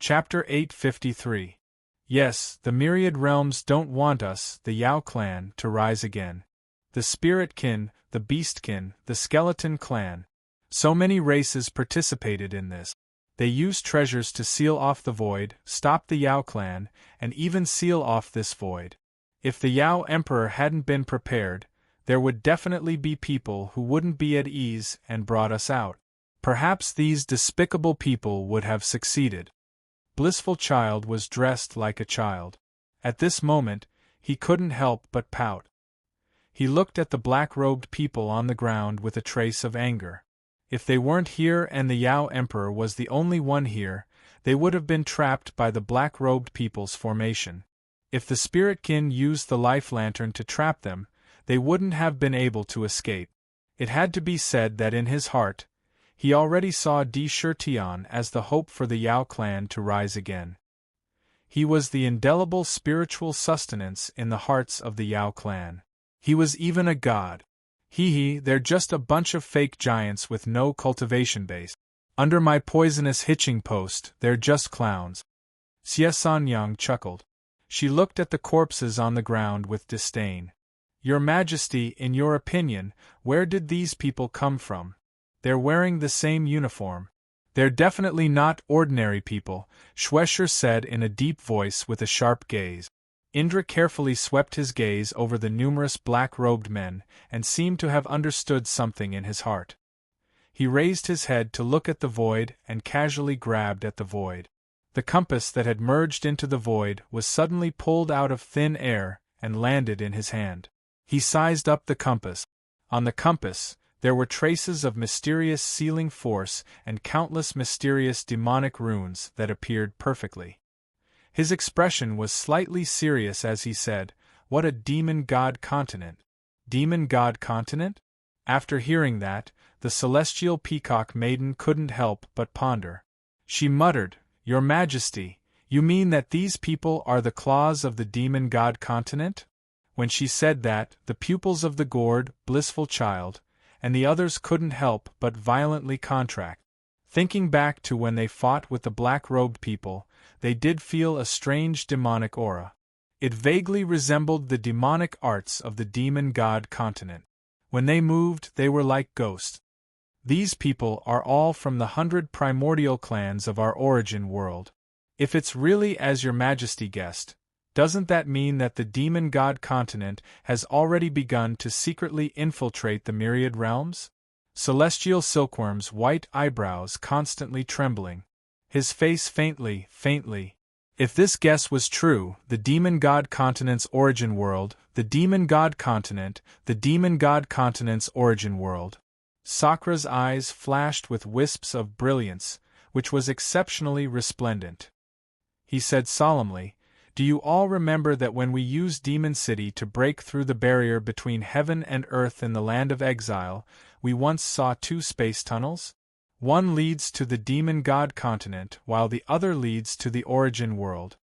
Chapter 853. Yes, the myriad realms don't want us, the Yao clan, to rise again. The spirit kin, the beast kin, the skeleton clan. So many races participated in this. They used treasures to seal off the void, stop the Yao clan, and even seal off this void. If the Yao Emperor hadn't been prepared, there would definitely be people who wouldn't be at ease and brought us out. Perhaps these despicable people would have succeeded. Blissful Child was dressed like a child. At this moment, he couldn't help but pout. He looked at the black-robed people on the ground with a trace of anger. If they weren't here and the Yao Emperor was the only one here, they would have been trapped by the black-robed people's formation. If the spirit kin used the life lantern to trap them, they wouldn't have been able to escape. It had to be said that in his heart, he already saw Di Shirtian as the hope for the Yao clan to rise again. He was the indelible spiritual sustenance in the hearts of the Yao clan. He was even a god. They're just a bunch of fake giants with no cultivation base. Under my poisonous hitching post, they're just clowns. Xie Sanyang chuckled. She looked at the corpses on the ground with disdain. Your Majesty, in your opinion, where did these people come from? They're wearing the same uniform. They're definitely not ordinary people, Schwescher said in a deep voice with a sharp gaze. Indra carefully swept his gaze over the numerous black-robed men and seemed to have understood something in his heart. He raised his head to look at the void and casually grabbed at the void. The compass that had merged into the void was suddenly pulled out of thin air and landed in his hand. He sized up the compass. On the compass, there were traces of mysterious sealing force and countless mysterious demonic runes that appeared perfectly. His expression was slightly serious as he said, "What a demon-god continent." Demon-god continent? After hearing that, the celestial peacock maiden couldn't help but ponder. She muttered, "Your Majesty, you mean that these people are the claws of the demon-god continent?" When she said that, the pupils of the gourd, Blissful Child, and the others couldn't help but violently contract. Thinking back to when they fought with the black-robed people, they did feel a strange demonic aura. It vaguely resembled the demonic arts of the demon-god continent. When they moved, they were like ghosts. These people are all from the 100 primordial clans of our origin world. If it's really as your Majesty guessed, doesn't that mean that the demon-god continent has already begun to secretly infiltrate the myriad realms? Celestial Silkworm's white eyebrows constantly trembling. His face faintly. If this guess was true, the demon-god continent's origin world, the demon-god continent, the demon-god continent's origin world. Sakra's eyes flashed with wisps of brilliance, which was exceptionally resplendent. He said solemnly, "Do you all remember that when we used Demon City to break through the barrier between heaven and earth in the land of exile, we once saw 2 space tunnels? One leads to the demon-god continent while the other leads to the origin world."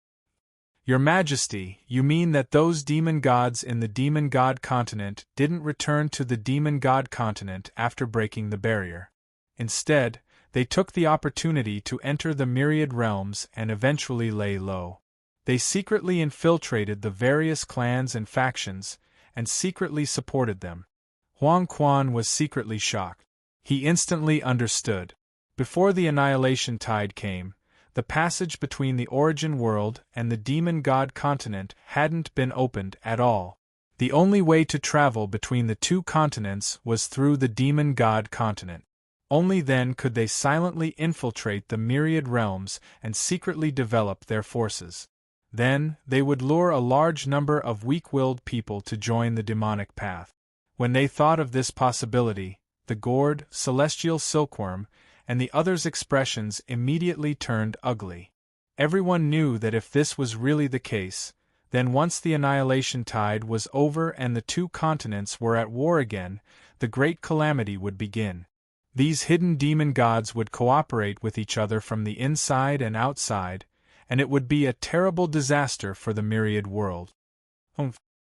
Your Majesty, you mean that those demon gods in the demon-god continent didn't return to the demon-god continent after breaking the barrier. Instead, they took the opportunity to enter the myriad realms and eventually lay low. They secretly infiltrated the various clans and factions, and secretly supported them. Huang Quan was secretly shocked. He instantly understood. Before the annihilation tide came, the passage between the origin world and the demon-god continent hadn't been opened at all. The only way to travel between the 2 continents was through the demon-god continent. Only then could they silently infiltrate the myriad realms and secretly develop their forces. Then, they would lure a large number of weak-willed people to join the demonic path. When they thought of this possibility, the gourd, celestial silkworm, and the others' expressions immediately turned ugly. Everyone knew that if this was really the case, then once the annihilation tide was over and the 2 continents were at war again, the great calamity would begin. These hidden demon gods would cooperate with each other from the inside and outside, and it would be a terrible disaster for the myriad world.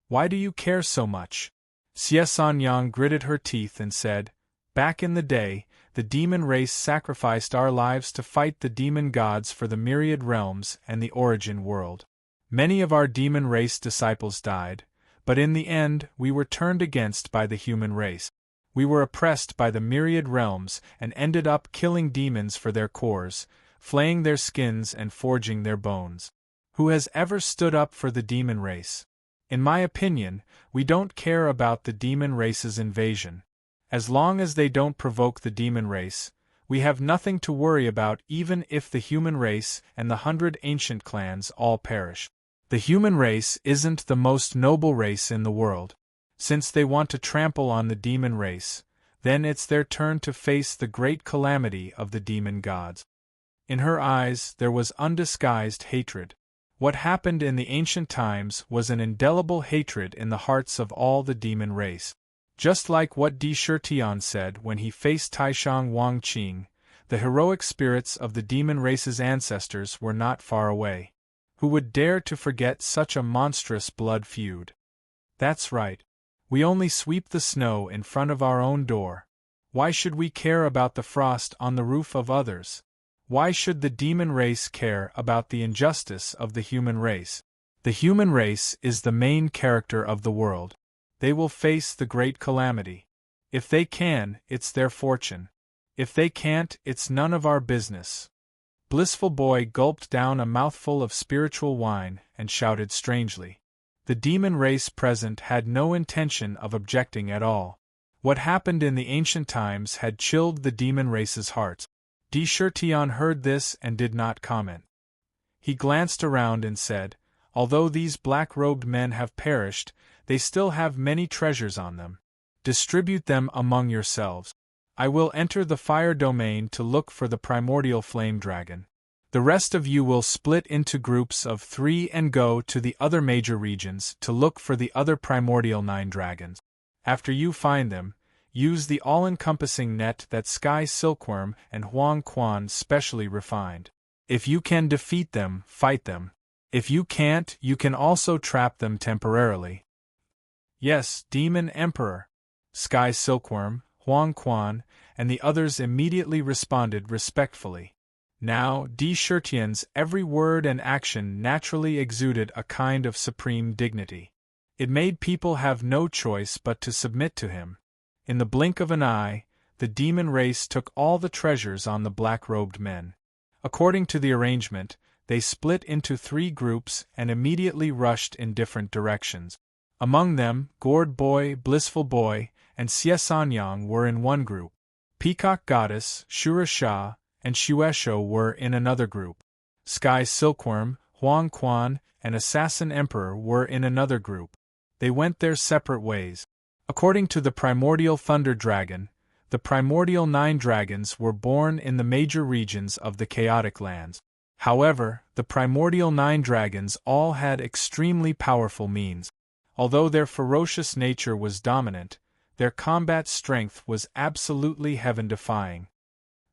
Why do you care so much? Xie Sanyang gritted her teeth and said, "Back in the day, the demon race sacrificed our lives to fight the demon gods for the myriad realms and the origin world. Many of our demon race disciples died, but in the end we were turned against by the human race. We were oppressed by the myriad realms and ended up killing demons for their cores, flaying their skins and forging their bones. Who has ever stood up for the demon race? In my opinion, we don't care about the demon race's invasion. As long as they don't provoke the demon race, we have nothing to worry about even if the human race and the 100 ancient clans all perish. The human race isn't the most noble race in the world. Since they want to trample on the demon race, then it's their turn to face the great calamity of the demon gods. In her eyes there was undisguised hatred. What happened in the ancient times was an indelible hatred in the hearts of all the demon race. Just like what Di Shirtian said when he faced Taishang Wangqing, the heroic spirits of the demon race's ancestors were not far away. Who would dare to forget such a monstrous blood feud? That's right. We only sweep the snow in front of our own door. Why should we care about the frost on the roof of others? Why should the demon race care about the injustice of the human race? The human race is the main character of the world. They will face the great calamity. If they can, it's their fortune. If they can't, it's none of our business. Blissful Boy gulped down a mouthful of spiritual wine and shouted strangely. The demon race present had no intention of objecting at all. What happened in the ancient times had chilled the demon race's hearts. Di Shirtian heard this and did not comment. He glanced around and said, "Although these black-robed men have perished, they still have many treasures on them. Distribute them among yourselves. I will enter the fire domain to look for the primordial flame dragon. The rest of you will split into groups of 3 and go to the other major regions to look for the other primordial 9 dragons. After you find them, use the all-encompassing net that Sky Silkworm and Huang Quan specially refined. If you can defeat them, fight them. If you can't, you can also trap them temporarily." "Yes, Demon Emperor," Sky Silkworm, Huang Quan, and the others immediately responded respectfully. Now, Di Shirtian's every word and action naturally exuded a kind of supreme dignity. It made people have no choice but to submit to him. In the blink of an eye, the demon race took all the treasures on the black-robed men. According to the arrangement, they split into 3 groups and immediately rushed in different directions. Among them, Gourd Boy, Blissful Boy, and Xie Sanyang were in one group. Peacock Goddess, Shura Sha, and Shuesho were in another group. Sky Silkworm, Huang Quan, and Assassin Emperor were in another group. They went their separate ways. According to the primordial Thunder Dragon, the primordial 9 dragons were born in the major regions of the chaotic lands. However, the primordial 9 dragons all had extremely powerful means. Although their ferocious nature was dominant, their combat strength was absolutely heaven-defying.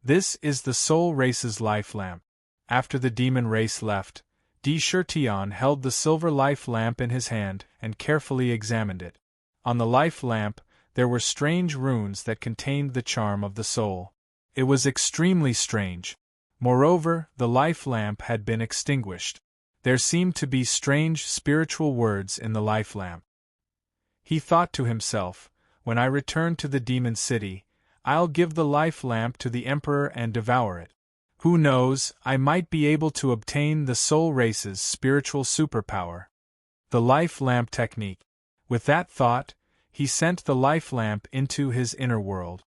This is the soul race's life lamp. After the demon race left, Di Shirtian held the silver life lamp in his hand and carefully examined it. On the life lamp, there were strange runes that contained the charm of the soul. It was extremely strange. Moreover, the life lamp had been extinguished. There seemed to be strange spiritual words in the life lamp. He thought to himself, "When I return to the demon city, I'll give the life lamp to the Emperor and devour it. Who knows, I might be able to obtain the soul race's spiritual superpower." The life lamp technique. With that thought, he sent the life lamp into his inner world.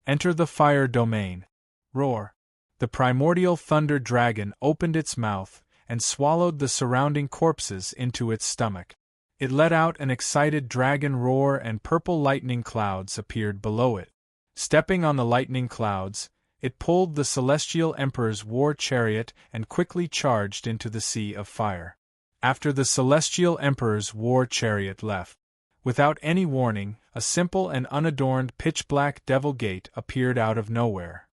Enter the fire domain. Roar. The primordial thunder dragon opened its mouth and swallowed the surrounding corpses into its stomach. It let out an excited dragon roar and purple lightning clouds appeared below it. Stepping on the lightning clouds, it pulled the celestial emperor's war chariot and quickly charged into the sea of fire. After the celestial emperor's war chariot left, without any warning, a simple and unadorned pitch-black devil gate appeared out of nowhere.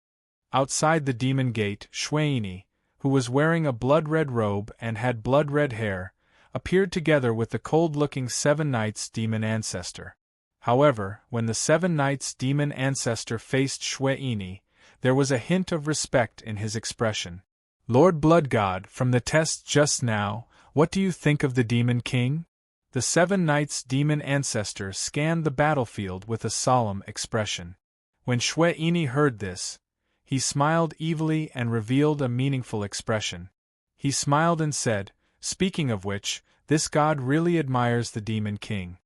Outside the demon gate, Shueini, who was wearing a blood-red robe and had blood-red hair, appeared together with the cold-looking 7 Knights demon Ancestor. However, when the 7 Knights demon Ancestor faced Shueini, there was a hint of respect in his expression. "Lord Blood God, from the test just now, what do you think of the Demon King?" The 7 Knights' demon ancestor scanned the battlefield with a solemn expression. When Shwe Ini heard this, he smiled evilly and revealed a meaningful expression. He smiled and said, "Speaking of which, this god really admires the Demon King.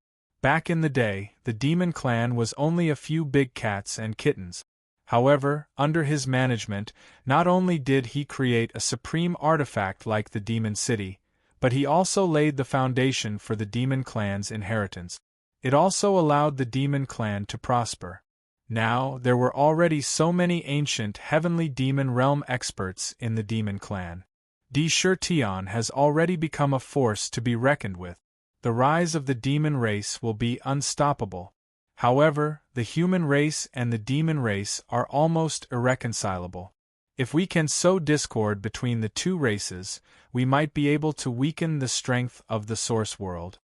Back in the day, the Demon Clan was only a few big cats and kittens. However, under his management, not only did he create a supreme artifact like the Demon City, but he also laid the foundation for the Demon Clan's inheritance. It also allowed the Demon Clan to prosper. Now, there were already so many ancient heavenly demon realm experts in the Demon Clan. Di Shurtion has already become a force to be reckoned with. The rise of the demon race will be unstoppable. However, the human race and the demon race are almost irreconcilable. If we can sow discord between the two races, we might be able to weaken the strength of the source world."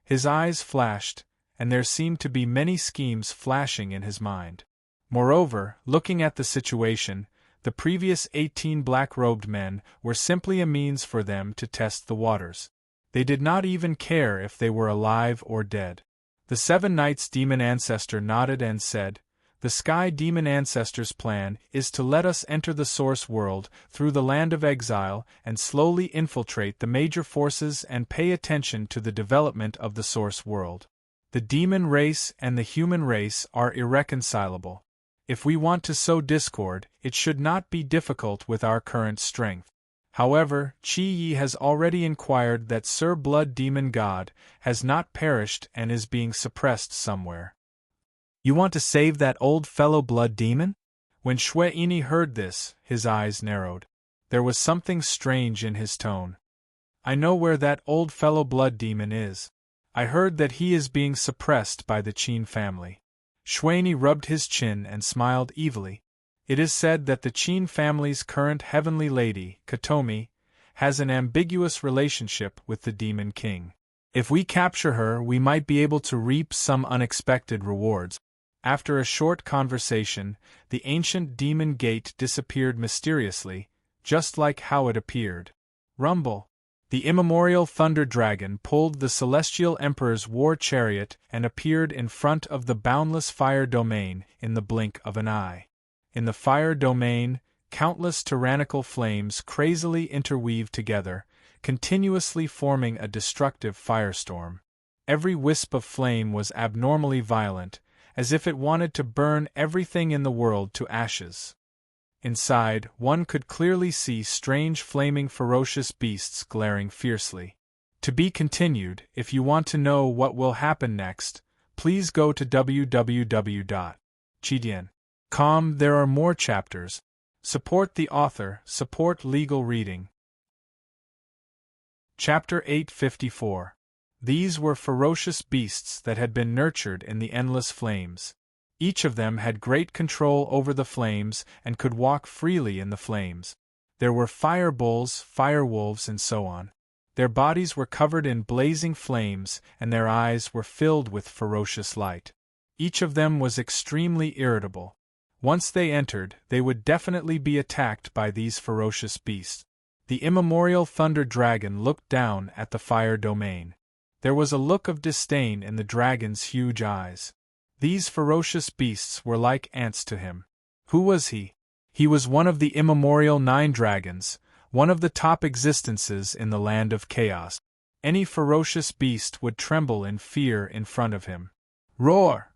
His eyes flashed, and there seemed to be many schemes flashing in his mind. Moreover, looking at the situation, the previous 18 black-robed men were simply a means for them to test the waters. They did not even care if they were alive or dead. The 7 Knights' demon ancestor nodded and said, "The Sky Demon Ancestor's plan is to let us enter the source world through the land of exile and slowly infiltrate the major forces and pay attention to the development of the source world. The demon race and the human race are irreconcilable. If we want to sow discord, it should not be difficult with our current strength. However, Chi Yi has already inquired that Sir Blood Demon God has not perished and is being suppressed somewhere." "You want to save that old fellow Blood Demon?" When Shwe Ini heard this, his eyes narrowed. There was something strange in his tone. "I know where that old fellow Blood Demon is. I heard that he is being suppressed by the Qin family." Shwe Ini rubbed his chin and smiled evilly. "It is said that the Qin family's current heavenly lady, Katomi, has an ambiguous relationship with the Demon King. If we capture her, we might be able to reap some unexpected rewards." After a short conversation, the ancient demon gate disappeared mysteriously, just like how it appeared. Rumble! The immemorial Thunder Dragon pulled the Celestial Emperor's war chariot and appeared in front of the boundless fire domain in the blink of an eye. In the fire domain, countless tyrannical flames crazily interweaved together, continuously forming a destructive firestorm. Every wisp of flame was abnormally violent, as if it wanted to burn everything in the world to ashes. Inside, one could clearly see strange flaming ferocious beasts glaring fiercely. To be continued. If you want to know what will happen next, please go to www.chidian.com. There are more chapters. Support the author, support legal reading. Chapter 854. These were ferocious beasts that had been nurtured in the endless flames. Each of them had great control over the flames and could walk freely in the flames. There were fire bulls, fire wolves, and so on. Their bodies were covered in blazing flames, and their eyes were filled with ferocious light. Each of them was extremely irritable. Once they entered, they would definitely be attacked by these ferocious beasts. The immemorial Thunder Dragon looked down at the fire domain. There was a look of disdain in the dragon's huge eyes. These ferocious beasts were like ants to him. Who was he? He was one of the immemorial 9 dragons, one of the top existences in the land of chaos. Any ferocious beast would tremble in fear in front of him. Roar!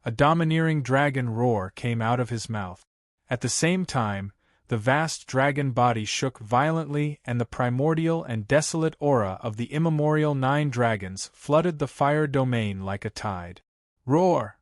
A domineering dragon roar came out of his mouth. At the same time, the vast dragon body shook violently, and the primordial and desolate aura of the immemorial 9 dragons flooded the fire domain like a tide. Roar!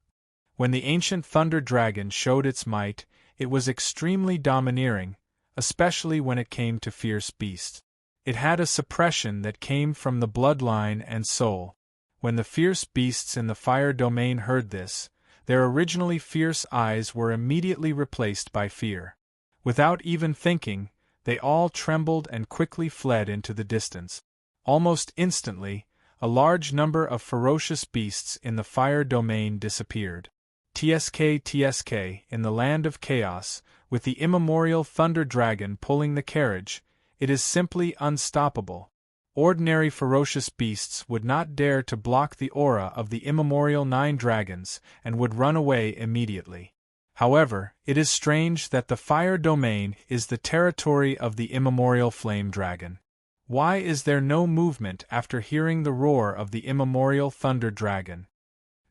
When the ancient Thunder Dragon showed its might, it was extremely domineering, especially when it came to fierce beasts. It had a suppression that came from the bloodline and soul. When the fierce beasts in the fire domain heard this, their originally fierce eyes were immediately replaced by fear. Without even thinking, they all trembled and quickly fled into the distance. Almost instantly, a large number of ferocious beasts in the fire domain disappeared. TSK, in the land of chaos, with the immemorial Thunder Dragon pulling the carriage, it is simply unstoppable. Ordinary ferocious beasts would not dare to block the aura of the immemorial 9 dragons and would run away immediately. However, it is strange that the fire domain is the territory of the immemorial flame dragon. Why is there no movement after hearing the roar of the immemorial Thunder Dragon?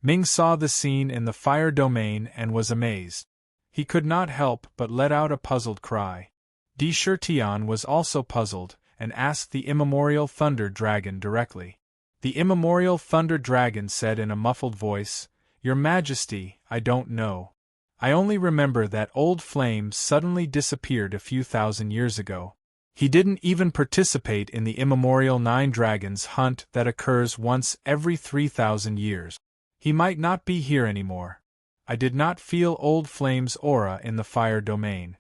Ming saw the scene in the fire domain and was amazed. He could not help but let out a puzzled cry. Di Shirtian was also puzzled, and asked the immemorial Thunder Dragon directly. The immemorial Thunder Dragon said in a muffled voice, "Your Majesty, I don't know. I only remember that old flames suddenly disappeared a few thousand years ago." He didn't even participate in the immemorial 9 dragons hunt that occurs once every 3,000 years. He might not be here anymore. I did not feel old flame's aura in the fire domain.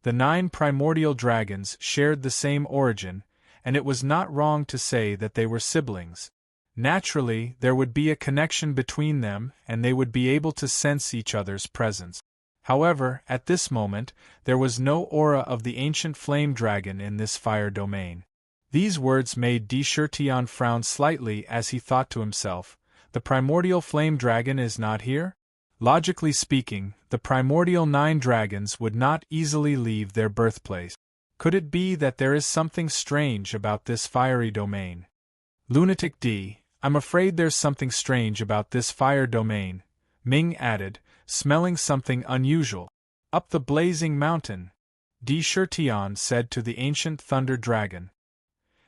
The 9 primordial dragons shared the same origin, and it was not wrong to say that they were siblings. Naturally, there would be a connection between them and they would be able to sense each other's presence. However, at this moment, there was no aura of the ancient flame dragon in this fire domain. These words made Di Shirtian frown slightly as he thought to himself, "The primordial flame dragon is not here?" Logically speaking, the primordial 9 dragons would not easily leave their birthplace. Could it be that there is something strange about this fiery domain? Lunatic D, I'm afraid there's something strange about this fire domain, Ming added, smelling something unusual. Up the blazing mountain, Di Shirtian said to the ancient Thunder Dragon.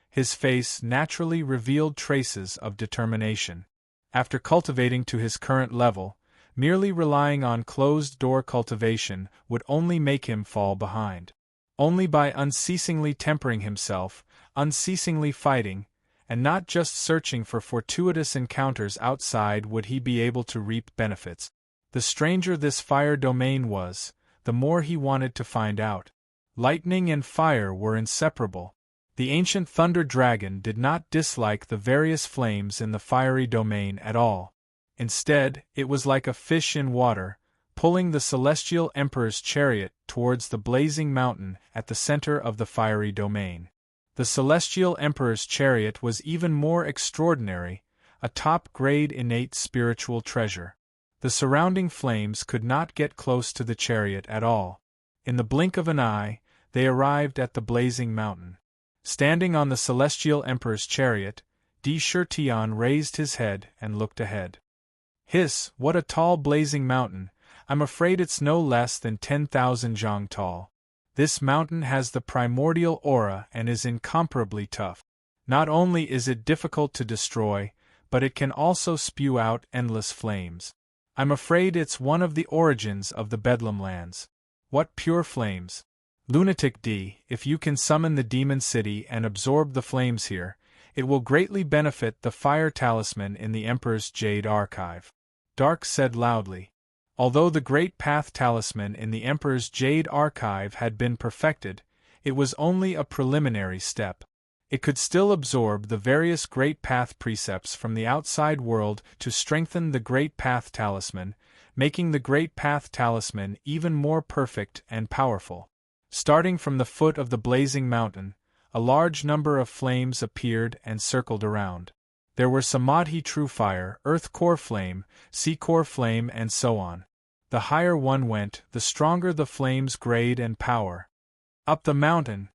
His face naturally revealed traces of determination. After cultivating to his current level, merely relying on closed-door cultivation would only make him fall behind. Only by unceasingly tempering himself, unceasingly fighting, and not just searching for fortuitous encounters outside would he be able to reap benefits. The stranger this fire domain was, the more he wanted to find out. Lightning and fire were inseparable. The ancient Thunder Dragon did not dislike the various flames in the fiery domain at all. Instead, it was like a fish in water, pulling the celestial emperor's chariot towards the blazing mountain at the center of the fiery domain. The celestial emperor's chariot was even more extraordinary, a top-grade innate spiritual treasure. The surrounding flames could not get close to the chariot at all. In the blink of an eye, they arrived at the blazing mountain. Standing on the celestial emperor's chariot, Di Shirtian raised his head and looked ahead. Hiss, what a tall blazing mountain! I'm afraid it's no less than 10,000 zhang tall. This mountain has the primordial aura and is incomparably tough. Not only is it difficult to destroy, but it can also spew out endless flames. I'm afraid it's one of the origins of the Bedlam lands. What pure flames! Lunatic D, if you can summon the demon city and absorb the flames here, it will greatly benefit the fire talisman in the Emperor's Jade Archive. Dark said loudly. Although the Great Path talisman in the Emperor's Jade Archive had been perfected, it was only a preliminary step. It could still absorb the various Great Path precepts from the outside world to strengthen the Great Path talisman, making the Great Path talisman even more perfect and powerful. Starting from the foot of the blazing mountain, a large number of flames appeared and circled around. There were Samadhi True Fire, Earth Core Flame, Sea Core Flame, and so on. The higher one went, the stronger the flame's grade and power. Up the mountain.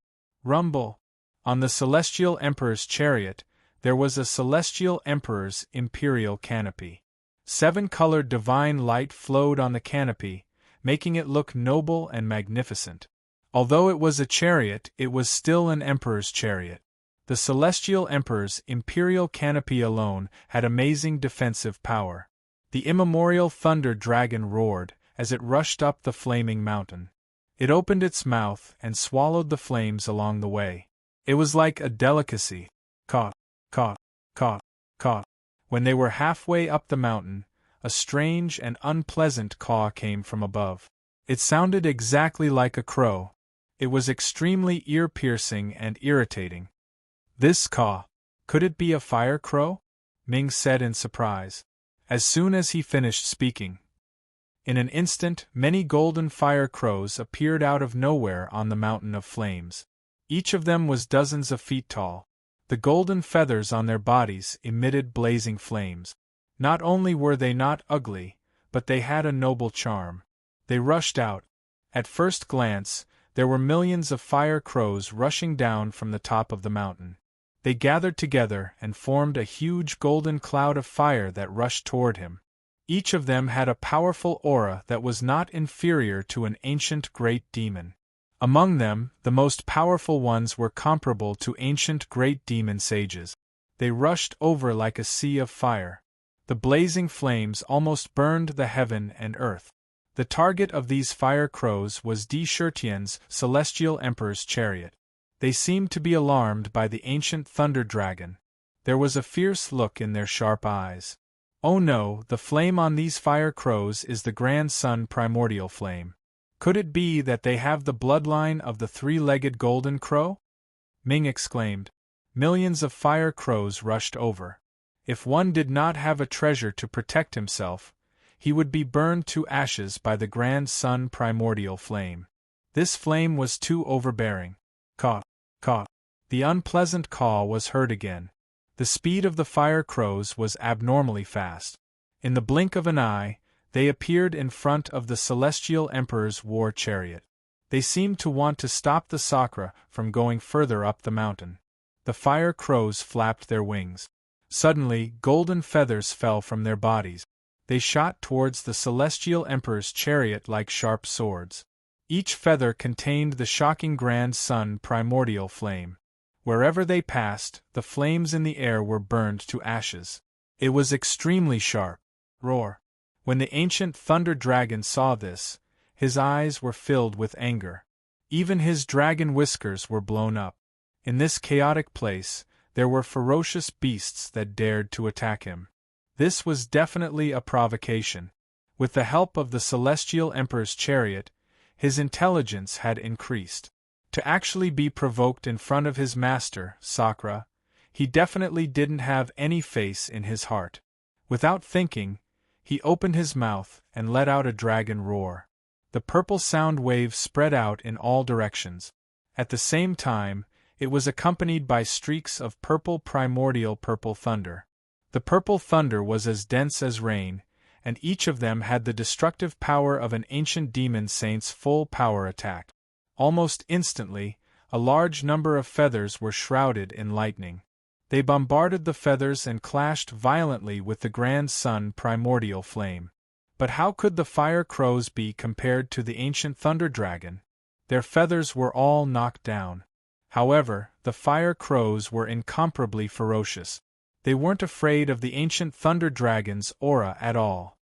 Rumble. On the Celestial Emperor's chariot, there was a Celestial Emperor's imperial canopy. 7-colored divine light flowed on the canopy, making it look noble and magnificent. Although it was a chariot, it was still an emperor's chariot. The Celestial Emperor's imperial canopy alone had amazing defensive power. The immemorial Thunder Dragon roared as it rushed up the flaming mountain. It opened its mouth and swallowed the flames along the way. It was like a delicacy. Caw, caw, caw, caw. When they were halfway up the mountain, a strange and unpleasant caw came from above. It sounded exactly like a crow. It was extremely ear-piercing and irritating. This caw. Could it be a fire crow? Ming said in surprise. As soon as he finished speaking, In an instant, many golden fire crows appeared out of nowhere on the mountain of flames. Each of them was dozens of feet tall. The golden feathers on their bodies emitted blazing flames. Not only were they not ugly, but they had a noble charm. They rushed out. At first glance, there were millions of fire crows rushing down from the top of the mountain. They gathered together and formed a huge golden cloud of fire that rushed toward him. Each of them had a powerful aura that was not inferior to an ancient great demon. Among them, the most powerful ones were comparable to ancient great demon sages. They rushed over like a sea of fire. The blazing flames almost burned the heaven and earth. The target of these fire crows was Shirtian's celestial emperor's chariot. They seemed to be alarmed by the ancient thunder dragon. There was a fierce look in their sharp eyes. Oh no, the flame on these fire crows is the grand sun primordial flame. Could it be that they have the bloodline of the three-legged golden crow? Ming exclaimed. Millions of fire crows rushed over. If one did not have a treasure to protect himself, he would be burned to ashes by the grand sun primordial flame. This flame was too overbearing. Caw, caw. The unpleasant caw was heard again. The speed of the fire crows was abnormally fast. In the blink of an eye, they appeared in front of the celestial emperor's war chariot. They seemed to want to stop the Sakra from going further up the mountain. The fire crows flapped their wings. Suddenly, golden feathers fell from their bodies. They shot towards the celestial emperor's chariot like sharp swords. Each feather contained the shocking grand sun primordial flame. Wherever they passed, the flames in the air were burned to ashes. It was extremely sharp. Roar. When the ancient thunder dragon saw this, his eyes were filled with anger. Even his dragon whiskers were blown up. In this chaotic place, there were ferocious beasts that dared to attack him. This was definitely a provocation. With the help of the celestial emperor's chariot, his intelligence had increased. To actually be provoked in front of his master, Sakra, he definitely didn't have any face in his heart. Without thinking, he opened his mouth and let out a dragon roar. The purple sound wave spread out in all directions. At the same time, it was accompanied by streaks of primordial purple thunder. The purple thunder was as dense as rain, and each of them had the destructive power of an ancient demon saint's full power attack. Almost instantly, a large number of feathers were shrouded in lightning. They bombarded the feathers and clashed violently with the grand sun primordial flame. But how could the fire crows be compared to the ancient thunder dragon? Their feathers were all knocked down. However, the fire crows were incomparably ferocious. They weren't afraid of the ancient thunder dragon's aura at all.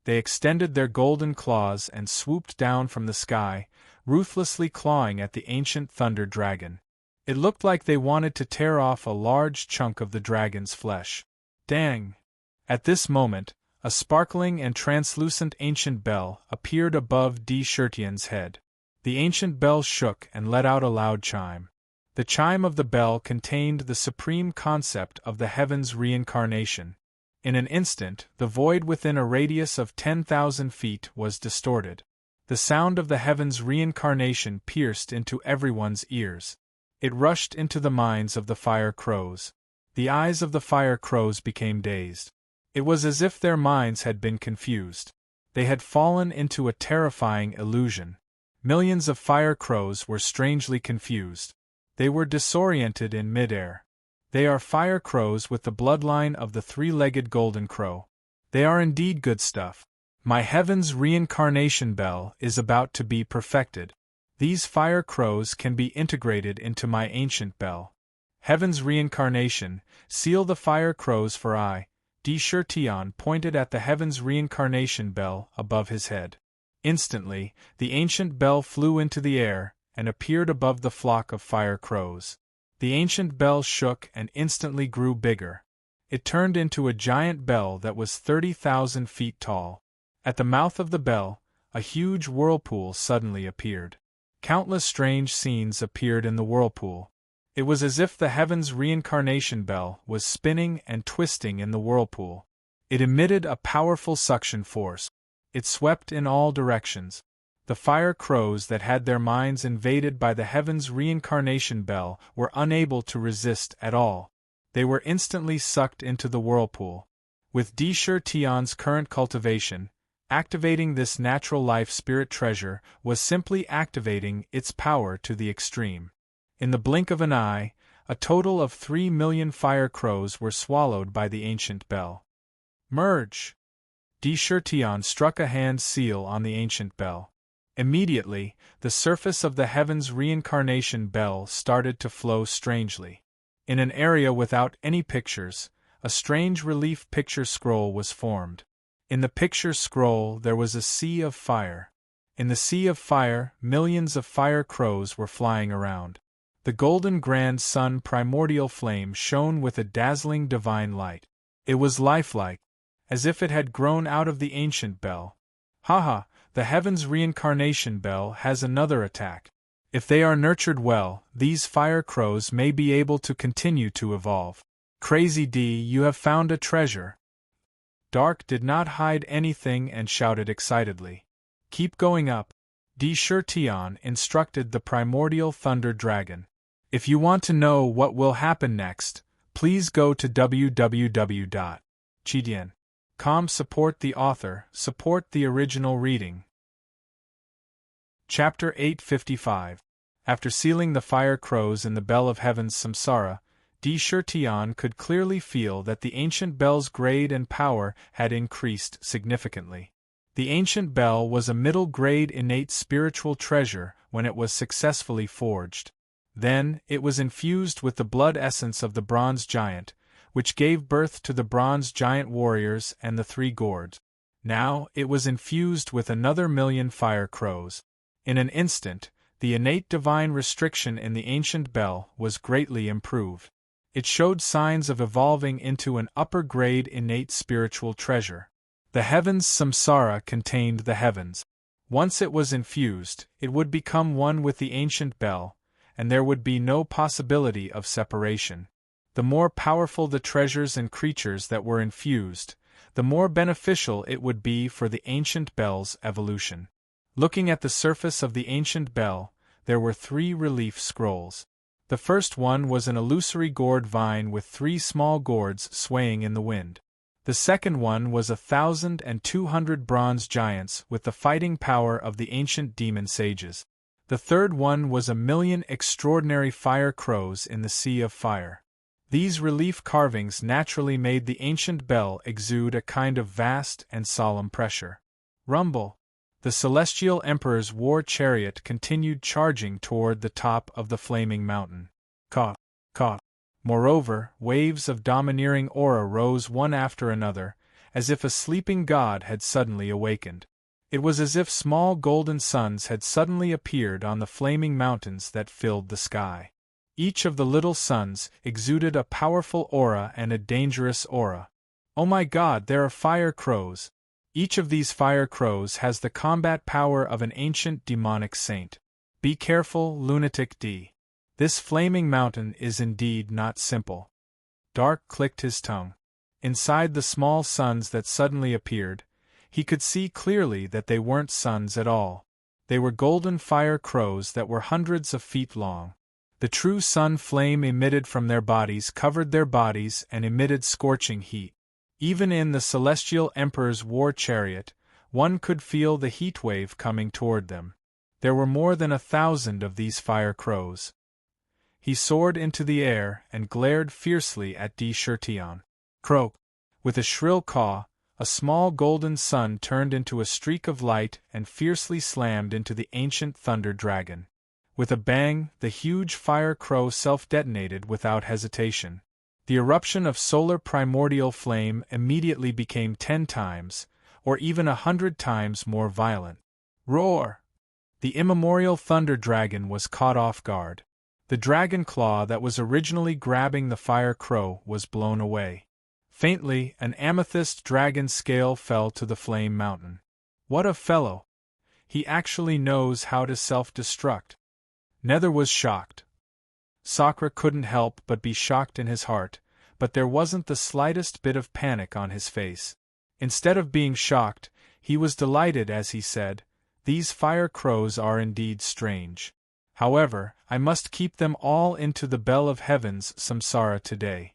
They extended their golden claws and swooped down from the sky, ruthlessly clawing at the ancient thunder dragon. It looked like they wanted to tear off a large chunk of the dragon's flesh. Dang! At this moment, a sparkling and translucent ancient bell appeared above Shirtian's head. The ancient bell shook and let out a loud chime. The chime of the bell contained the supreme concept of the heaven's reincarnation. In an instant, the void within a radius of 10,000 feet was distorted. The sound of the heaven's reincarnation pierced into everyone's ears. It rushed into the minds of the fire crows. The eyes of the fire crows became dazed. It was as if their minds had been confused. They had fallen into a terrifying illusion. Millions of fire crows were strangely confused. They were disoriented in midair. They are fire crows with the bloodline of the three-legged golden crow. They are indeed good stuff. My heaven's reincarnation bell is about to be perfected. These fire crows can be integrated into my ancient bell. Heaven's reincarnation, seal the fire crows for I. Shirtian pointed at the heaven's reincarnation bell above his head. Instantly, the ancient bell flew into the air and appeared above the flock of fire crows. The ancient bell shook and instantly grew bigger. It turned into a giant bell that was 30,000 feet tall. At the mouth of the bell, a huge whirlpool suddenly appeared. Countless strange scenes appeared in the whirlpool. It was as if the heaven's reincarnation bell was spinning and twisting in the whirlpool. It emitted a powerful suction force. It swept in all directions. The fire crows that had their minds invaded by the heaven's reincarnation bell were unable to resist at all. They were instantly sucked into the whirlpool. With Tion's current cultivation, activating this natural life spirit treasure was simply activating its power to the extreme. In the blink of an eye, a total of 3 million fire crows were swallowed by the ancient bell. Merge! Tion struck a hand seal on the ancient bell. Immediately, the surface of the heaven's reincarnation bell started to flow strangely. In an area without any pictures, a strange relief picture scroll was formed. In the picture scroll there was a sea of fire. In the sea of fire, millions of fire crows were flying around. The golden grand sun primordial flame shone with a dazzling divine light. It was lifelike, as if it had grown out of the ancient bell. Haha, the heaven's reincarnation bell has another attack. If they are nurtured well, these fire crows may be able to continue to evolve. Crazy D, you have found a treasure. Dark did not hide anything and shouted excitedly. Keep going up. Tion instructed the primordial thunder dragon. If you want to know what will happen next, please go to www.chidian.com. Support the author, support the original reading. Chapter 855. After sealing the fire crows in the bell of heaven's samsara, Tion could clearly feel that the ancient bell's grade and power had increased significantly. The ancient bell was a middle-grade innate spiritual treasure when it was successfully forged. Then, it was infused with the blood essence of the bronze giant, which gave birth to the bronze giant warriors and the 3 gourds. Now, it was infused with another 1,000,000 fire crows. In an instant, the innate divine restriction in the ancient bell was greatly improved. It showed signs of evolving into an upper-grade innate spiritual treasure. The heavens samsara contained the heavens. Once it was infused, it would become one with the ancient bell, and there would be no possibility of separation. The more powerful the treasures and creatures that were infused, the more beneficial it would be for the ancient bell's evolution. Looking at the surface of the ancient bell, there were 3 relief scrolls. The first one was an illusory gourd vine with 3 small gourds swaying in the wind. The second one was 1,200 bronze giants with the fighting power of the ancient demon sages. The third one was 1,000,000 extraordinary fire crows in the sea of fire. These relief carvings naturally made the ancient bell exude a kind of vast and solemn pressure. Rumble! The celestial emperor's war chariot continued charging toward the top of the flaming mountain. Caw! Caw! Moreover, waves of domineering aura rose one after another, as if a sleeping god had suddenly awakened. It was as if small golden suns had suddenly appeared on the flaming mountains that filled the sky. Each of the little suns exuded a powerful aura and a dangerous aura. Oh my god, there are fire crows! Each of these fire crows has the combat power of an ancient demonic saint. Be careful, lunatic D. This flaming mountain is indeed not simple. Dark clicked his tongue. Inside the small suns that suddenly appeared, he could see clearly that they weren't suns at all. They were golden fire crows that were hundreds of feet long. The true sun flame emitted from their bodies covered their bodies and emitted scorching heat. Even in the celestial emperor's war chariot, one could feel the heat wave coming toward them. There were more than 1,000 of these fire crows. He soared into the air and glared fiercely at Tion. Croak! With a shrill caw, a small golden sun turned into a streak of light and fiercely slammed into the ancient thunder dragon. With a bang, the huge fire crow self-detonated without hesitation. The eruption of solar primordial flame immediately became 10 times, or even 100 times more violent. Roar! The immemorial thunder dragon was caught off guard. The dragon claw that was originally grabbing the fire crow was blown away. Faintly, an amethyst dragon scale fell to the flame mountain. What a fellow! He actually knows how to self-destruct. Nether was shocked. Sakra couldn't help but be shocked in his heart, but there wasn't the slightest bit of panic on his face. Instead of being shocked, He was delighted as he said, "These fire crows are indeed strange. However, I must keep them all into the bell of heaven's samsara today."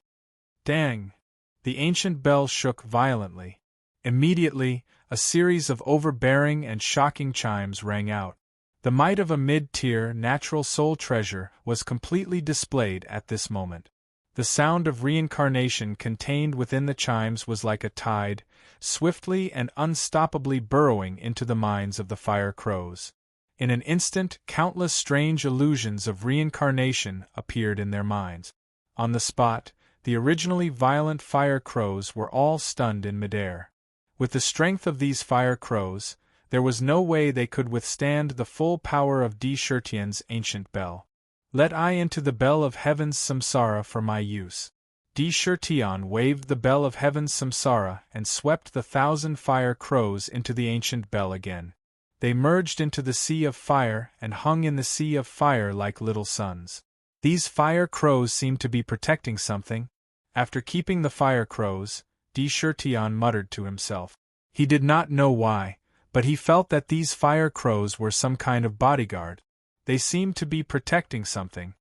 Dang! The ancient bell shook violently. Immediately, a series of overbearing and shocking chimes rang out. The might of a mid-tier natural soul treasure was completely displayed at this moment. The sound of reincarnation contained within the chimes was like a tide, swiftly and unstoppably burrowing into the minds of the fire crows. In an instant, countless strange illusions of reincarnation appeared in their minds. On the spot, the originally violent fire crows were all stunned in midair. With the strength of these fire crows, there was no way they could withstand the full power of Di-Shirtian's ancient bell. "Let I into the bell of heaven's samsara for my use." Di-Shirtian waved the bell of heaven's samsara and swept the 1,000 fire crows into the ancient bell again. They merged into the sea of fire and hung in the sea of fire like little suns. These fire crows seemed to be protecting something. After keeping the fire crows, Di-Shirtian muttered to himself. He did not know why, but he felt that these fire crows were some kind of bodyguard. They seemed to be protecting something.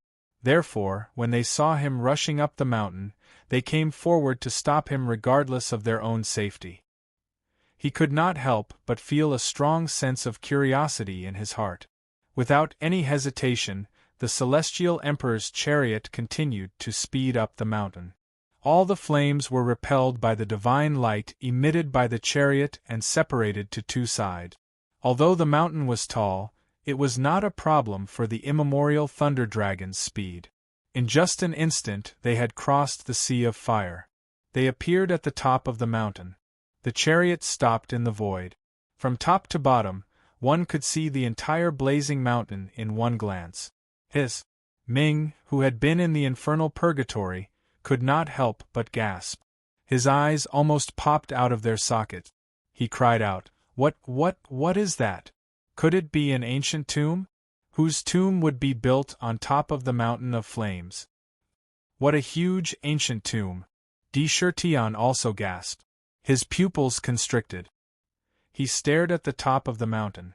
Therefore, when they saw him rushing up the mountain, they came forward to stop him regardless of their own safety. He could not help but feel a strong sense of curiosity in his heart. Without any hesitation, the celestial emperor's chariot continued to speed up the mountain. All the flames were repelled by the divine light emitted by the chariot and separated to two sides. Although the mountain was tall, it was not a problem for the immemorial thunder dragon's speed. In just an instant they had crossed the sea of fire. They appeared at the top of the mountain. The chariot stopped in the void. From top to bottom, one could see the entire blazing mountain in one glance. Ming, who had been in the infernal purgatory, could not help but gasp. His eyes almost popped out of their sockets. He cried out, What is that? Could it be an ancient tomb? Whose tomb would be built on top of the mountain of flames? What a huge ancient tomb! Di-Shirtian also gasped. His pupils constricted. He stared at the top of the mountain.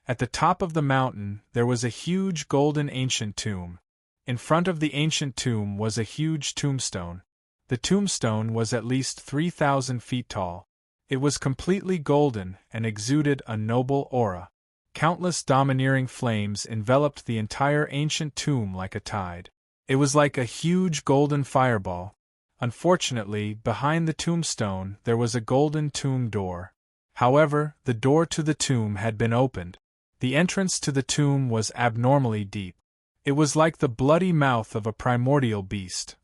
At the top of the mountain there was a huge golden ancient tomb. In front of the ancient tomb was a huge tombstone. The tombstone was at least 3,000 feet tall. It was completely golden and exuded a noble aura. Countless domineering flames enveloped the entire ancient tomb like a tide. It was like a huge golden fireball. Unfortunately, behind the tombstone there was a golden tomb door. However, the door to the tomb had been opened. The entrance to the tomb was abnormally deep. It was like the bloody mouth of a primordial beast.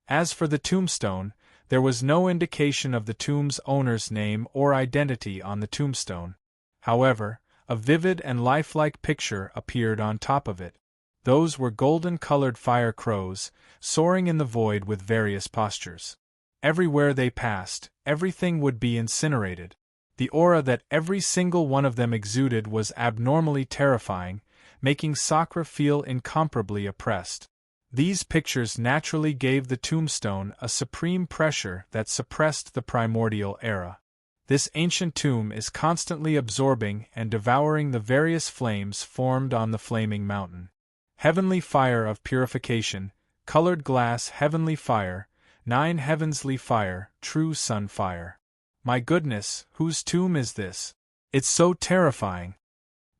As for the tombstone, there was no indication of the tomb's owner's name or identity on the tombstone. However, a vivid and lifelike picture appeared on top of it. Those were golden-colored fire crows, soaring in the void with various postures. Everywhere they passed, everything would be incinerated. The aura that every single one of them exuded was abnormally terrifying, making Sakura feel incomparably oppressed. These pictures naturally gave the tombstone a supreme pressure that suppressed the primordial era. This ancient tomb is constantly absorbing and devouring the various flames formed on the flaming mountain. Heavenly fire of purification, colored glass heavenly fire, 9 heavenly fire, true sun fire. My goodness, whose tomb is this? It's so terrifying.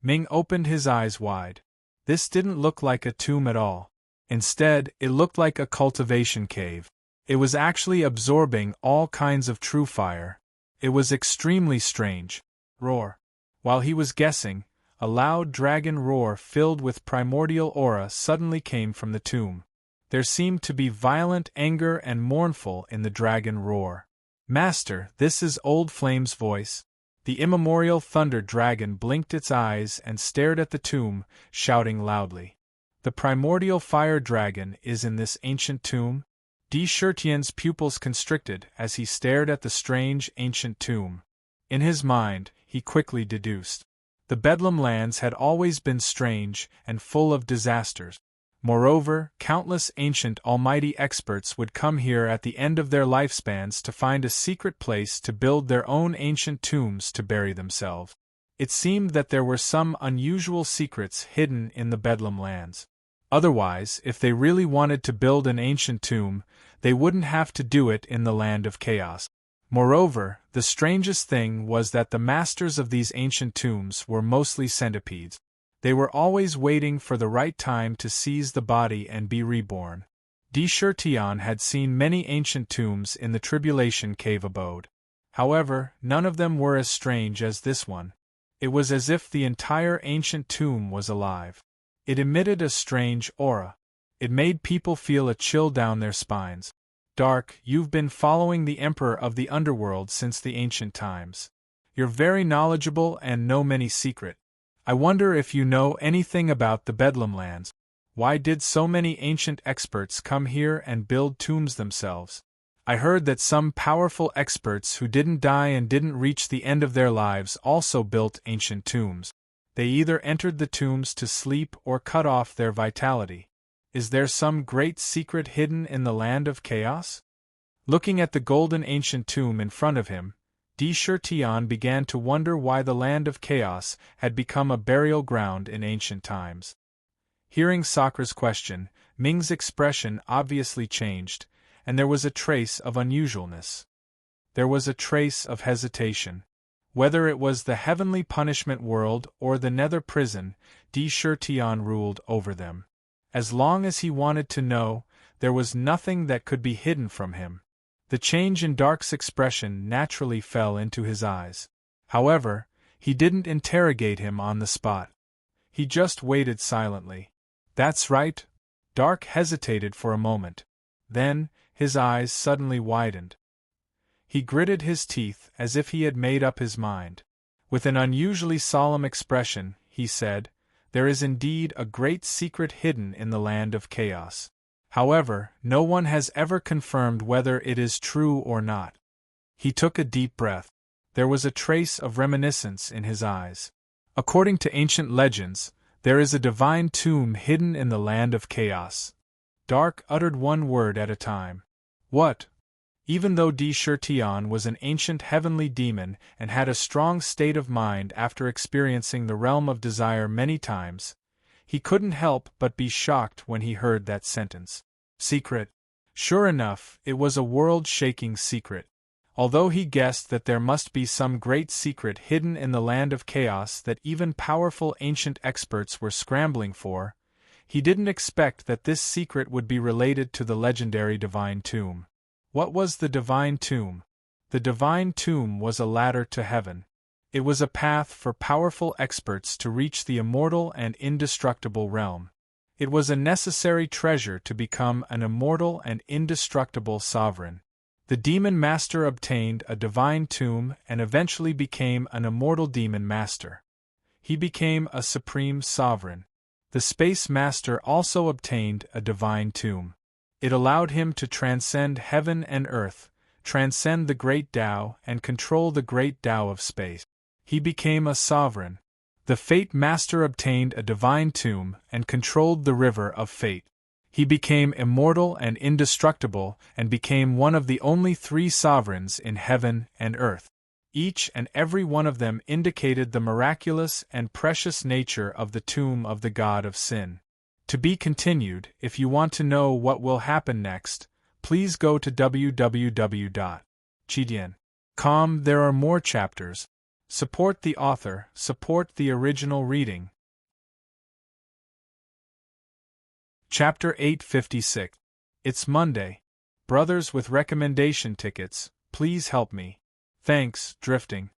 Ming opened his eyes wide. This didn't look like a tomb at all. Instead, it looked like a cultivation cave. It was actually absorbing all kinds of true fire. It was extremely strange. Roar. While he was guessing, a loud dragon roar filled with primordial aura suddenly came from the tomb. There seemed to be violent anger and mournful in the dragon roar. Master, this is Old Flame's voice. The immemorial thunder dragon blinked its eyes and stared at the tomb, shouting loudly. The primordial fire dragon is in this ancient tomb? Di-Shirtian's pupils constricted as he stared at the strange ancient tomb. In his mind, he quickly deduced. The Bedlam lands had always been strange and full of disasters. Moreover, countless ancient almighty experts would come here at the end of their lifespans to find a secret place to build their own ancient tombs to bury themselves. It seemed that there were some unusual secrets hidden in the Bedlam lands. Otherwise, if they really wanted to build an ancient tomb, they wouldn't have to do it in the land of chaos. Moreover, the strangest thing was that the masters of these ancient tombs were mostly centipedes. They were always waiting for the right time to seize the body and be reborn. Tion had seen many ancient tombs in the Tribulation Cave abode. However, none of them were as strange as this one. It was as if the entire ancient tomb was alive. It emitted a strange aura. It made people feel a chill down their spines. Dark, you've been following the Emperor of the Underworld since the ancient times. You're very knowledgeable and know many secrets. I wonder if you know anything about the Bedlam lands. Why did so many ancient experts come here and build tombs themselves? I heard that some powerful experts who didn't die and didn't reach the end of their lives also built ancient tombs. They either entered the tombs to sleep or cut off their vitality. Is there some great secret hidden in the land of chaos? Looking at the golden ancient tomb in front of him, Tion began to wonder why the land of chaos had become a burial ground in ancient times. Hearing Sakra's question, Ming's expression obviously changed, and there was a trace of unusualness. There was a trace of hesitation. Whether it was the heavenly punishment world or the nether prison, Tion ruled over them. As long as he wanted to know, there was nothing that could be hidden from him. The change in Dark's expression naturally fell into his eyes. However, he didn't interrogate him on the spot. He just waited silently. That's right. Dark hesitated for a moment. Then, his eyes suddenly widened. He gritted his teeth as if he had made up his mind. With an unusually solemn expression, he said, "There is indeed a great secret hidden in the land of chaos. However, no one has ever confirmed whether it is true or not." He took a deep breath. There was a trace of reminiscence in his eyes. According to ancient legends, there is a divine tomb hidden in the land of chaos. Dark uttered one word at a time. What? Even though Tion was an ancient heavenly demon and had a strong state of mind after experiencing the realm of desire many times, he couldn't help but be shocked when he heard that sentence. Secret. Sure enough, it was a world-shaking secret. Although he guessed that there must be some great secret hidden in the land of chaos that even powerful ancient experts were scrambling for, he didn't expect that this secret would be related to the legendary Divine Tomb. What was the Divine Tomb? The Divine Tomb was a ladder to heaven. It was a path for powerful experts to reach the immortal and indestructible realm. It was a necessary treasure to become an immortal and indestructible sovereign. The demon master obtained a divine tomb and eventually became an immortal demon master. He became a supreme sovereign. The space master also obtained a divine tomb. It allowed him to transcend heaven and earth, transcend the great Tao, and control the great Tao of space. He became a sovereign. The Fate Master obtained a divine tomb and controlled the river of fate. He became immortal and indestructible and became one of the only 3 sovereigns in heaven and earth. Each and every one of them indicated the miraculous and precious nature of the tomb of the god of sin. To be continued. If you want to know what will happen next, please go to www.chidian.com. There are more chapters. Support the author, support the original reading. Chapter 856. It's Monday. Brothers with recommendation tickets, please help me. Thanks, Drifting.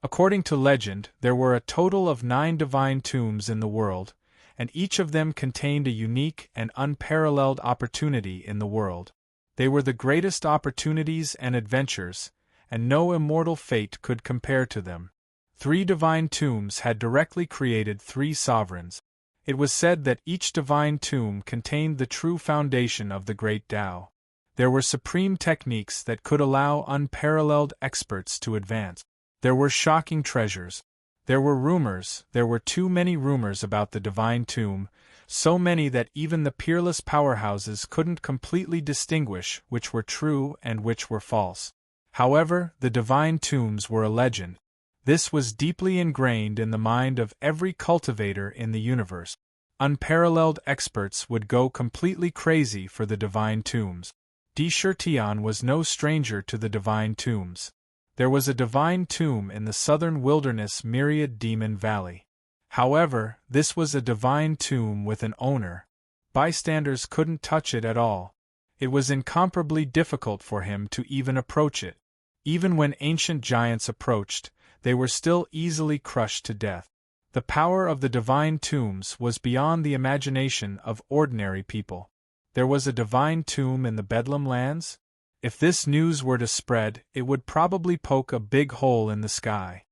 According to legend, there were a total of 9 divine tombs in the world, and each of them contained a unique and unparalleled opportunity in the world. They were the greatest opportunities and adventures, and no immortal fate could compare to them. 3 divine tombs had directly created 3 sovereigns. It was said that each divine tomb contained the true foundation of the great Tao. There were supreme techniques that could allow unparalleled experts to advance. There were shocking treasures. There were rumors, there were too many rumors about the divine tomb, so many that even the peerless powerhouses couldn't completely distinguish which were true and which were false. However, the divine tombs were a legend. This was deeply ingrained in the mind of every cultivator in the universe. Unparalleled experts would go completely crazy for the divine tombs. Tion was no stranger to the divine tombs. There was a divine tomb in the southern wilderness Myriad Demon Valley. However, this was a divine tomb with an owner. Bystanders couldn't touch it at all. It was incomparably difficult for him to even approach it. Even when ancient giants approached, they were still easily crushed to death. The power of the divine tombs was beyond the imagination of ordinary people. There was a divine tomb in the Bedlam lands? If this news were to spread, it would probably poke a big hole in the sky.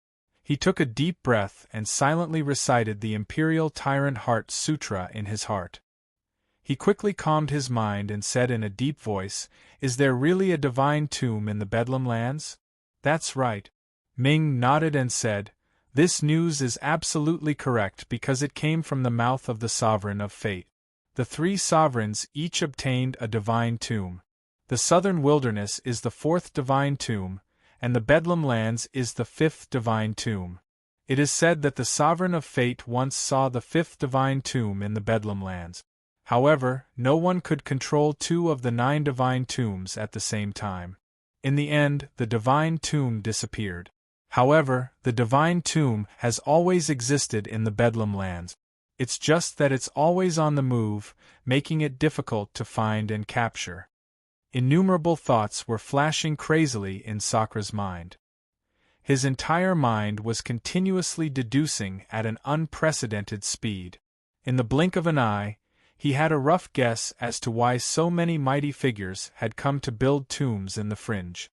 He took a deep breath and silently recited the Imperial Tyrant Heart Sutra in his heart. He quickly calmed his mind and said in a deep voice, "Is there really a divine tomb in the Bedlam lands?" "That's right." Ming nodded and said, "This news is absolutely correct because it came from the mouth of the Sovereign of Fate. The 3 sovereigns each obtained a divine tomb. The southern wilderness is the 4th divine tomb, and the Bedlam lands is the 5th divine tomb. It is said that the Sovereign of Fate once saw the 5th divine tomb in the Bedlam lands. However, no one could control 2 of the 9 divine tombs at the same time. In the end, the divine tomb disappeared. However, the divine tomb has always existed in the Bedlam lands. It's just that it's always on the move, making it difficult to find and capture." Innumerable thoughts were flashing crazily in Sakra's mind. His entire mind was continuously deducing at an unprecedented speed. In the blink of an eye, he had a rough guess as to why so many mighty figures had come to build tombs in the fringe.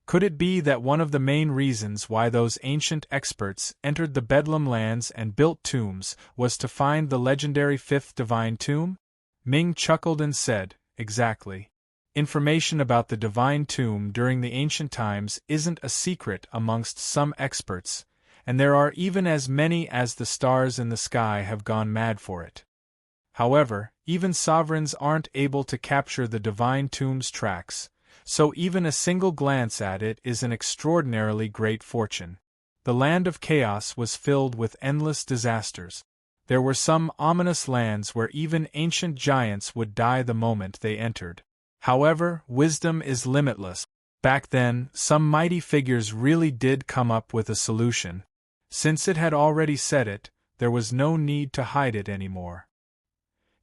Could it be that one of the main reasons why those ancient experts entered the Bedlam lands and built tombs was to find the legendary 5th divine tomb? Ming chuckled and said, "Exactly. Information about the divine tomb during the ancient times isn't a secret amongst some experts, and there are even as many as the stars in the sky have gone mad for it. However, even sovereigns aren't able to capture the divine tomb's tracks, so even a single glance at it is an extraordinarily great fortune." The land of chaos was filled with endless disasters. There were some ominous lands where even ancient giants would die the moment they entered. However, wisdom is limitless. Back then, some mighty figures really did come up with a solution. Since it had already said it, there was no need to hide it anymore.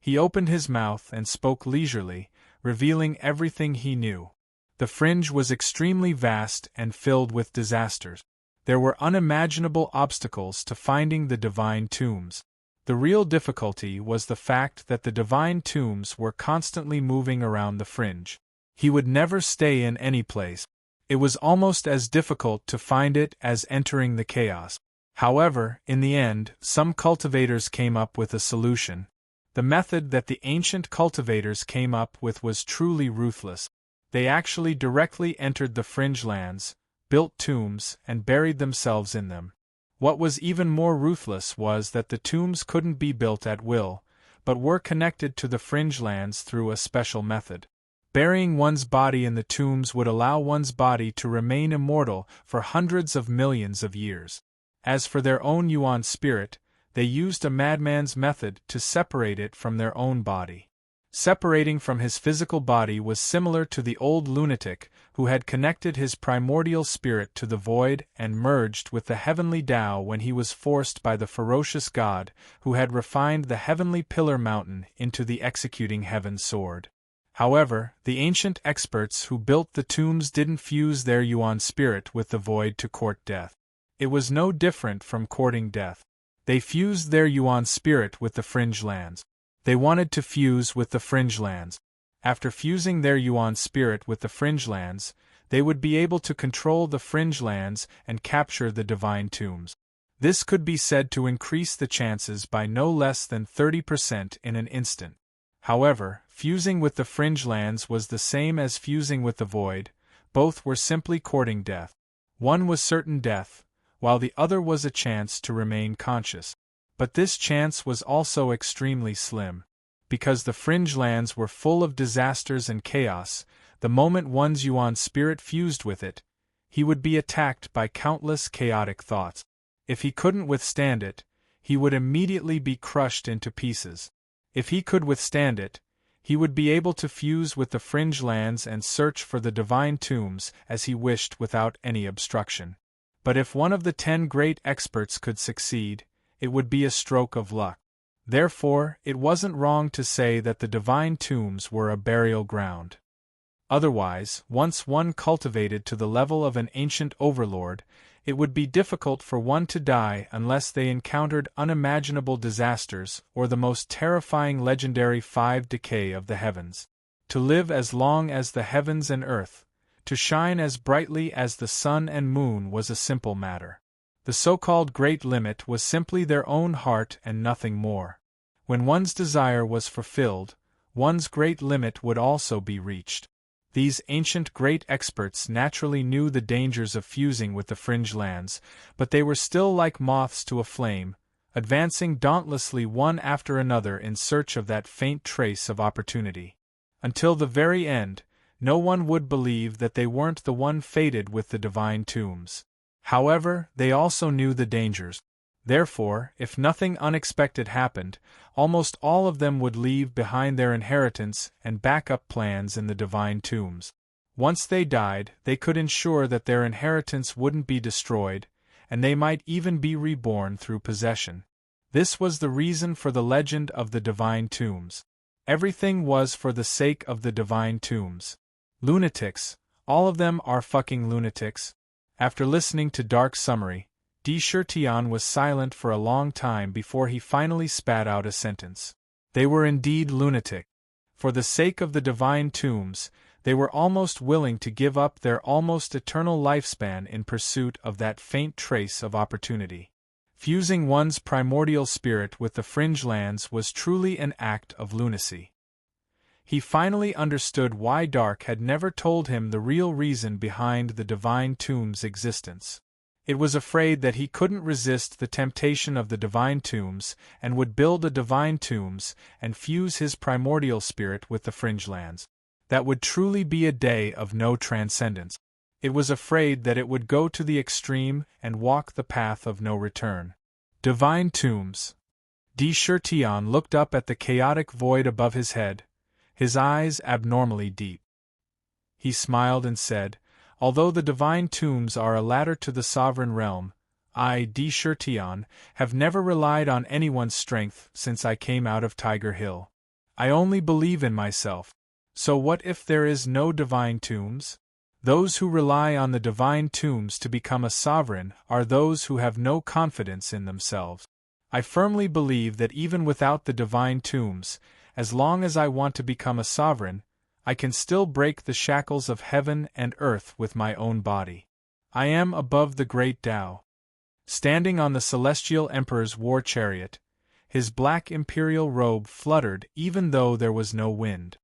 He opened his mouth and spoke leisurely, revealing everything he knew. The fringe was extremely vast and filled with disasters. There were unimaginable obstacles to finding the divine tombs. The real difficulty was the fact that the divine tombs were constantly moving around the fringe. He would never stay in any place. It was almost as difficult to find it as entering the chaos. However, in the end, some cultivators came up with a solution. The method that the ancient cultivators came up with was truly ruthless. They actually directly entered the fringe lands, built tombs, and buried themselves in them. What was even more ruthless was that the tombs couldn't be built at will, but were connected to the fringe lands through a special method. Burying one's body in the tombs would allow one's body to remain immortal for hundreds of millions of years. As for their own yuan spirit, they used a madman's method to separate it from their own body. Separating from his physical body was similar to the old lunatic who had connected his primordial spirit to the void and merged with the heavenly Tao when he was forced by the ferocious god who had refined the heavenly pillar mountain into the executing heaven sword. However, the ancient experts who built the tombs didn't fuse their yuan spirit with the void to court death. It was no different from courting death. They fused their yuan spirit with the fringe lands. They wanted to fuse with the fringe lands. After fusing their yuan spirit with the fringe lands, they would be able to control the fringe lands and capture the divine tombs. This could be said to increase the chances by no less than 30% in an instant. However, fusing with the fringe lands was the same as fusing with the void. Both were simply courting death. One was certain death, while the other was a chance to remain conscious. But this chance was also extremely slim. Because the fringe lands were full of disasters and chaos, the moment one's yuan spirit fused with it, he would be attacked by countless chaotic thoughts. If he couldn't withstand it, he would immediately be crushed into pieces. If he could withstand it, he would be able to fuse with the fringe lands and search for the divine tombs as he wished without any obstruction. But if one of the 10 great experts could succeed, it would be a stroke of luck. Therefore, it wasn't wrong to say that the divine tombs were a burial ground. Otherwise, once one cultivated to the level of an ancient overlord, it would be difficult for one to die unless they encountered unimaginable disasters or the most terrifying legendary 5 decay of the heavens. To live as long as the heavens and earth, to shine as brightly as the sun and moon was a simple matter. The so-called great limit was simply their own heart and nothing more. When one's desire was fulfilled, one's great limit would also be reached. These ancient great experts naturally knew the dangers of fusing with the fringe lands, but they were still like moths to a flame, advancing dauntlessly one after another in search of that faint trace of opportunity. Until the very end, no one would believe that they weren't the one fated with the divine tombs. However, they also knew the dangers. Therefore, if nothing unexpected happened, almost all of them would leave behind their inheritance and backup plans in the divine tombs. Once they died, they could ensure that their inheritance wouldn't be destroyed, and they might even be reborn through possession. This was the reason for the legend of the divine tombs. Everything was for the sake of the divine tombs. Lunatics, all of them are fucking lunatics. After listening to Dark's summary, Tian was silent for a long time before he finally spat out a sentence. They were indeed lunatic. For the sake of the divine tombs, they were almost willing to give up their almost eternal lifespan in pursuit of that faint trace of opportunity. Fusing one's primordial spirit with the fringe lands was truly an act of lunacy. He finally understood why Dark had never told him the real reason behind the divine tomb's existence. It was afraid that he couldn't resist the temptation of the divine tombs and would build a divine tombs and fuse his primordial spirit with the fringe lands. That would truly be a day of no transcendence. It was afraid that it would go to the extreme and walk the path of no return. Divine tombs. Tian looked up at the chaotic void above his head, his eyes abnormally deep. He smiled and said, "Although the divine tombs are a ladder to the sovereign realm, I, Tian, have never relied on anyone's strength since I came out of Tiger Hill. I only believe in myself. So what if there is no divine tombs? Those who rely on the divine tombs to become a sovereign are those who have no confidence in themselves. I firmly believe that even without the divine tombs, as long as I want to become a sovereign, I can still break the shackles of heaven and earth with my own body. I am above the great Tao." Standing on the celestial emperor's war chariot, his black imperial robe fluttered even though there was no wind.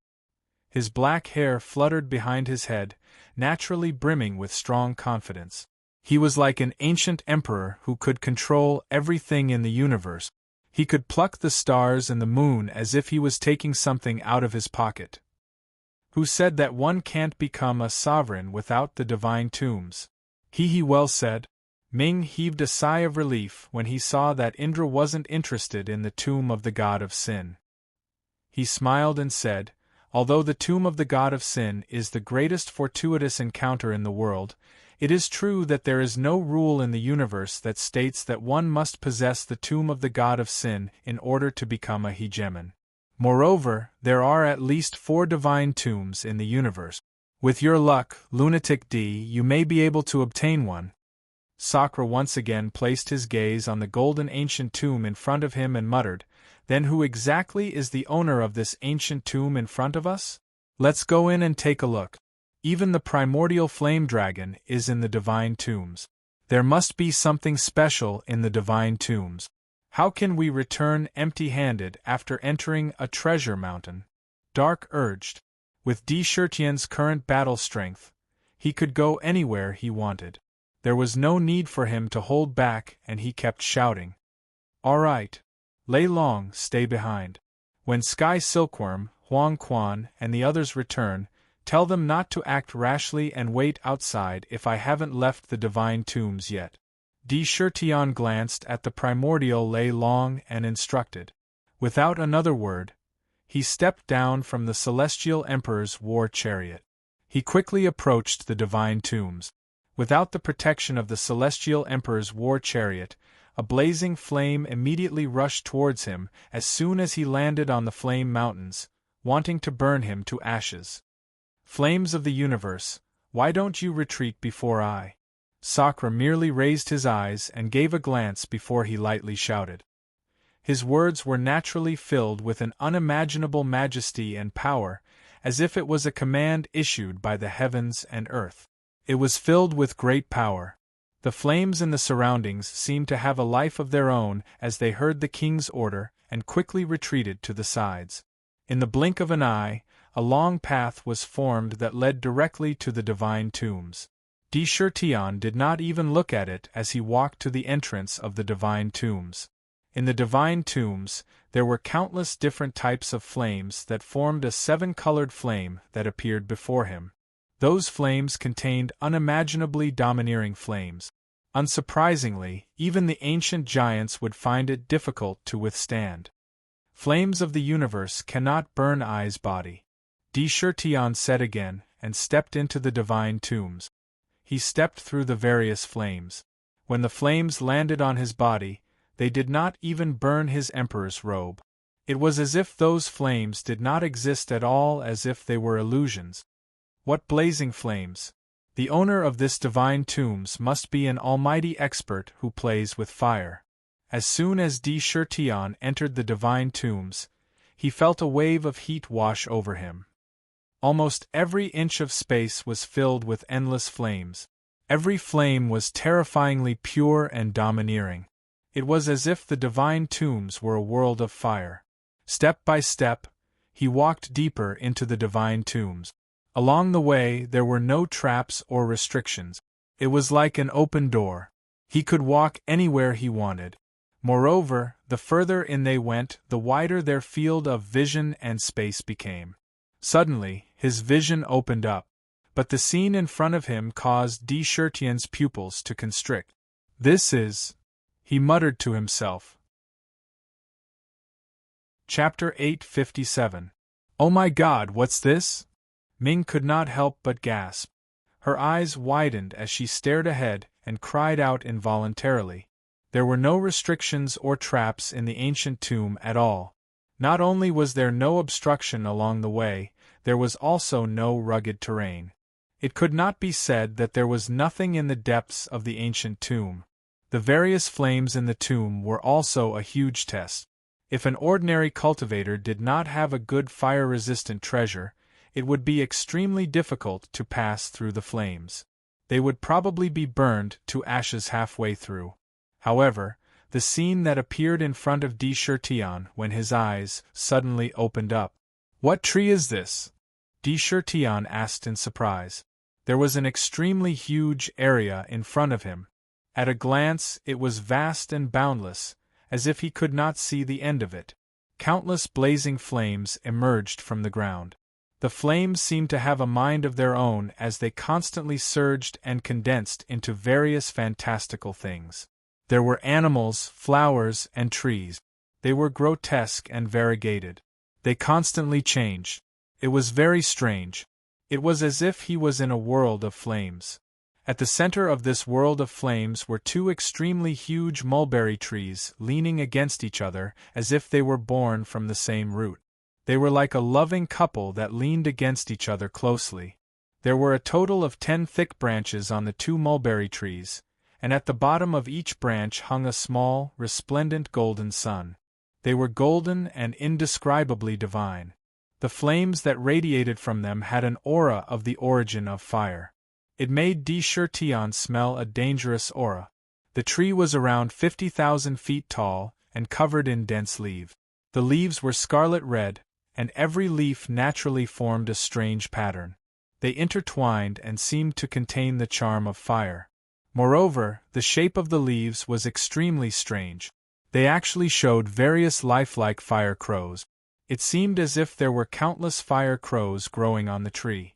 His black hair fluttered behind his head, naturally brimming with strong confidence. He was like an ancient emperor who could control everything in the universe. He could pluck the stars and the moon as if he was taking something out of his pocket. Who said that one can't become a sovereign without the divine tombs? He well said. Ming heaved a sigh of relief when he saw that Indra wasn't interested in the tomb of the god of sin. He smiled and said, "Although the tomb of the god of sin is the greatest fortuitous encounter in the world, it is true that there is no rule in the universe that states that one must possess the tomb of the god of sin in order to become a hegemon. Moreover, there are at least 4 divine tombs in the universe. With your luck, Lunatic D, you may be able to obtain one." Sakra once again placed his gaze on the golden ancient tomb in front of him and muttered, "Then who exactly is the owner of this ancient tomb in front of us? Let's go in and take a look. Even the primordial flame dragon is in the divine tombs. There must be something special in the divine tombs. How can we return empty-handed after entering a treasure mountain?" Dark urged. With Tian's current battle strength, he could go anywhere he wanted. There was no need for him to hold back and he kept shouting. All right. Lei Long, stay behind. When Sky Silkworm, Huang Quan, and the others return, tell them not to act rashly and wait outside if I haven't left the divine tombs yet. Di Shirtian glanced at the primordial Lei Long and instructed. Without another word, he stepped down from the Celestial Emperor's war chariot. He quickly approached the divine tombs. Without the protection of the Celestial Emperor's war chariot, a blazing flame immediately rushed towards him as soon as he landed on the flame mountains, wanting to burn him to ashes. Flames of the universe, why don't you retreat before I? Sakra merely raised his eyes and gave a glance before he lightly shouted. His words were naturally filled with an unimaginable majesty and power, as if it was a command issued by the heavens and earth. It was filled with great power. The flames in the surroundings seemed to have a life of their own as they heard the king's order and quickly retreated to the sides. In the blink of an eye, a long path was formed that led directly to the divine tombs. Di Shirtian did not even look at it as he walked to the entrance of the divine tombs. In the divine tombs, there were countless different types of flames that formed a seven-colored flame that appeared before him. Those flames contained unimaginably domineering flames. Unsurprisingly, even the ancient giants would find it difficult to withstand. Flames of the universe cannot burn I's body. Di Shirtian said again, and stepped into the divine tombs. He stepped through the various flames. When the flames landed on his body, they did not even burn his emperor's robe. It was as if those flames did not exist at all, as if they were illusions. What blazing flames! The owner of this divine tombs must be an almighty expert who plays with fire. As soon as Di Shirtian entered the divine tombs, he felt a wave of heat wash over him. Almost every inch of space was filled with endless flames. Every flame was terrifyingly pure and domineering. It was as if the divine tombs were a world of fire. Step by step, he walked deeper into the divine tombs. Along the way, there were no traps or restrictions. It was like an open door. He could walk anywhere he wanted. Moreover, the further in they went, the wider their field of vision and space became. Suddenly, his vision opened up. But the scene in front of him caused Di Shirtian's pupils to constrict. This is... he muttered to himself. Chapter 857. Oh my God, what's this? Ming could not help but gasp. Her eyes widened as she stared ahead and cried out involuntarily. There were no restrictions or traps in the ancient tomb at all. Not only was there no obstruction along the way, there was also no rugged terrain. It could not be said that there was nothing in the depths of the ancient tomb. The various flames in the tomb were also a huge test. If an ordinary cultivator did not have a good fire-resistant treasure, it would be extremely difficult to pass through the flames. They would probably be burned to ashes halfway through. However, the scene that appeared in front of Di Shirtian when his eyes suddenly opened up. What tree is this? Di Shirtian asked in surprise. There was an extremely huge area in front of him. At a glance, it was vast and boundless, as if he could not see the end of it. Countless blazing flames emerged from the ground. The flames seemed to have a mind of their own as they constantly surged and condensed into various fantastical things. There were animals, flowers, and trees. They were grotesque and variegated. They constantly changed. It was very strange. It was as if he was in a world of flames. At the center of this world of flames were two extremely huge mulberry trees leaning against each other as if they were born from the same root. They were like a loving couple that leaned against each other closely. There were a total of 10 thick branches on the two mulberry trees, and at the bottom of each branch hung a small, resplendent golden sun. They were golden and indescribably divine. The flames that radiated from them had an aura of the origin of fire. It made Di Shirtian smell a dangerous aura. The tree was around 50,000 feet tall and covered in dense leaves. The leaves were scarlet red, and every leaf naturally formed a strange pattern. They intertwined and seemed to contain the charm of fire. Moreover, the shape of the leaves was extremely strange. They actually showed various lifelike fire crows. It seemed as if there were countless fire crows growing on the tree.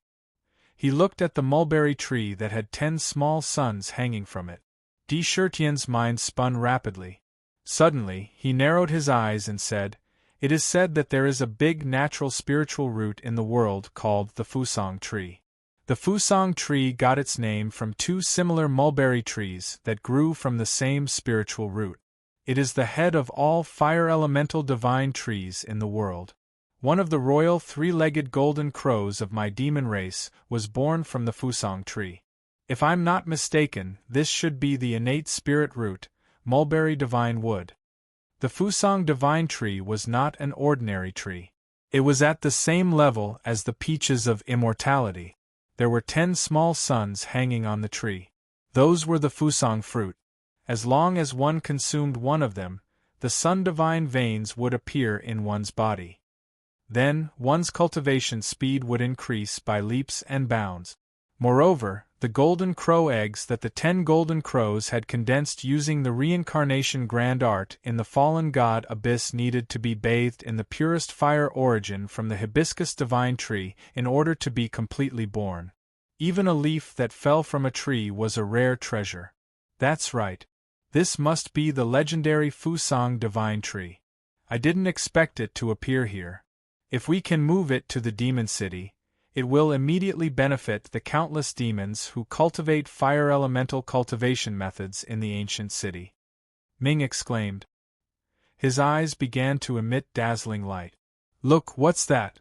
He looked at the mulberry tree that had 10 small suns hanging from it. De Chertien's mind spun rapidly. Suddenly, he narrowed his eyes and said, "It is said that there is a big natural spiritual root in the world called the Fusang tree. The Fusang tree got its name from 2 similar mulberry trees that grew from the same spiritual root. It is the head of all fire elemental divine trees in the world. One of the royal 3-legged golden crows of my demon race was born from the Fusang tree. If I'm not mistaken, this should be the innate spirit root, mulberry divine wood." The Fusang divine tree was not an ordinary tree. It was at the same level as the peaches of immortality. There were 10 small suns hanging on the tree. Those were the Fusang fruit. As long as one consumed one of them, the sun divine veins would appear in one's body. Then, one's cultivation speed would increase by leaps and bounds. Moreover, the golden crow eggs that the 10 golden crows had condensed using the reincarnation grand art in the fallen god abyss needed to be bathed in the purest fire origin from the hibiscus divine tree in order to be completely born. Even a leaf that fell from a tree was a rare treasure. That's right. This must be the legendary Fusang divine tree. I didn't expect it to appear here. If we can move it to the demon city, it will immediately benefit the countless demons who cultivate fire elemental cultivation methods in the ancient city. Ming exclaimed. His eyes began to emit dazzling light. "Look, what's that?"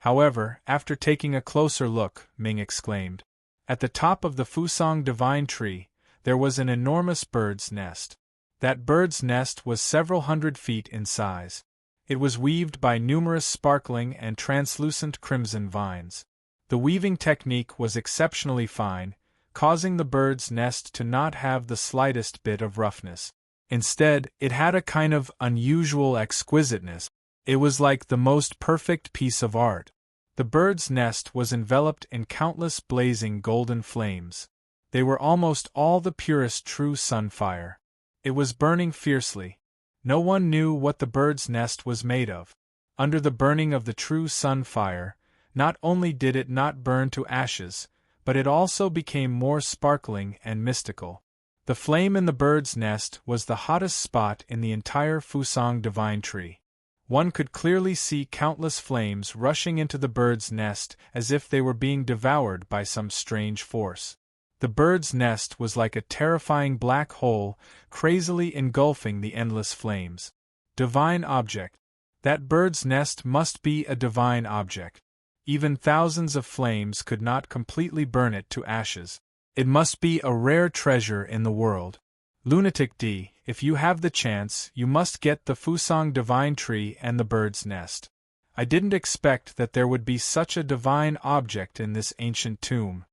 However, after taking a closer look, Ming exclaimed. At the top of the Fusang divine tree, there was an enormous bird's nest. That bird's nest was several hundred feet in size. It was weaved by numerous sparkling and translucent crimson vines. The weaving technique was exceptionally fine, causing the bird's nest to not have the slightest bit of roughness. Instead, it had a kind of unusual exquisiteness. It was like the most perfect piece of art. The bird's nest was enveloped in countless blazing golden flames. They were almost all the purest true sun fire. It was burning fiercely. No one knew what the bird's nest was made of. Under the burning of the true sun fire, not only did it not burn to ashes, but it also became more sparkling and mystical. The flame in the bird's nest was the hottest spot in the entire Fusang divine tree. One could clearly see countless flames rushing into the bird's nest as if they were being devoured by some strange force. The bird's nest was like a terrifying black hole, crazily engulfing the endless flames. Divine object. That bird's nest must be a divine object. Even thousands of flames could not completely burn it to ashes. It must be a rare treasure in the world. Lunatic D, if you have the chance, you must get the Fusang divine tree and the bird's nest. I didn't expect that there would be such a divine object in this ancient tomb.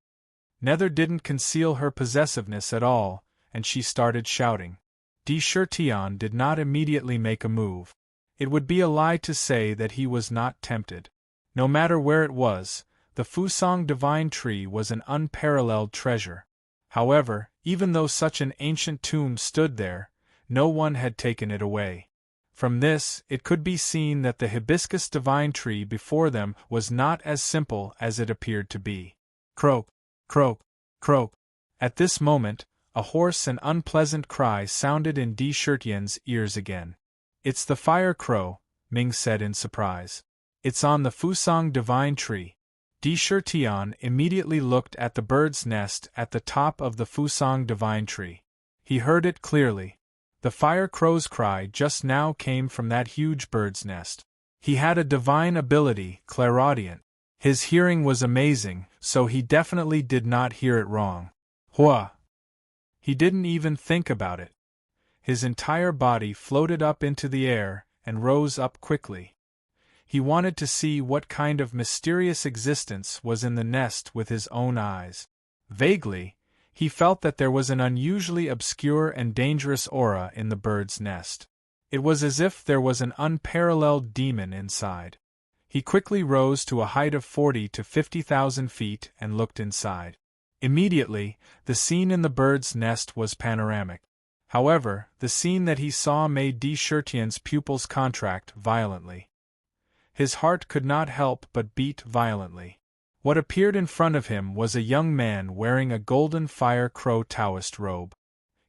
Nether didn't conceal her possessiveness at all, and she started shouting. De Chertion did not immediately make a move. It would be a lie to say that he was not tempted. No matter where it was, the Fusang divine tree was an unparalleled treasure. However, even though such an ancient tomb stood there, no one had taken it away. From this, it could be seen that the hibiscus divine tree before them was not as simple as it appeared to be. Croak, croak, croak. At this moment, a hoarse and unpleasant cry sounded in De Chertien's ears again. "It's the fire crow," Ming said in surprise. "It's on the Fusang divine tree." De Chertion immediately looked at the bird's nest at the top of the Fusang divine tree. He heard it clearly. The fire crow's cry just now came from that huge bird's nest. He had a divine ability, clairaudient. His hearing was amazing, so he definitely did not hear it wrong. Hua! He didn't even think about it. His entire body floated up into the air and rose up quickly. He wanted to see what kind of mysterious existence was in the nest with his own eyes. Vaguely, he felt that there was an unusually obscure and dangerous aura in the bird's nest. It was as if there was an unparalleled demon inside. He quickly rose to a height of 40 to 50,000 feet and looked inside. Immediately, the scene in the bird's nest was panoramic. However, the scene that he saw made De Chertien's pupils contract violently. His heart could not help but beat violently. What appeared in front of him was a young man wearing a golden fire-crow Taoist robe.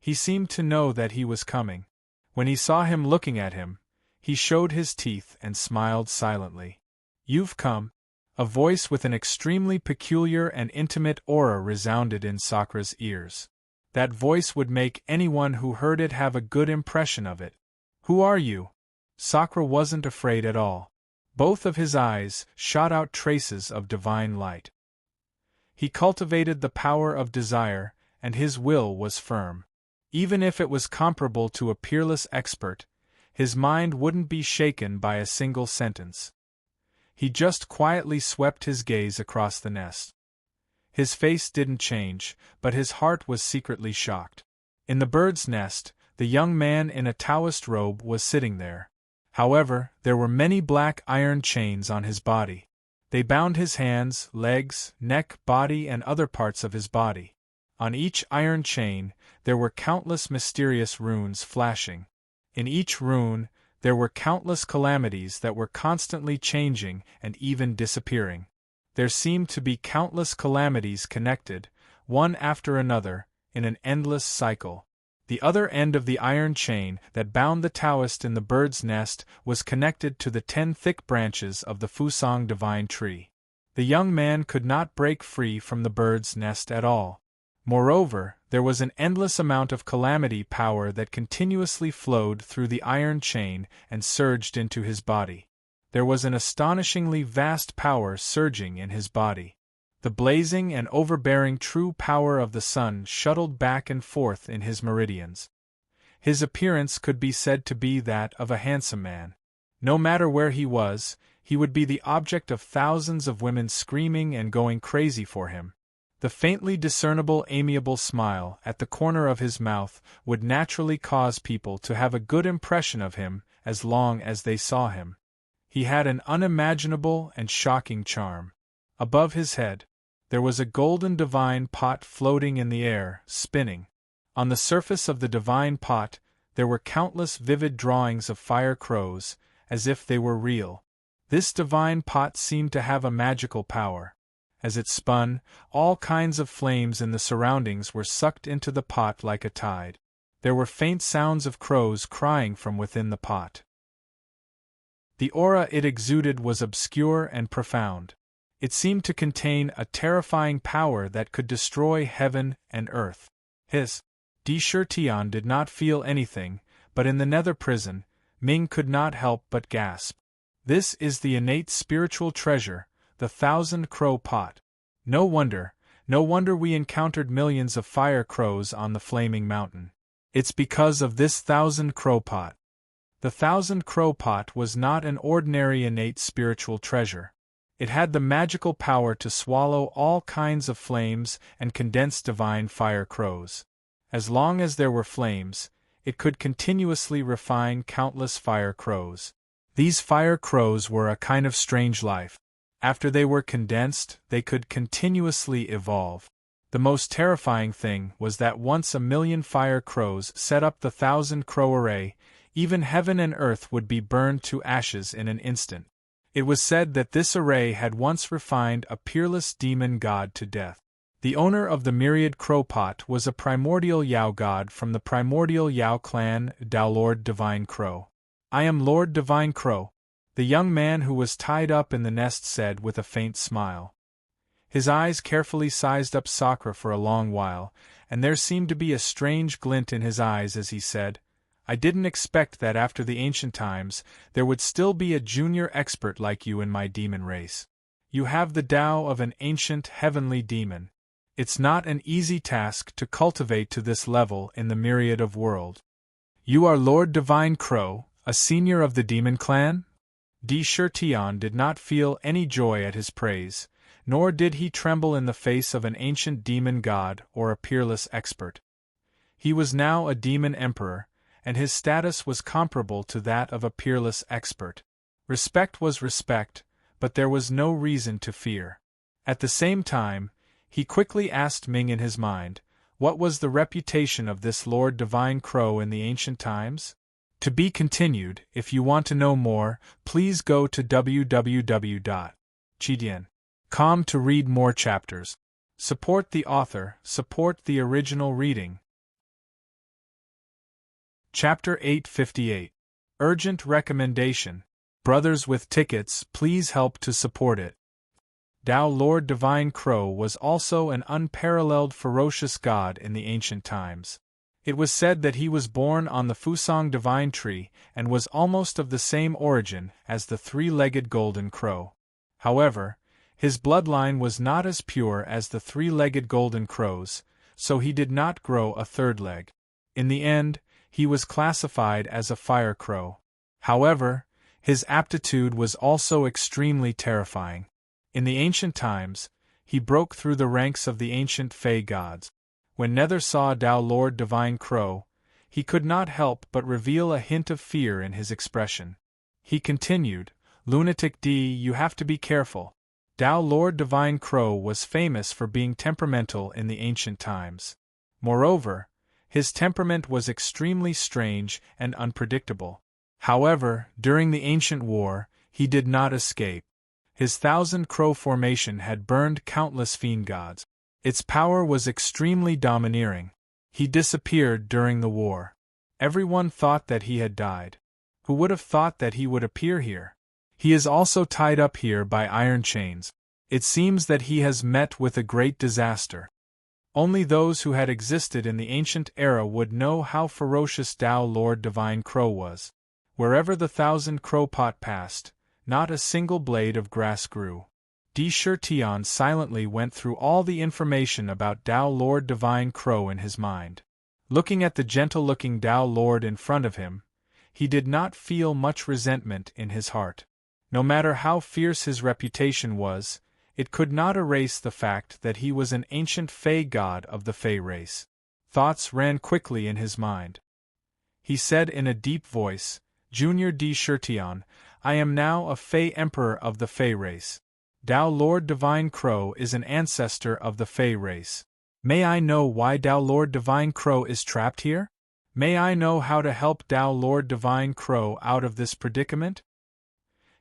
He seemed to know that he was coming. When he saw him looking at him, he showed his teeth and smiled silently. "You've come." A voice with an extremely peculiar and intimate aura resounded in Sakra's ears. That voice would make anyone who heard it have a good impression of it. "Who are you?" Sakra wasn't afraid at all. Both of his eyes shot out traces of divine light. He cultivated the power of desire, and his will was firm. Even if it was comparable to a peerless expert, his mind wouldn't be shaken by a single sentence. He just quietly swept his gaze across the nest. His face didn't change, but his heart was secretly shocked. In the bird's nest, the young man in a Taoist robe was sitting there. However, there were many black iron chains on his body. They bound his hands, legs, neck, body, and other parts of his body. On each iron chain, there were countless mysterious runes flashing. In each rune, there were countless calamities that were constantly changing and even disappearing. There seemed to be countless calamities connected, one after another, in an endless cycle. The other end of the iron chain that bound the Taoist in the bird's nest was connected to the 10 thick branches of the Fusang divine tree. The young man could not break free from the bird's nest at all. Moreover, there was an endless amount of calamity power that continuously flowed through the iron chain and surged into his body. There was an astonishingly vast power surging in his body. The blazing and overbearing true power of the sun shuttled back and forth in his meridians. His appearance could be said to be that of a handsome man. No matter where he was, he would be the object of thousands of women screaming and going crazy for him. The faintly discernible amiable smile at the corner of his mouth would naturally cause people to have a good impression of him as long as they saw him. He had an unimaginable and shocking charm. Above his head, there was a golden divine pot floating in the air, spinning. On the surface of the divine pot, there were countless vivid drawings of fire crows, as if they were real. This divine pot seemed to have a magical power. As it spun, all kinds of flames in the surroundings were sucked into the pot like a tide. There were faint sounds of crows crying from within the pot. The aura it exuded was obscure and profound. It seemed to contain a terrifying power that could destroy heaven and earth. De Chertien did not feel anything, but in the nether prison, Ming could not help but gasp. This is the innate spiritual treasure, the 1,000-crow pot. No wonder we encountered millions of fire crows on the flaming mountain. It's because of this 1,000-crow pot. The 1,000-crow pot was not an ordinary innate spiritual treasure. It had the magical power to swallow all kinds of flames and condense divine fire crows. As long as there were flames, it could continuously refine countless fire crows. These fire crows were a kind of strange life. After they were condensed, they could continuously evolve. The most terrifying thing was that once 1,000,000 fire crows set up the 1,000-crow array, even heaven and earth would be burned to ashes in an instant. It was said that this array had once refined a peerless demon god to death. The owner of the myriad crow pot was a primordial Yao god from the primordial Yao clan, Dao Lord Divine Crow. "I am Lord Divine Crow," the young man who was tied up in the nest said with a faint smile. His eyes carefully sized up Sakra for a long while, and there seemed to be a strange glint in his eyes as he said, "I didn't expect that after the ancient times, there would still be a junior expert like you in my demon race. You have the Tao of an ancient, heavenly demon. It's not an easy task to cultivate to this level in the myriad of world." "You are Lord Divine Crow, a senior of the demon clan?" De Chertien did not feel any joy at his praise, nor did he tremble in the face of an ancient demon god or a peerless expert. He was now a demon emperor, and his status was comparable to that of a peerless expert. Respect was respect, but there was no reason to fear. At the same time, he quickly asked Ming in his mind, What was the reputation of this Lord Divine Crow in the ancient times? To be continued. If you want to know more, please go to www.chidian.com to read more chapters. Support the author, support the original reading. Chapter 858. Urgent Recommendation. Brothers with tickets, please help to support it. Tao Lord Divine Crow was also an unparalleled ferocious god in the ancient times. It was said that he was born on the Fusang divine tree and was almost of the same origin as the three-legged golden crow. However, his bloodline was not as pure as the three-legged golden crows, so he did not grow a third leg. In the end, he was classified as a fire crow. However, his aptitude was also extremely terrifying. In the ancient times, he broke through the ranks of the ancient Fey gods. When Nether saw Tao Lord Divine Crow, he could not help but reveal a hint of fear in his expression. He continued, "Lunatic D, you have to be careful. Tao Lord Divine Crow was famous for being temperamental in the ancient times. Moreover, his temperament was extremely strange and unpredictable. However, during the ancient war, he did not escape. His 1,000-crow formation had burned countless fiend gods. Its power was extremely domineering. He disappeared during the war. Everyone thought that he had died. Who would have thought that he would appear here? He is also tied up here by iron chains. It seems that he has met with a great disaster. Only those who had existed in the ancient era would know how ferocious Tao Lord Divine Crow was. Wherever the 1,000-crow pot passed, not a single blade of grass grew. Di Shirtian silently went through all the information about Tao Lord Divine Crow in his mind. Looking at the gentle-looking Tao Lord in front of him, he did not feel much resentment in his heart. No matter how fierce his reputation was, it could not erase the fact that he was an ancient Fey god of the Fey race. Thoughts ran quickly in his mind. He said in a deep voice, "Junior Di Shirtian, I am now a Fey Emperor of the Fey race. Tao Lord Divine Crow is an ancestor of the Fey race. May I know why Tao Lord Divine Crow is trapped here? May I know how to help Tao Lord Divine Crow out of this predicament?"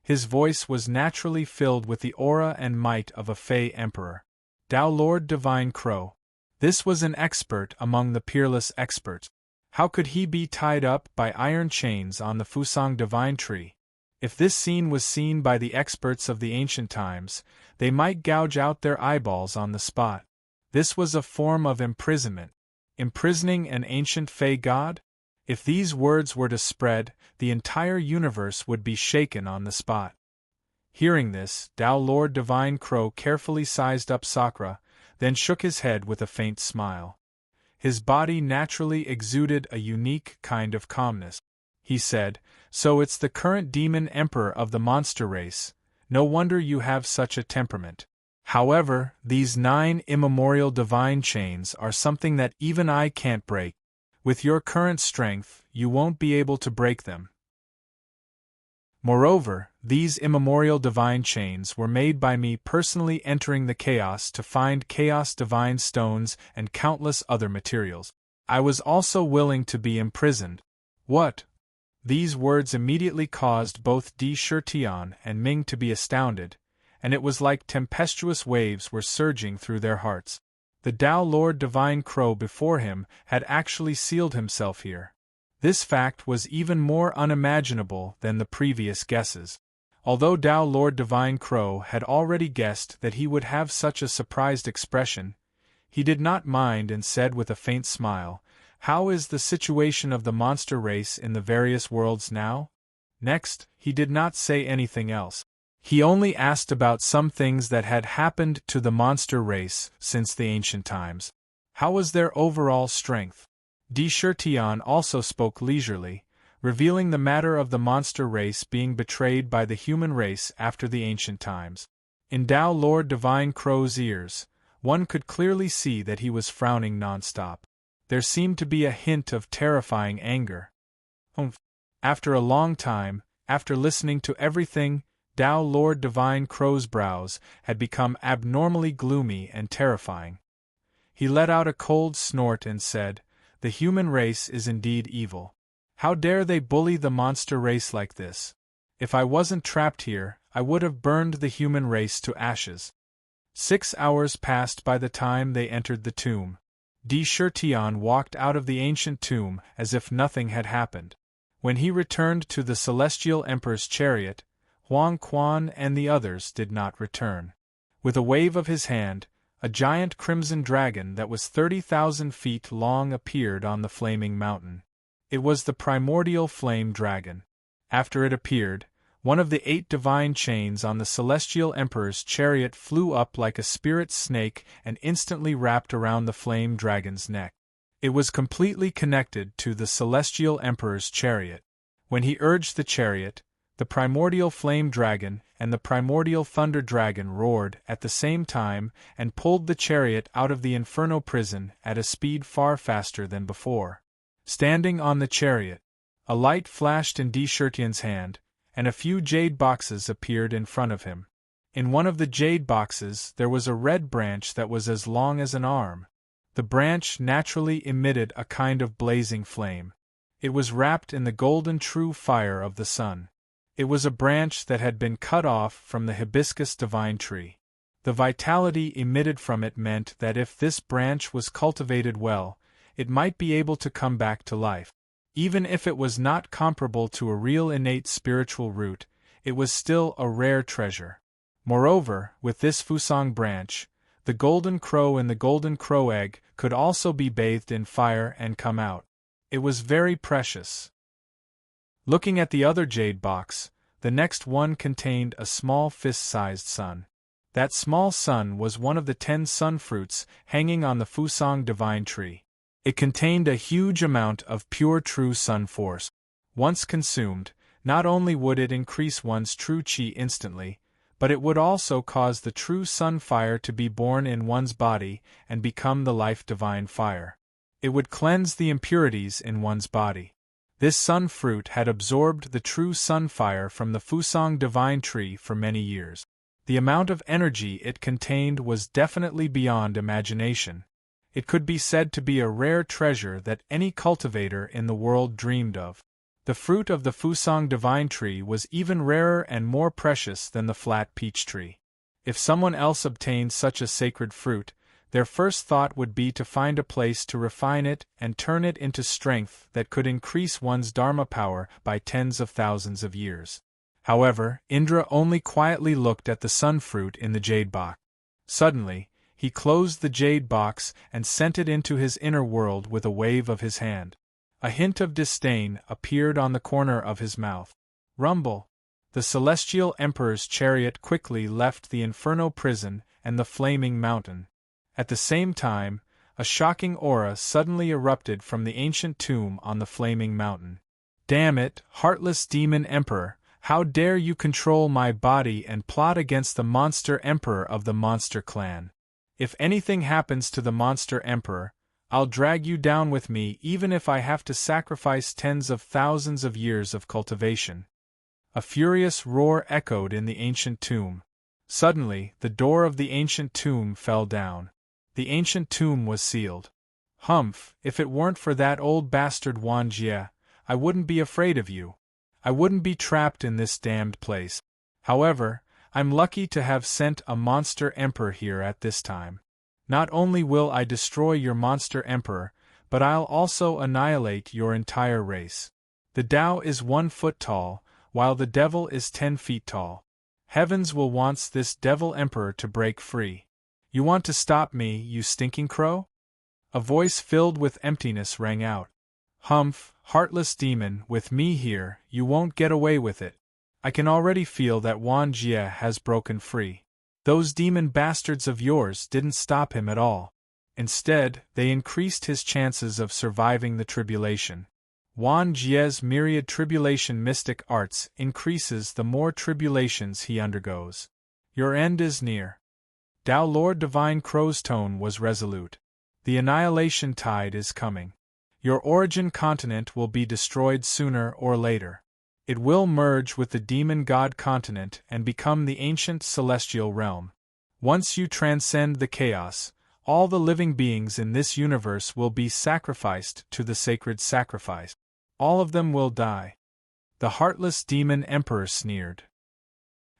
His voice was naturally filled with the aura and might of a Fey Emperor. Tao Lord Divine Crow. This was an expert among the peerless experts. How could he be tied up by iron chains on the Fusang divine tree? If this scene was seen by the experts of the ancient times, they might gouge out their eyeballs on the spot. This was a form of imprisonment. Imprisoning an ancient Fey god? If these words were to spread, the entire universe would be shaken on the spot. Hearing this, Tao Lord Divine Crow carefully sized up Sakura, then shook his head with a faint smile. His body naturally exuded a unique kind of calmness. He said, "So it's the current demon emperor of the monster race. No wonder you have such a temperament. However, these 9 immemorial divine chains are something that even I can't break. With your current strength, you won't be able to break them. Moreover, these immemorial divine chains were made by me personally entering the chaos to find chaos divine stones and countless other materials. I was also willing to be imprisoned." What? These words immediately caused both Di Shirtian and Ming to be astounded, and it was like tempestuous waves were surging through their hearts. The Tao Lord Divine Crow before him had actually sealed himself here. This fact was even more unimaginable than the previous guesses. Although Tao Lord Divine Crow had already guessed that he would have such a surprised expression, he did not mind and said with a faint smile, "How is the situation of the monster race in the various worlds now?" Next, he did not say anything else. He only asked about some things that had happened to the monster race since the ancient times. How was their overall strength? Di Shirtian also spoke leisurely, revealing the matter of the monster race being betrayed by the human race after the ancient times. In Tao Lord Divine Crow's ears, one could clearly see that he was frowning non-stop. There seemed to be a hint of terrifying anger. After a long time, after listening to everything, Tao Lord Divine Crow's brows had become abnormally gloomy and terrifying. He let out a cold snort and said, "The human race is indeed evil. How dare they bully the monster race like this? If I wasn't trapped here, I would have burned the human race to ashes." 6 hours passed by the time they entered the tomb. De Chertion walked out of the ancient tomb as if nothing had happened. When he returned to the Celestial Emperor's chariot, Huang Quan and the others did not return. With a wave of his hand, a giant crimson dragon that was 30,000 feet long appeared on the flaming mountain. It was the primordial flame dragon. After it appeared, one of the 8 divine chains on the Celestial Emperor's chariot flew up like a spirit snake and instantly wrapped around the flame dragon's neck. It was completely connected to the Celestial Emperor's chariot. When he urged the chariot, the primordial flame dragon and the primordial thunder dragon roared at the same time and pulled the chariot out of the inferno prison at a speed far faster than before. Standing on the chariot, a light flashed in De Chertion's hand, and a few jade boxes appeared in front of him. In one of the jade boxes there was a red branch that was as long as an arm. The branch naturally emitted a kind of blazing flame. It was wrapped in the golden true fire of the sun. It was a branch that had been cut off from the hibiscus divine tree. The vitality emitted from it meant that if this branch was cultivated well, it might be able to come back to life. Even if it was not comparable to a real innate spiritual root, it was still a rare treasure. Moreover, with this Fusang branch, the golden crow and the golden crow egg could also be bathed in fire and come out. It was very precious. Looking at the other jade box, the next one contained a small fist-sized sun. That small sun was one of the 10 sun fruits hanging on the Fusang divine tree. It contained a huge amount of pure true sun force. Once consumed, not only would it increase one's true qi instantly, but it would also cause the true sun fire to be born in one's body and become the life divine fire. It would cleanse the impurities in one's body. This sun fruit had absorbed the true sun fire from the Fusang divine tree for many years. The amount of energy it contained was definitely beyond imagination. It could be said to be a rare treasure that any cultivator in the world dreamed of. The fruit of the Fusang divine tree was even rarer and more precious than the flat peach tree. If someone else obtained such a sacred fruit, their first thought would be to find a place to refine it and turn it into strength that could increase one's dharma power by tens of thousands of years. However, Indra only quietly looked at the sun fruit in the jade box. Suddenly, he closed the jade box and sent it into his inner world with a wave of his hand. A hint of disdain appeared on the corner of his mouth. Rumble! The Celestial Emperor's chariot quickly left the Inferno prison and the flaming mountain. At the same time, a shocking aura suddenly erupted from the ancient tomb on the flaming mountain. "Damn it, heartless demon emperor, how dare you control my body and plot against the monster emperor of the monster clan? If anything happens to the monster emperor, I'll drag you down with me even if I have to sacrifice tens of thousands of years of cultivation." A furious roar echoed in the ancient tomb. Suddenly, the door of the ancient tomb fell down. The ancient tomb was sealed. "Humph, if it weren't for that old bastard Wan Jie, I wouldn't be afraid of you. I wouldn't be trapped in this damned place. However, I'm lucky to have sent a monster emperor here at this time. Not only will I destroy your monster emperor, but I'll also annihilate your entire race. The Tao is 1 foot tall, while the devil is 10 feet tall. Heavens will want this devil emperor to break free. You want to stop me, you stinking crow?" A voice filled with emptiness rang out. "Humph, heartless demon, with me here, you won't get away with it. I can already feel that Wan Jie has broken free. Those demon bastards of yours didn't stop him at all. Instead, they increased his chances of surviving the tribulation. Wan Jie's myriad tribulation mystic arts increases the more tribulations he undergoes. Your end is near." Tao Lord Divine Crow's tone was resolute. "The annihilation tide is coming. Your origin continent will be destroyed sooner or later. It will merge with the demon god continent and become the ancient celestial realm. Once you transcend the chaos, All the living beings in this universe will be sacrificed to the sacred sacrifice. All of them will die. The heartless demon emperor sneered.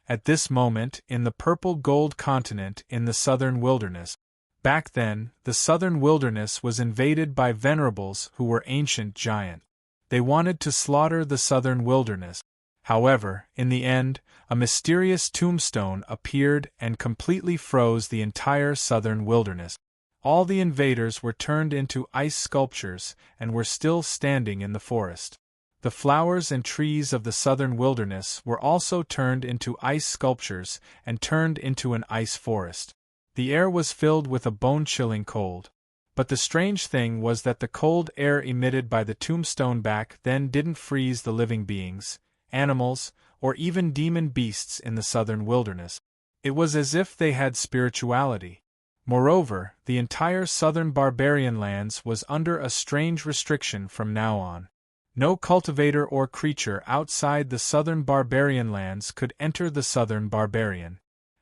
At this moment, in the purple gold continent in the southern wilderness. Back then, the southern wilderness was invaded by venerables who were ancient giants. They wanted to slaughter the southern wilderness. However, in the end, a mysterious tombstone appeared and completely froze the entire southern wilderness. All the invaders were turned into ice sculptures and were still standing in the forest. The flowers and trees of the southern wilderness were also turned into ice sculptures and turned into an ice forest. The air was filled with a bone-chilling cold. But the strange thing was that the cold air emitted by the tombstone back then didn't freeze the living beings, animals, or even demon beasts in the southern wilderness. It was as if they had spirituality. Moreover, the entire southern barbarian lands was under a strange restriction from now on. No cultivator or creature outside the southern barbarian lands could enter the southern barbarian.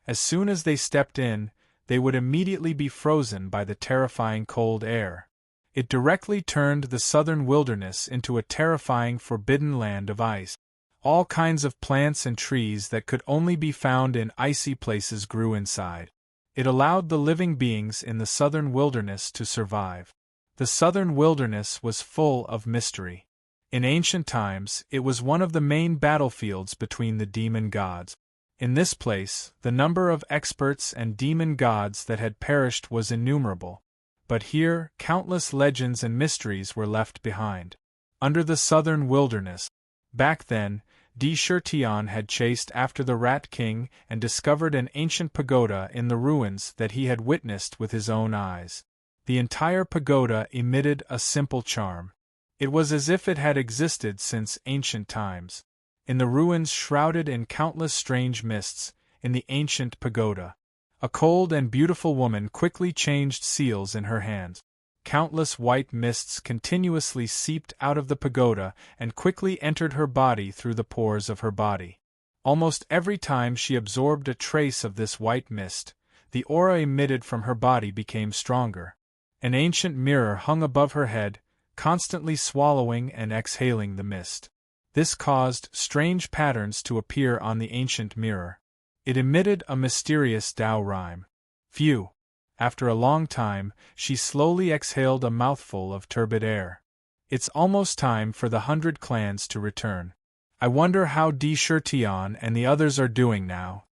As soon as they stepped in, they would immediately be frozen by the terrifying cold air. It directly turned the southern wilderness into a terrifying forbidden land of ice. All kinds of plants and trees that could only be found in icy places grew inside. It allowed the living beings in the southern wilderness to survive. The southern wilderness was full of mystery. In ancient times, it was one of the main battlefields between the demon gods. In this place, the number of experts and demon gods that had perished was innumerable. But here, countless legends and mysteries were left behind. Under the southern wilderness. Back then, Tion had chased after the Rat King and discovered an ancient pagoda in the ruins that he had witnessed with his own eyes. The entire pagoda emitted a simple charm. It was as if it had existed since ancient times. In the ruins shrouded in countless strange mists, in the ancient pagoda, a cold and beautiful woman quickly changed seals in her hands. Countless white mists continuously seeped out of the pagoda and quickly entered her body through the pores of her body. Almost every time she absorbed a trace of this white mist, the aura emitted from her body became stronger. An ancient mirror hung above her head, constantly swallowing and exhaling the mist. This caused strange patterns to appear on the ancient mirror. It emitted a mysterious Tao rhyme. Phew! After a long time, she slowly exhaled a mouthful of turbid air. It's almost time for the 100 clans to return. I wonder how Tion and the others are doing now.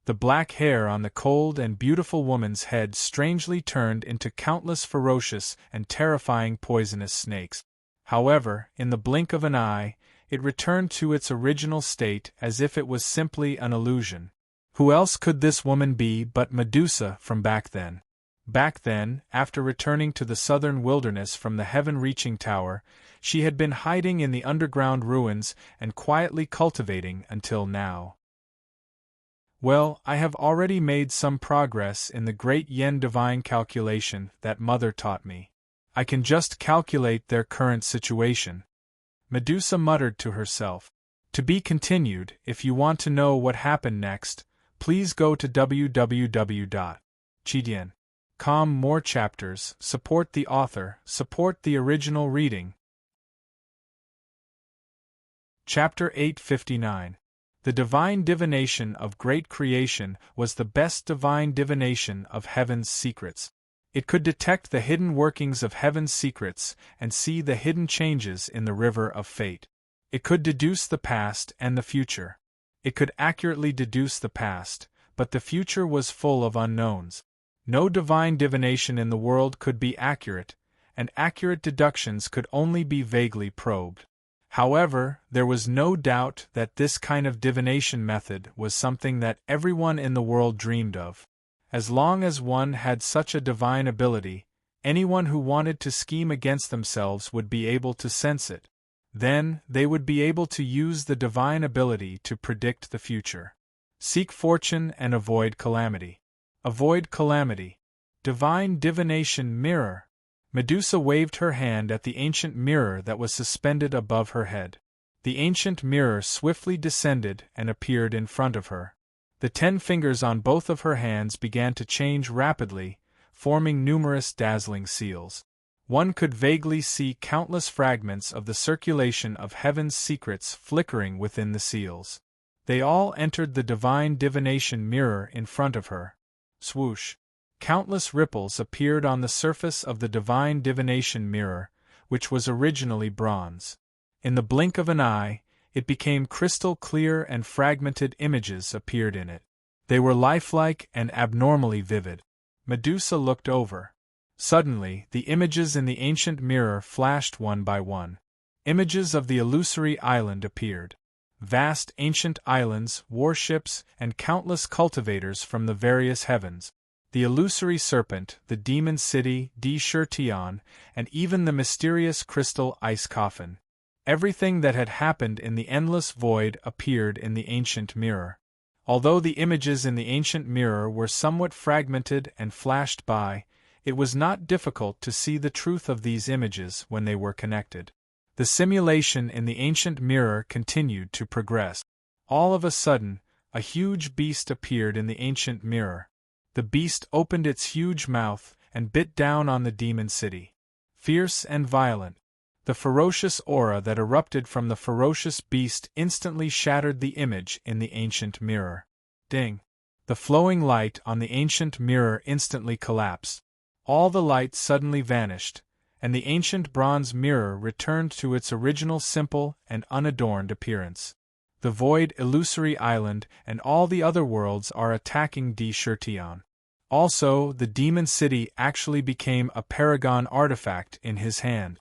The black hair on the cold and beautiful woman's head strangely turned into countless ferocious and terrifying poisonous snakes. However, in the blink of an eye, it returned to its original state as if it was simply an illusion. Who else could this woman be but Medusa from back then? Back then, after returning to the southern wilderness from the heaven-reaching tower, she had been hiding in the underground ruins and quietly cultivating until now. Well, I have already made some progress in the great yen divine calculation that Mother taught me. I can just calculate their current situation. Medusa muttered to herself. To be continued. If you want to know what happened next, please go to www.chidian.com. More chapters, support the author, support the original reading. Chapter 859. The divine divination of great creation was the best divine divination of heaven's secrets. It could detect the hidden workings of heaven's secrets and see the hidden changes in the river of fate. It could deduce the past and the future. It could accurately deduce the past, but the future was full of unknowns. No divine divination in the world could be accurate, and accurate deductions could only be vaguely probed. However, there was no doubt that this kind of divination method was something that everyone in the world dreamed of. As long as one had such a divine ability, anyone who wanted to scheme against themselves would be able to sense it. Then, they would be able to use the divine ability to predict the future. Seek fortune and avoid calamity. Avoid calamity. Divine divination mirror. Medusa waved her hand at the ancient mirror that was suspended above her head. The ancient mirror swiftly descended and appeared in front of her. The 10 fingers on both of her hands began to change rapidly, forming numerous dazzling seals. One could vaguely see countless fragments of the circulation of heaven's secrets flickering within the seals. They all entered the divine divination mirror in front of her. Swoosh! Countless ripples appeared on the surface of the divine divination mirror, which was originally bronze. In the blink of an eye, it became crystal clear and fragmented images appeared in it. They were lifelike and abnormally vivid. Medusa looked over. Suddenly, the images in the ancient mirror flashed one by one. Images of the illusory island appeared. Vast ancient islands, warships, and countless cultivators from the various heavens. The illusory serpent, the demon city, Tion, and even the mysterious crystal ice coffin. Everything that had happened in the endless void appeared in the ancient mirror. Although the images in the ancient mirror were somewhat fragmented and flashed by, it was not difficult to see the truth of these images when they were connected. The simulation in the ancient mirror continued to progress. All of a sudden, a huge beast appeared in the ancient mirror. The beast opened its huge mouth and bit down on the demon city. Fierce and violent, the ferocious aura that erupted from the ferocious beast instantly shattered the image in the ancient mirror. Ding! The flowing light on the ancient mirror instantly collapsed. All the light suddenly vanished, and the ancient bronze mirror returned to its original simple and unadorned appearance. The void illusory island and all the other worlds are attacking Tion. Also, the demon city actually became a paragon artifact in his hand.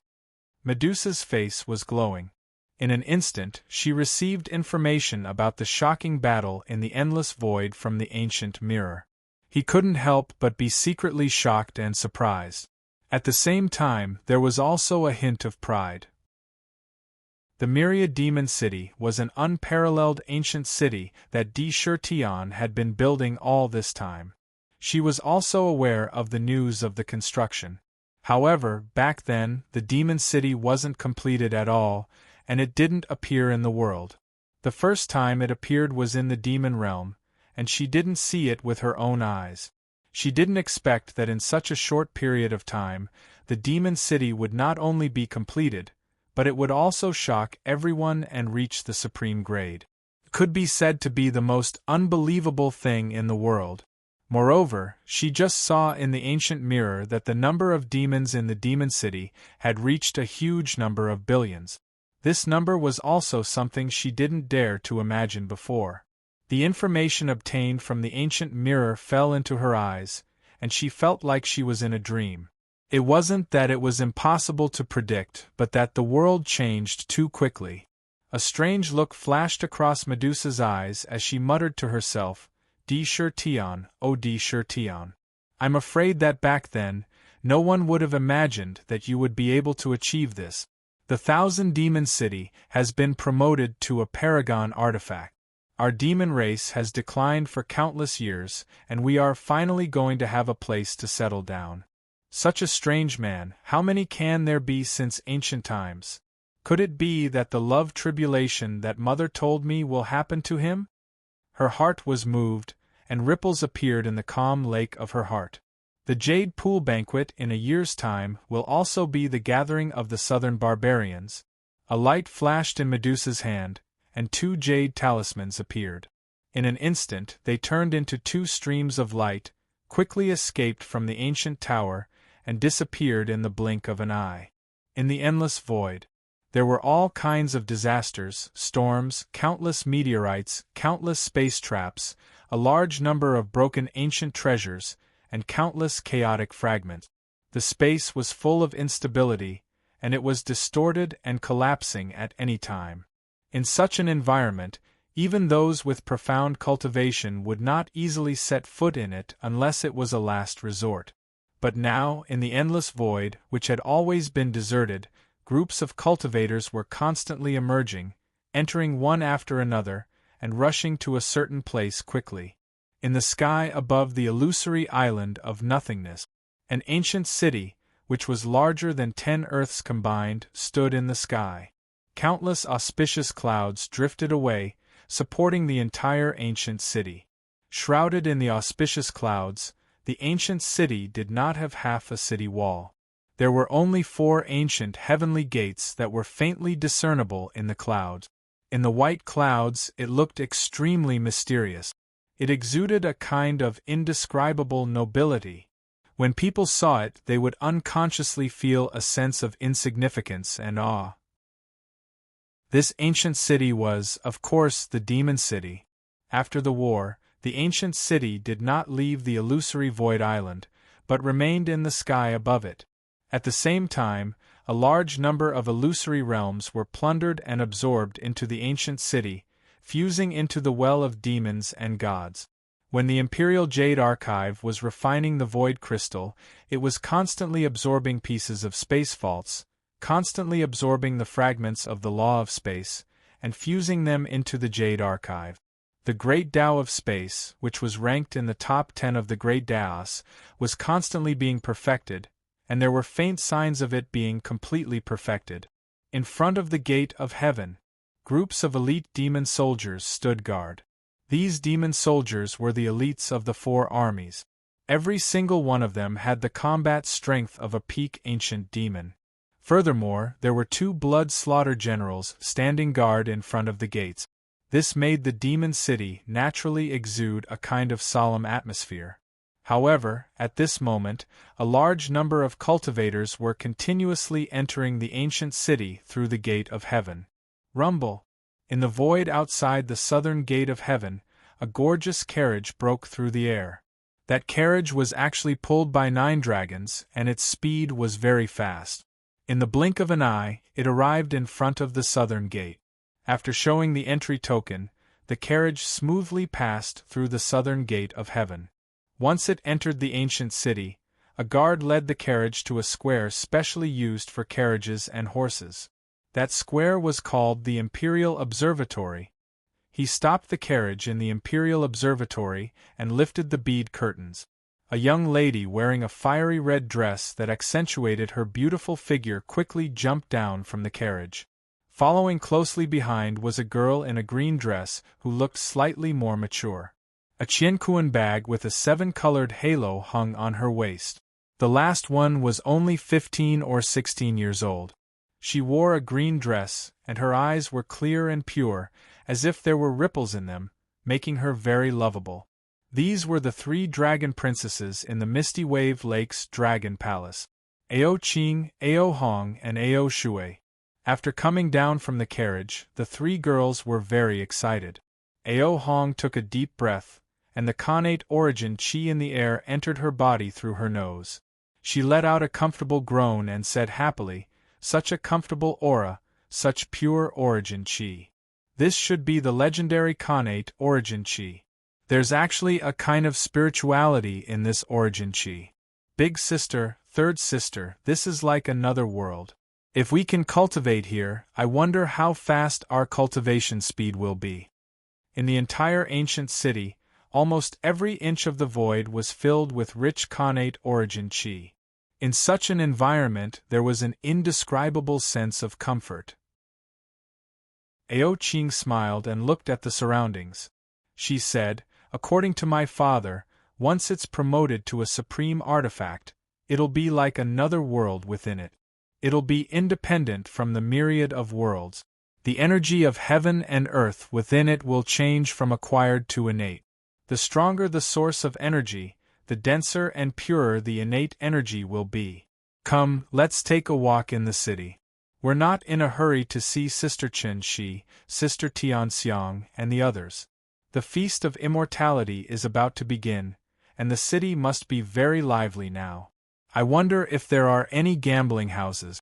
Medusa's face was glowing. In an instant, she received information about the shocking battle in the endless void from the ancient mirror. He couldn't help but be secretly shocked and surprised. At the same time, there was also a hint of pride. The myriad demon city was an unparalleled ancient city that Tion had been building all this time. She was also aware of the news of the construction. However, back then, the demon city wasn't completed at all, and it didn't appear in the world. The first time it appeared was in the demon realm, and she didn't see it with her own eyes. She didn't expect that in such a short period of time, the demon city would not only be completed, but it would also shock everyone and reach the supreme grade. It could be said to be the most unbelievable thing in the world. Moreover, she just saw in the ancient mirror that the number of demons in the demon city had reached a huge number of billions. This number was also something she didn't dare to imagine before. The information obtained from the ancient mirror fell into her eyes, and she felt like she was in a dream. It wasn't that it was impossible to predict, but that the world changed too quickly. A strange look flashed across Medusa's eyes as she muttered to herself, Tion, oh Tion. I'm afraid that back then, no one would have imagined that you would be able to achieve this. The Thousand Demon City has been promoted to a paragon artifact. Our demon race has declined for countless years, and we are finally going to have a place to settle down. Such a strange man, how many can there be since ancient times? Could it be that the love tribulation that Mother told me will happen to him? Her heart was moved, and ripples appeared in the calm lake of her heart. The Jade Pool banquet in a year's time will also be the gathering of the southern barbarians. A light flashed in Medusa's hand, and 2 jade talismans appeared. In an instant they turned into 2 streams of light, quickly escaped from the ancient tower, and disappeared in the blink of an eye. In the endless void, there were all kinds of disasters, storms, countless meteorites, countless space traps, a large number of broken ancient treasures, and countless chaotic fragments. The space was full of instability, and it was distorted and collapsing at any time. In such an environment, even those with profound cultivation would not easily set foot in it unless it was a last resort. But now, in the endless void, which had always been deserted, groups of cultivators were constantly emerging, entering one after another, and rushing to a certain place quickly. In the sky above the illusory island of nothingness, an ancient city, which was larger than 10 Earths combined, stood in the sky. Countless auspicious clouds drifted away, supporting the entire ancient city. Shrouded in the auspicious clouds, the ancient city did not have half a city wall. There were only 4 ancient heavenly gates that were faintly discernible in the clouds. In the white clouds, it looked extremely mysterious. It exuded a kind of indescribable nobility. When people saw it, they would unconsciously feel a sense of insignificance and awe. This ancient city was, of course, the demon city. After the war, the ancient city did not leave the illusory void island, but remained in the sky above it. At the same time, a large number of illusory realms were plundered and absorbed into the ancient city, fusing into the well of demons and gods. When the Imperial Jade Archive was refining the void crystal, it was constantly absorbing pieces of space faults, constantly absorbing the fragments of the law of space, and fusing them into the Jade Archive. The Great Tao of Space, which was ranked in the top 10 of the Great Taos, was constantly being perfected, and there were faint signs of it being completely perfected. In front of the Gate of Heaven, groups of elite demon soldiers stood guard. These demon soldiers were the elites of the 4 armies. Every single one of them had the combat strength of a peak ancient demon. Furthermore, there were 2 blood slaughter generals standing guard in front of the gates. This made the demon city naturally exude a kind of solemn atmosphere. However, at this moment, a large number of cultivators were continuously entering the ancient city through the Gate of Heaven. Rumble! In the void outside the southern Gate of Heaven, a gorgeous carriage broke through the air. That carriage was actually pulled by 9 dragons, and its speed was very fast. In the blink of an eye, it arrived in front of the southern gate. After showing the entry token, the carriage smoothly passed through the southern Gate of Heaven. Once it entered the ancient city, a guard led the carriage to a square specially used for carriages and horses. That square was called the Imperial Observatory. He stopped the carriage in the Imperial Observatory and lifted the bead curtains. A young lady wearing a fiery red dress that accentuated her beautiful figure quickly jumped down from the carriage. Following closely behind was a girl in a green dress who looked slightly more mature. A Qianquan bag with a 7-colored halo hung on her waist. The last one was only 15 or 16 years old. She wore a green dress, and her eyes were clear and pure, as if there were ripples in them, making her very lovable. These were the 3 dragon princesses in the Misty Wave Lake's Dragon Palace: Ao Qing, Ao Hong, and Ao Shui. After coming down from the carriage, the 3 girls were very excited. Ao Hong took a deep breath, and the connate origin qi in the air entered her body through her nose. She let out a comfortable groan and said happily, "Such a comfortable aura, such pure origin qi. This should be the legendary connate origin qi. There's actually a kind of spirituality in this origin qi. Big sister, third sister, this is like another world. If we can cultivate here, I wonder how fast our cultivation speed will be." In the entire ancient city, almost every inch of the void was filled with rich connate origin qi. In such an environment there was an indescribable sense of comfort. Ao Qing smiled and looked at the surroundings. She said, "According to my father, once it's promoted to a supreme artifact, it'll be like another world within it. It'll be independent from the myriad of worlds. The energy of heaven and earth within it will change from acquired to innate. The stronger the source of energy, the denser and purer the innate energy will be. Come, let's take a walk in the city. We're not in a hurry to see Sister Chen Shi, Sister Tianxiang, and the others. The Feast of Immortality is about to begin, and the city must be very lively now. I wonder if there are any gambling houses."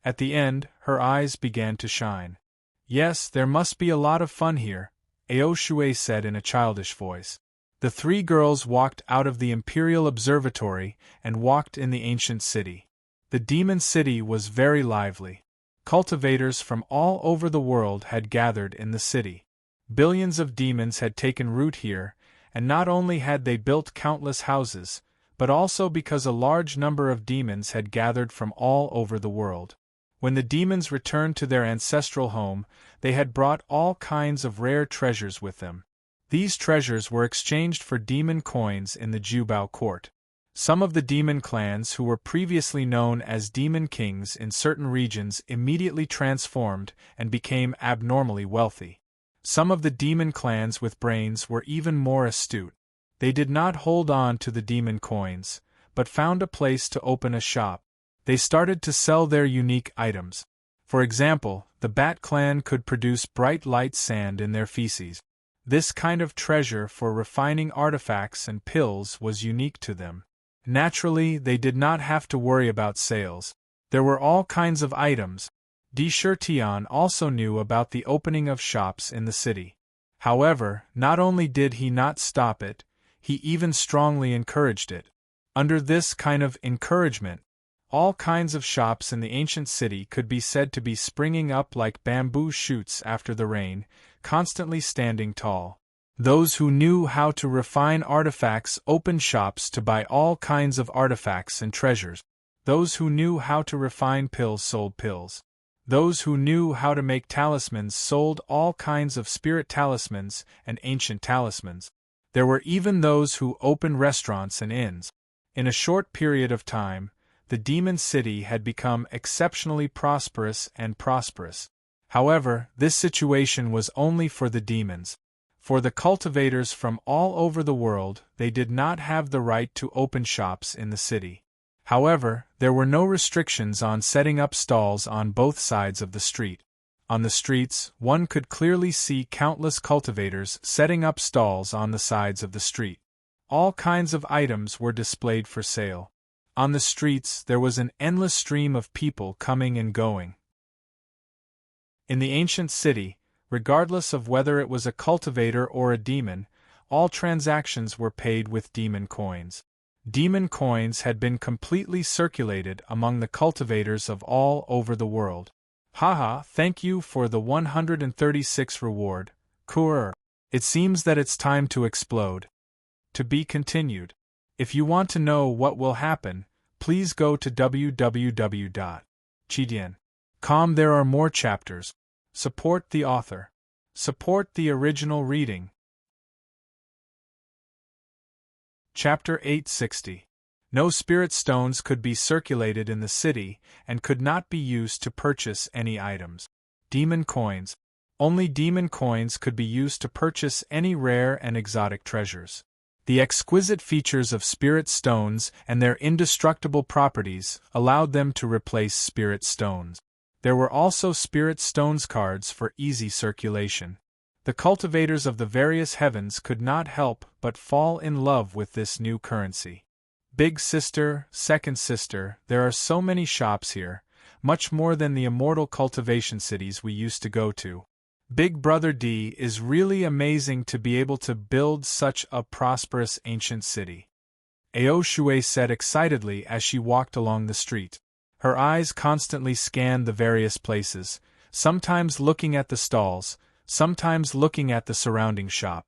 At the end, her eyes began to shine. "Yes, there must be a lot of fun here," Ao Shui said in a childish voice. The 3 girls walked out of the Imperial Observatory and walked in the ancient city. The demon city was very lively. Cultivators from all over the world had gathered in the city. Billions of demons had taken root here, and not only had they built countless houses, but also because a large number of demons had gathered from all over the world. When the demons returned to their ancestral home, they had brought all kinds of rare treasures with them. These treasures were exchanged for demon coins in the Jubao court. Some of the demon clans who were previously known as demon kings in certain regions immediately transformed and became abnormally wealthy. Some of the demon clans with brains were even more astute. They did not hold on to the demon coins, but found a place to open a shop. They started to sell their unique items. For example, the Bat clan could produce bright light sand in their feces. This kind of treasure for refining artifacts and pills was unique to them. Naturally, they did not have to worry about sales. There were all kinds of items. Di Shirtian also knew about the opening of shops in the city. However, not only did he not stop it, he even strongly encouraged it. Under this kind of encouragement, all kinds of shops in the ancient city could be said to be springing up like bamboo shoots after the rain, constantly standing tall. Those who knew how to refine artifacts opened shops to buy all kinds of artifacts and treasures. Those who knew how to refine pills sold pills. Those who knew how to make talismans sold all kinds of spirit talismans and ancient talismans. There were even those who opened restaurants and inns. In a short period of time, the demon city had become exceptionally prosperous and prosperous. However, this situation was only for the demons. For the cultivators from all over the world, they did not have the right to open shops in the city. However, there were no restrictions on setting up stalls on both sides of the street. On the streets, one could clearly see countless cultivators setting up stalls on the sides of the street. All kinds of items were displayed for sale. On the streets, there was an endless stream of people coming and going. In the ancient city, regardless of whether it was a cultivator or a demon, all transactions were paid with demon coins. Demon coins had been completely circulated among the cultivators of all over the world. Haha, thank you for the 136 reward, Kur. It seems that it's time to explode. To be continued. If you want to know what will happen, please go to www.chidian.com. There are more chapters. Support the author. Support the original reading. Chapter 860. No spirit stones could be circulated in the city and could not be used to purchase any items. Demon coins. Only demon coins could be used to purchase any rare and exotic treasures. The exquisite features of spirit stones and their indestructible properties allowed them to replace spirit stones. There were also spirit stones cards for easy circulation. The cultivators of the various heavens could not help but fall in love with this new currency. Big sister, second sister, there are so many shops here, much more than the immortal cultivation cities we used to go to. Big Brother D is really amazing to be able to build such a prosperous ancient city. Ao Shui said excitedly as she walked along the street. Her eyes constantly scanned the various places, sometimes looking at the stalls, sometimes looking at the surrounding shop.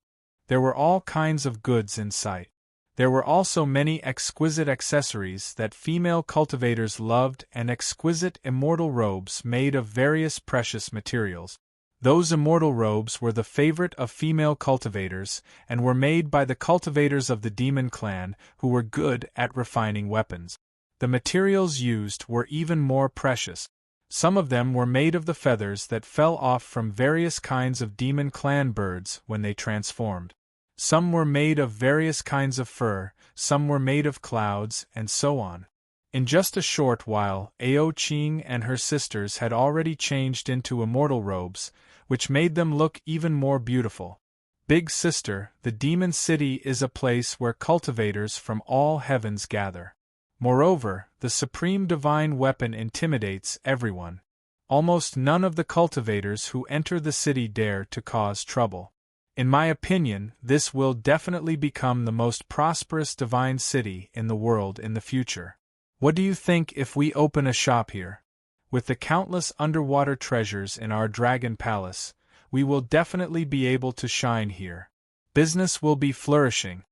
There were all kinds of goods in sight. There were also many exquisite accessories that female cultivators loved and exquisite immortal robes made of various precious materials. Those immortal robes were the favorite of female cultivators and were made by the cultivators of the demon clan who were good at refining weapons. The materials used were even more precious. Some of them were made of the feathers that fell off from various kinds of demon clan birds when they transformed. Some were made of various kinds of fur, some were made of clouds, and so on. In just a short while, Ao Qing and her sisters had already changed into immortal robes, which made them look even more beautiful. Big Sister, the demon city is a place where cultivators from all heavens gather. Moreover, the supreme divine weapon intimidates everyone. Almost none of the cultivators who enter the city dare to cause trouble. In my opinion, this will definitely become the most prosperous divine city in the world in the future. What do you think if we open a shop here? With the countless underwater treasures in our dragon palace, we will definitely be able to shine here. Business will be flourishing.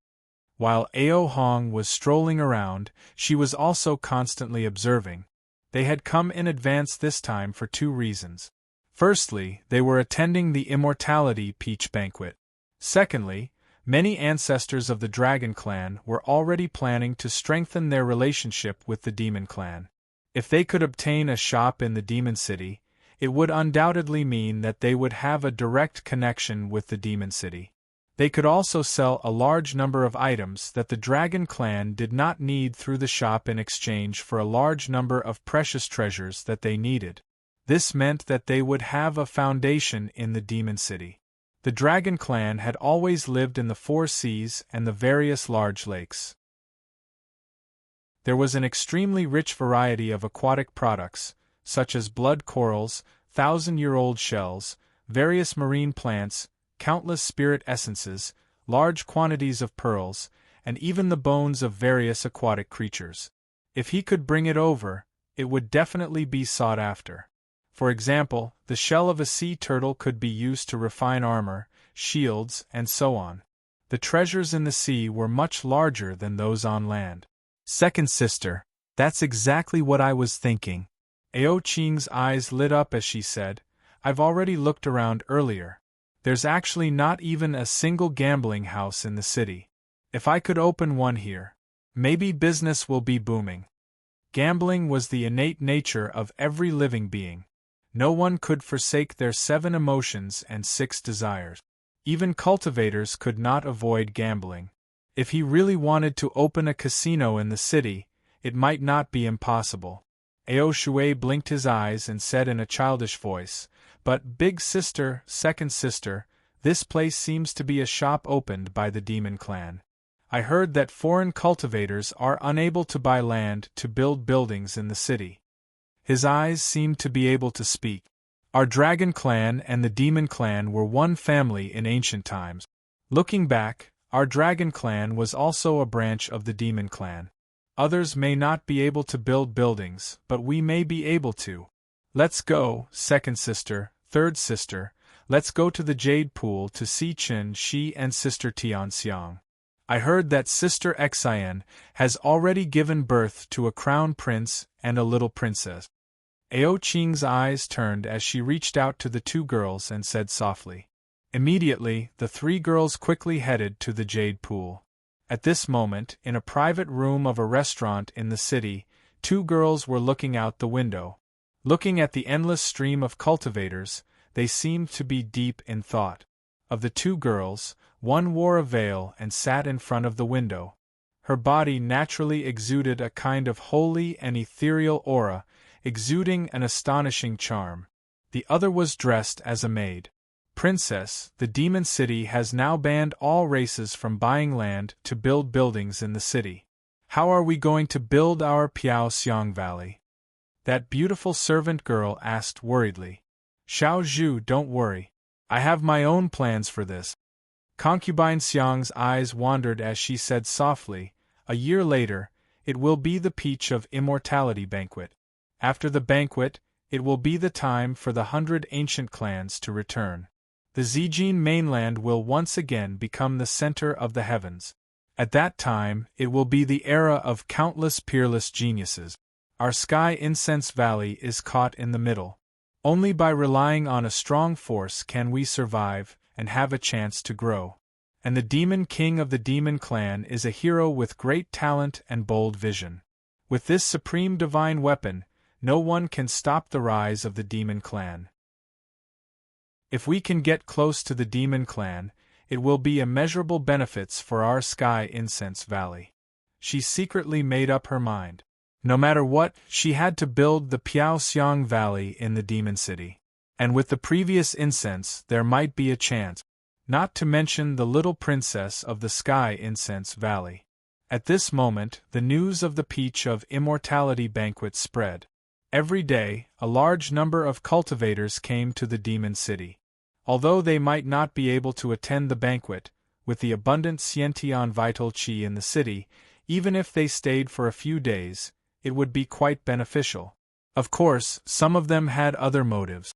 While Ao Hong was strolling around, she was also constantly observing. They had come in advance this time for two reasons. Firstly, they were attending the Immortality Peach Banquet. Secondly, many ancestors of the Dragon Clan were already planning to strengthen their relationship with the Demon Clan. If they could obtain a shop in the Demon City, it would undoubtedly mean that they would have a direct connection with the Demon City. They could also sell a large number of items that the Dragon Clan did not need through the shop in exchange for a large number of precious treasures that they needed. This meant that they would have a foundation in the Demon City. The Dragon Clan had always lived in the Four Seas and the various large lakes. There was an extremely rich variety of aquatic products, such as blood corals, thousand-year-old shells, various marine plants, countless spirit essences, large quantities of pearls, and even the bones of various aquatic creatures. If he could bring it over, it would definitely be sought after. For example, the shell of a sea turtle could be used to refine armor, shields, and so on. The treasures in the sea were much larger than those on land. Second sister, that's exactly what I was thinking. Ao Qing's eyes lit up as she said, I've already looked around earlier. There's actually not even a single gambling house in the city. If I could open one here, maybe business will be booming. Gambling was the innate nature of every living being. No one could forsake their 7 emotions and 6 desires. Even cultivators could not avoid gambling. If he really wanted to open a casino in the city, it might not be impossible. Ao Shui blinked his eyes and said in a childish voice, But, big sister, second sister, this place seems to be a shop opened by the Demon Clan. I heard that foreign cultivators are unable to buy land to build buildings in the city. His eyes seemed to be able to speak. Our Dragon Clan and the Demon Clan were one family in ancient times. Looking back, our Dragon Clan was also a branch of the Demon Clan. Others may not be able to build buildings, but we may be able to. Let's go, second sister, third sister, let's go to the Jade Pool to see Qin Shi and sister Tian Xiang. I heard that sister Xian has already given birth to a crown prince and a little princess. Ao Qing's eyes turned as she reached out to the 2 girls and said softly. Immediately, the 3 girls quickly headed to the Jade Pool. At this moment, in a private room of a restaurant in the city, 2 girls were looking out the window. Looking at the endless stream of cultivators, they seemed to be deep in thought. Of the 2 girls, one wore a veil and sat in front of the window. Her body naturally exuded a kind of holy and ethereal aura, exuding an astonishing charm. The other was dressed as a maid. Princess, the Demon City has now banned all races from buying land to build buildings in the city. How are we going to build our Piaoxiang Valley? That beautiful servant girl asked worriedly. Xiao Zhu, don't worry. I have my own plans for this. Concubine Xiang's eyes wandered as she said softly, a year later, it will be the Peach of Immortality banquet. After the banquet, it will be the time for the 100 ancient clans to return. The Zijin mainland will once again become the center of the heavens. At that time, it will be the era of countless peerless geniuses. Our Sky Incense Valley is caught in the middle. Only by relying on a strong force can we survive and have a chance to grow. And the Demon King of the Demon Clan is a hero with great talent and bold vision. With this supreme divine weapon, no one can stop the rise of the Demon Clan. If we can get close to the Demon Clan, it will be immeasurable benefits for our Sky Incense Valley. She secretly made up her mind. No matter what, she had to build the Piaoxiang Valley in the Demon City. And with the previous incense, there might be a chance. Not to mention the little princess of the Sky Incense Valley. At this moment, the news of the Peach of Immortality banquet spread. Every day, a large number of cultivators came to the Demon City. Although they might not be able to attend the banquet, with the abundant Xiantian vital qi in the city, even if they stayed for a few days, it would be quite beneficial. Of course, some of them had other motives.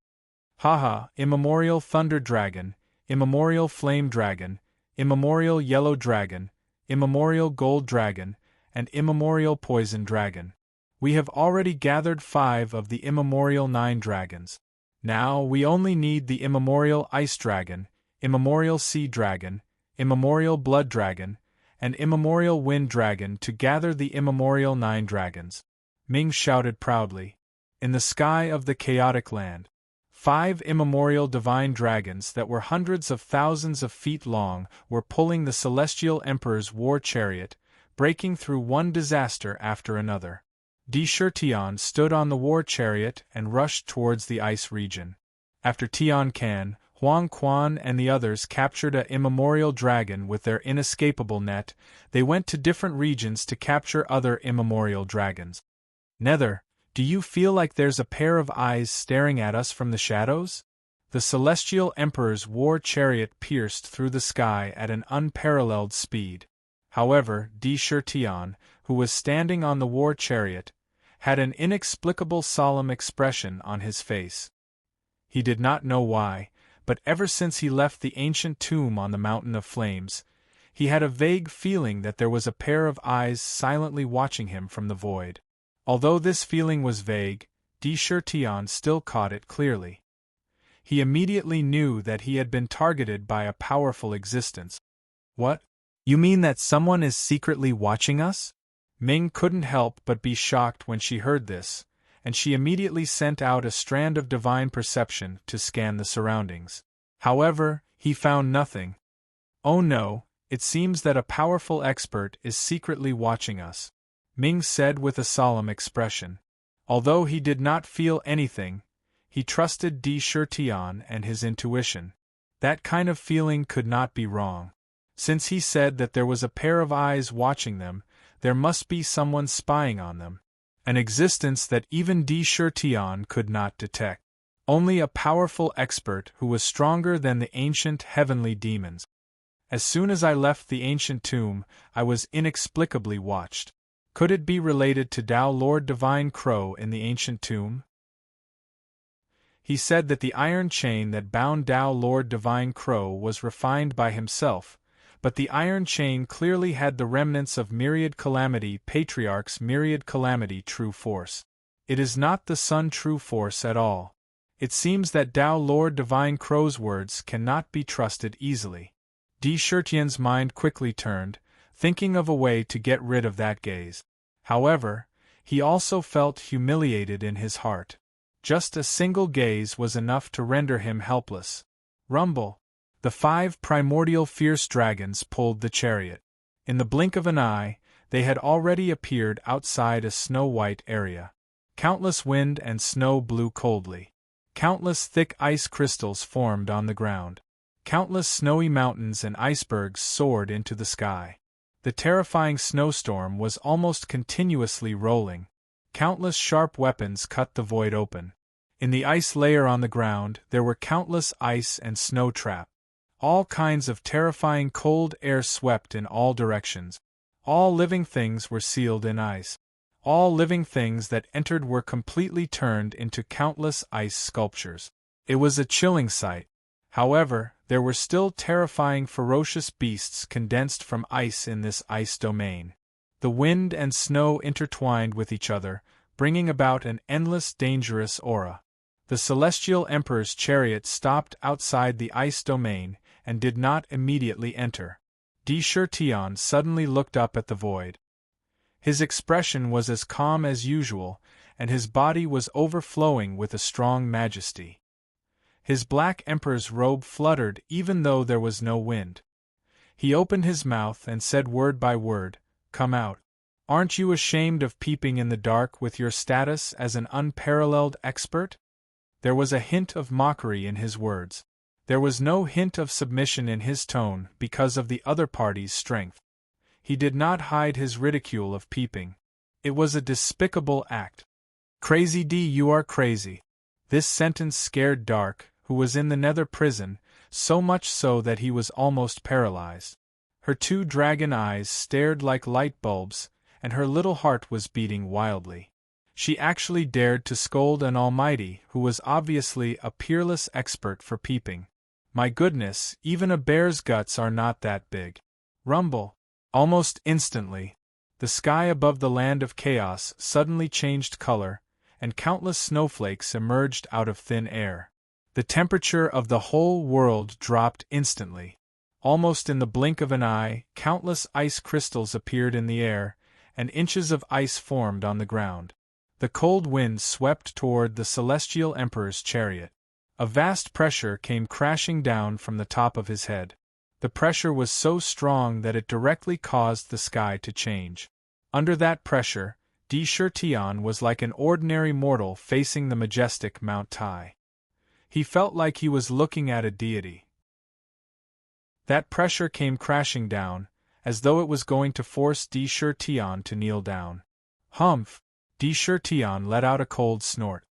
Haha, immemorial Thunder Dragon, immemorial Flame Dragon, immemorial Yellow Dragon, immemorial Gold Dragon, and immemorial Poison Dragon. We have already gathered 5 of the immemorial 9 dragons. Now we only need the immemorial Ice Dragon, immemorial sea dragon, immemorial blood dragon, and immemorial wind dragon to gather the immemorial 9 dragons. Ming shouted proudly. In the sky of the chaotic land, 5 immemorial divine dragons that were hundreds of thousands of feet long were pulling the celestial emperor's war chariot, breaking through one disaster after another. Di Shirtian stood on the war chariot and rushed towards the ice region. After Tian Can, Huang Quan and the others captured a immemorial dragon with their inescapable net, they went to different regions to capture other immemorial dragons. Nether, do you feel like there's a pair of eyes staring at us from the shadows? The celestial emperor's war chariot pierced through the sky at an unparalleled speed. However, Di Shirtian, who was standing on the war chariot, had an inexplicable solemn expression on his face. He did not know why, but ever since he left the ancient tomb on the Mountain of Flames, he had a vague feeling that there was a pair of eyes silently watching him from the void. Although this feeling was vague, Di Shirtian still caught it clearly. He immediately knew that he had been targeted by a powerful existence. What? You mean that someone is secretly watching us? Ming couldn't help but be shocked when she heard this, and she immediately sent out a strand of divine perception to scan the surroundings. However, he found nothing. Oh no, it seems that a powerful expert is secretly watching us, Ming said with a solemn expression. Although he did not feel anything, he trusted Di Shirtian and his intuition. That kind of feeling could not be wrong. Since he said that there was a pair of eyes watching them, there must be someone spying on them. An existence that even Di Shirtian could not detect. Only a powerful expert who was stronger than the ancient heavenly demons. As soon as I left the ancient tomb, I was inexplicably watched. Could it be related to Tao Lord Divine Crow in the ancient tomb? He said that the iron chain that bound Tao Lord Divine Crow was refined by himself, but the iron chain clearly had the remnants of Myriad Calamity Patriarch's Myriad Calamity True Force. It is not the Sun True Force at all. It seems that Tao Lord Divine Crow's words cannot be trusted easily. Di Shirtian's mind quickly turned, thinking of a way to get rid of that gaze. However, he also felt humiliated in his heart. Just a single gaze was enough to render him helpless. Rumble! The 5 primordial fierce dragons pulled the chariot. In the blink of an eye, they had already appeared outside a snow-white area. Countless wind and snow blew coldly. Countless thick ice crystals formed on the ground. Countless snowy mountains and icebergs soared into the sky. The terrifying snowstorm was almost continuously rolling. Countless sharp weapons cut the void open. In the ice layer on the ground, there were countless ice and snow traps. All kinds of terrifying cold air swept in all directions. All living things were sealed in ice. All living things that entered were completely turned into countless ice sculptures. It was a chilling sight. However, there were still terrifying ferocious beasts condensed from ice in this ice domain. The wind and snow intertwined with each other, bringing about an endless dangerous aura. The Celestial Emperor's chariot stopped outside the ice domain and did not immediately enter. Di Shirtian suddenly looked up at the void. His expression was as calm as usual, and his body was overflowing with a strong majesty. His black emperor's robe fluttered even though there was no wind. He opened his mouth and said word by word, "Come out. Aren't you ashamed of peeping in the dark with your status as an unparalleled expert?" There was a hint of mockery in his words. There was no hint of submission in his tone because of the other party's strength. He did not hide his ridicule of peeping. It was a despicable act. "Crazy D, you are crazy." This sentence scared Dark, who was in the nether prison, so much so that he was almost paralyzed. Her 2 dragon eyes stared like light bulbs, and her little heart was beating wildly. She actually dared to scold an almighty who was obviously a peerless expert for peeping. My goodness, even a bear's guts are not that big. Rumble! Almost instantly, the sky above the land of chaos suddenly changed color, and countless snowflakes emerged out of thin air. The temperature of the whole world dropped instantly. Almost in the blink of an eye, countless ice crystals appeared in the air, and inches of ice formed on the ground. The cold wind swept toward the celestial emperor's chariot. A vast pressure came crashing down from the top of his head. The pressure was so strong that it directly caused the sky to change. Under that pressure, Tion was like an ordinary mortal facing the majestic Mount Tai. He felt like he was looking at a deity. That pressure came crashing down, as though it was going to force Tion to kneel down. Humph! Tion let out a cold snort.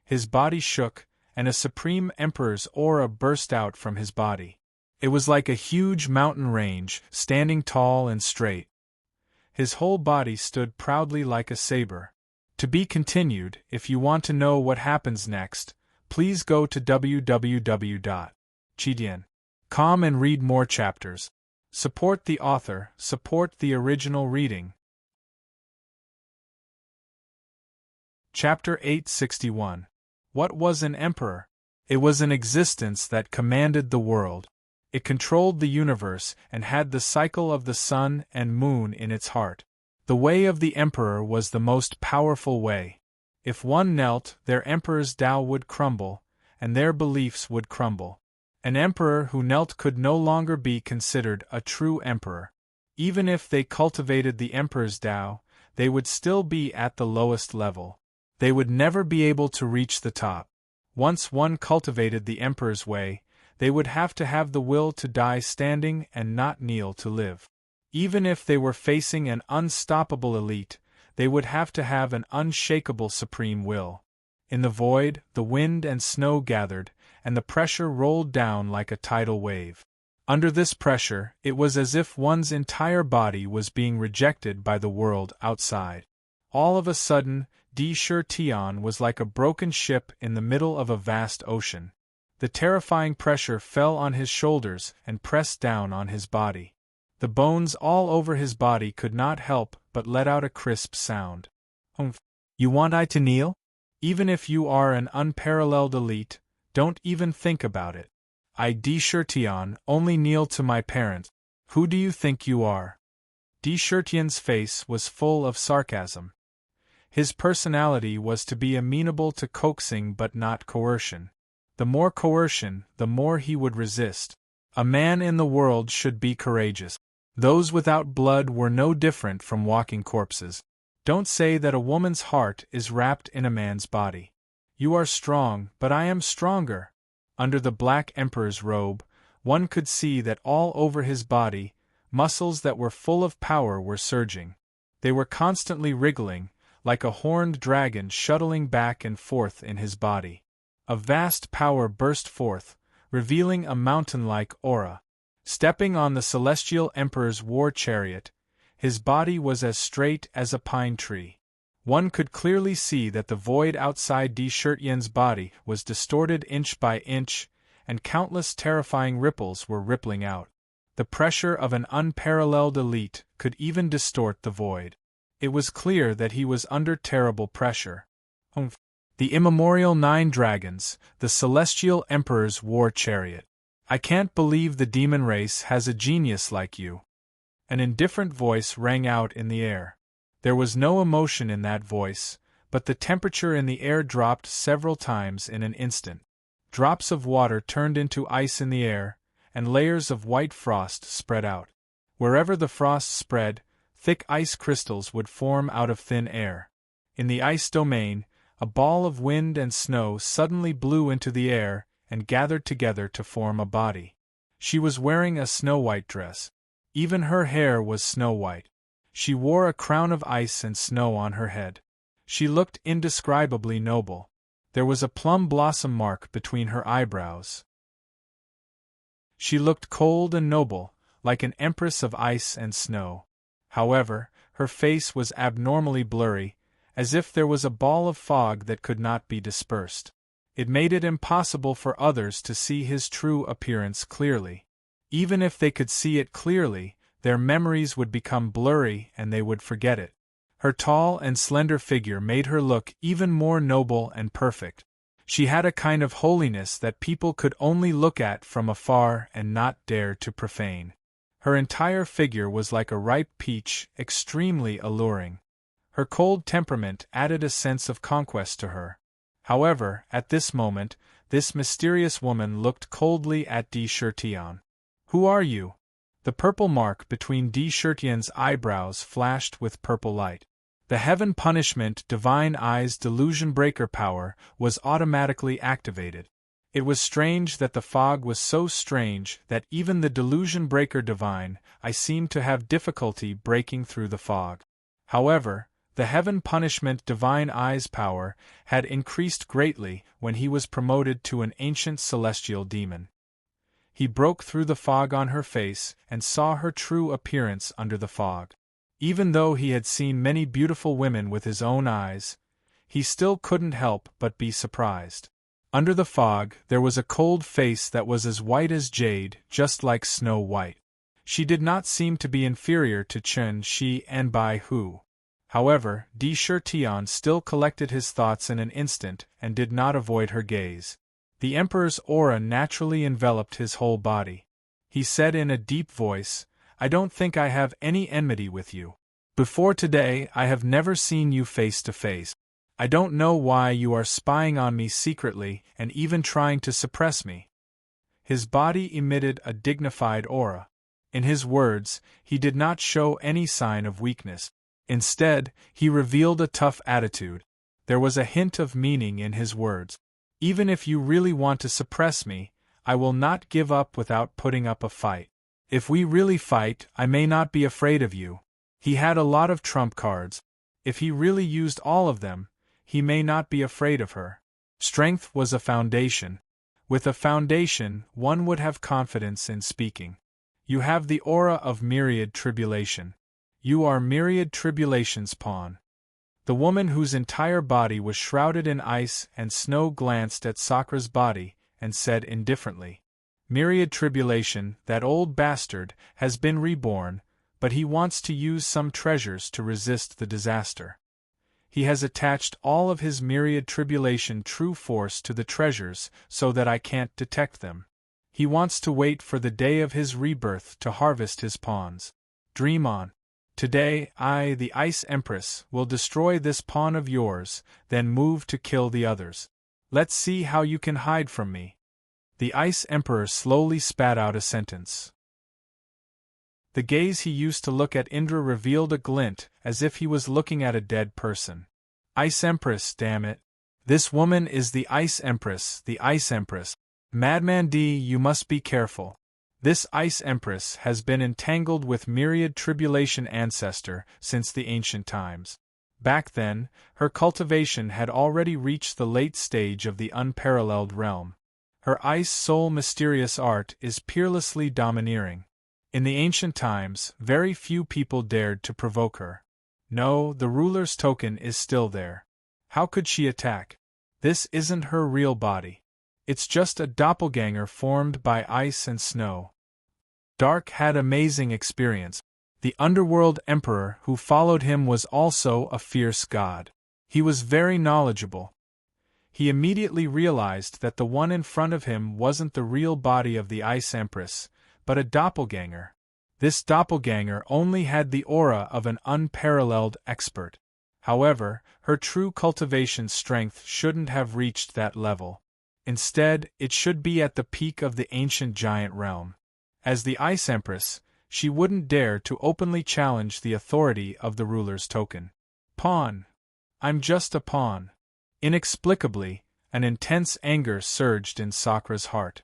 His body shook, and a supreme emperor's aura burst out from his body. It was like a huge mountain range, standing tall and straight. His whole body stood proudly like a saber. To be continued. If you want to know what happens next, please go to www.chidian.com and read more chapters. Support the author, support the original reading. Chapter 861. What was an emperor? It was an existence that commanded the world. It controlled the universe and had the cycle of the sun and moon in its heart. The way of the emperor was the most powerful way. If one knelt, their emperor's Tao would crumble, and their beliefs would crumble. An emperor who knelt could no longer be considered a true emperor. Even if they cultivated the emperor's Tao, they would still be at the lowest level. They would never be able to reach the top. Once one cultivated the emperor's way, they would have to have the will to die standing and not kneel to live. Even if they were facing an unstoppable elite, they would have to have an unshakable supreme will. In the void, the wind and snow gathered, and the pressure rolled down like a tidal wave. Under this pressure, it was as if one's entire body was being rejected by the world outside. All of a sudden, Tion was like a broken ship in the middle of a vast ocean. The terrifying pressure fell on his shoulders and pressed down on his body. The bones all over his body could not help but let out a crisp sound. Humph! You want I to kneel? Even if you are an unparalleled elite, don't even think about it. I Tion only kneel to my parent. Who do you think you are? Tion's face was full of sarcasm. His personality was to be amenable to coaxing but not coercion. The more coercion, the more he would resist. A man in the world should be courageous. Those without blood were no different from walking corpses. Don't say that a woman's heart is wrapped in a man's body. You are strong, but I am stronger. Under the Black Emperor's robe, one could see that all over his body, muscles that were full of power were surging. They were constantly wriggling, like a horned dragon shuttling back and forth in his body. A vast power burst forth, revealing a mountain-like aura. Stepping on the celestial emperor's war chariot, his body was as straight as a pine tree. One could clearly see that the void outside Tion's body was distorted inch by inch, and countless terrifying ripples were rippling out. The pressure of an unparalleled elite could even distort the void. It was clear that he was under terrible pressure. Humph! The immemorial 9 dragons, the celestial emperor's war chariot. I can't believe the demon race has a genius like you. An indifferent voice rang out in the air. There was no emotion in that voice, but the temperature in the air dropped several times in an instant. Drops of water turned into ice in the air, and layers of white frost spread out. Wherever the frost spread, thick ice crystals would form out of thin air. In the ice domain, a ball of wind and snow suddenly blew into the air and gathered together to form a body. She was wearing a snow-white dress. Even her hair was snow-white. She wore a crown of ice and snow on her head. She looked indescribably noble. There was a plum blossom mark between her eyebrows. She looked cold and noble, like an empress of ice and snow. However, her face was abnormally blurry, as if there was a ball of fog that could not be dispersed. It made it impossible for others to see his true appearance clearly. Even if they could see it clearly, their memories would become blurry and they would forget it. Her tall and slender figure made her look even more noble and perfect. She had a kind of holiness that people could only look at from afar and not dare to profane. Her entire figure was like a ripe peach, extremely alluring. Her cold temperament added a sense of conquest to her. However, at this moment, this mysterious woman looked coldly at de Chertion. "Who are you?" The purple mark between de Chertion's eyebrows flashed with purple light. The heaven punishment divine eyes delusion breaker power was automatically activated. It was strange that the fog was so strange that even the delusion breaker divine I seemed to have difficulty breaking through the fog. However, the heaven punishment divine eyes power had increased greatly when he was promoted to an ancient celestial demon. He broke through the fog on her face and saw her true appearance under the fog. Even though he had seen many beautiful women with his own eyes, he still couldn't help but be surprised. Under the fog, there was a cold face that was as white as jade, just like Snow White. She did not seem to be inferior to Chen Shi and Bai Hu. However, de Chertion still collected his thoughts in an instant and did not avoid her gaze. The Emperor's aura naturally enveloped his whole body. He said in a deep voice, "I don't think I have any enmity with you. Before today I have never seen you face to face. I don't know why you are spying on me secretly and even trying to suppress me." His body emitted a dignified aura. In his words, he did not show any sign of weakness. Instead, he revealed a tough attitude. There was a hint of meaning in his words. "Even if you really want to suppress me, I will not give up without putting up a fight. If we really fight, I may not be afraid of you." He had a lot of trump cards. If he really used all of them, he may not be afraid of her. Strength was a foundation. With a foundation, one would have confidence in speaking. You have the aura of myriad tribulation. You are myriad tribulation's pawn. The woman whose entire body was shrouded in ice and snow glanced at Sakra's body and said indifferently, "Myriad tribulation, that old bastard, has been reborn, but he wants to use some treasures to resist the disaster. He has attached all of his myriad tribulation true force to the treasures so that I can't detect them. He wants to wait for the day of his rebirth to harvest his pawns. Dream on. Today I, the Ice Empress, will destroy this pawn of yours, then move to kill the others. Let's see how you can hide from me." The Ice Emperor slowly spat out a sentence. The gaze he used to look at Indra revealed a glint, as if he was looking at a dead person. "Ice Empress, damn it. This woman is the Ice Empress, the Ice Empress. Madman D, you must be careful. This Ice Empress has been entangled with myriad tribulation Ancestor since the ancient times. Back then, her cultivation had already reached the late stage of the unparalleled realm. Her ice soul mysterious art is peerlessly domineering. In the ancient times, very few people dared to provoke her. No, the ruler's token is still there. How could she attack? This isn't her real body. It's just a doppelganger formed by ice and snow." Dark had amazing experience. The underworld emperor who followed him was also a fierce god. He was very knowledgeable. He immediately realized that the one in front of him wasn't the real body of the Ice Empress, but a doppelganger. This doppelganger only had the aura of an unparalleled expert. However, her true cultivation strength shouldn't have reached that level. Instead, it should be at the peak of the ancient giant realm. As the Ice Empress, she wouldn't dare to openly challenge the authority of the ruler's token. Pawn. I'm just a pawn. Inexplicably, an intense anger surged in Sakra's heart.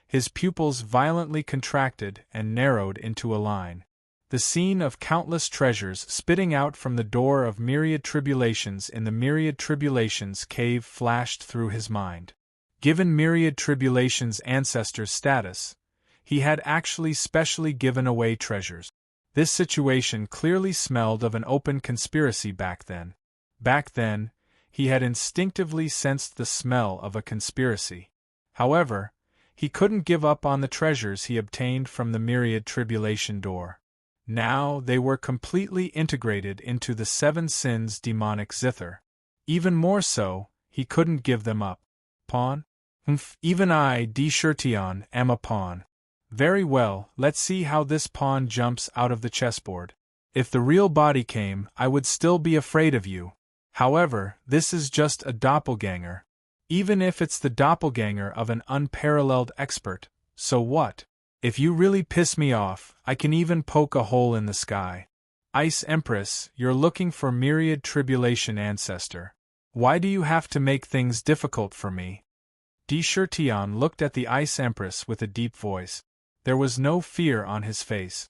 His pupils violently contracted and narrowed into a line. The scene of countless treasures spitting out from the door of myriad tribulations in the myriad tribulations cave flashed through his mind. Given myriad tribulations Ancestor's status, he had actually specially given away treasures. This situation clearly smelled of an open conspiracy back then. Back then, he had instinctively sensed the smell of a conspiracy. However, he couldn't give up on the treasures he obtained from the myriad tribulation door. Now they were completely integrated into the seven sins demonic zither. Even more so, he couldn't give them up. Pawn? Even I, Tion, am a pawn. Very well, let's see how this pawn jumps out of the chessboard. If the real body came, I would still be afraid of you. However, this is just a doppelganger. Even if it's the doppelganger of an unparalleled expert, so what? If you really piss me off, I can even poke a hole in the sky. Ice Empress, you're looking for myriad tribulation ancestor. Why do you have to make things difficult for me? Tion looked at the Ice Empress with a deep voice. There was no fear on his face.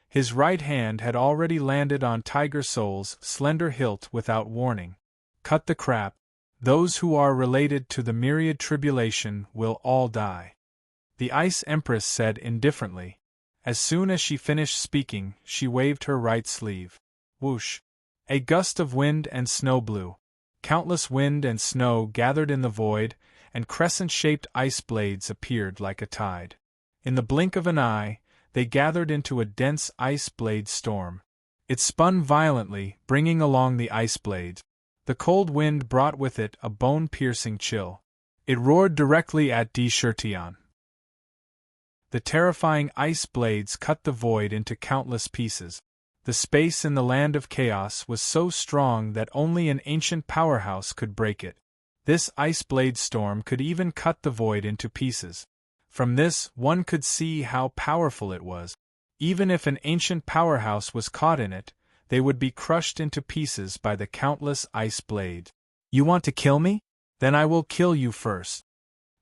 His right hand had already landed on Tiger Soul's slender hilt without warning. Cut the crap. Those who are related to the myriad tribulation will all die. The Ice Empress said indifferently. As soon as she finished speaking, she waved her right sleeve. Whoosh! A gust of wind and snow blew. Countless wind and snow gathered in the void, and crescent-shaped ice blades appeared like a tide. In the blink of an eye, they gathered into a dense ice blade storm. It spun violently, bringing along the ice blades. The cold wind brought with it a bone-piercing chill. It roared directly at Tion. The terrifying ice blades cut the void into countless pieces. The space in the land of chaos was so strong that only an ancient powerhouse could break it. This ice blade storm could even cut the void into pieces. From this, one could see how powerful it was. Even if an ancient powerhouse was caught in it, they would be crushed into pieces by the countless ice blades. You want to kill me? Then I will kill you first.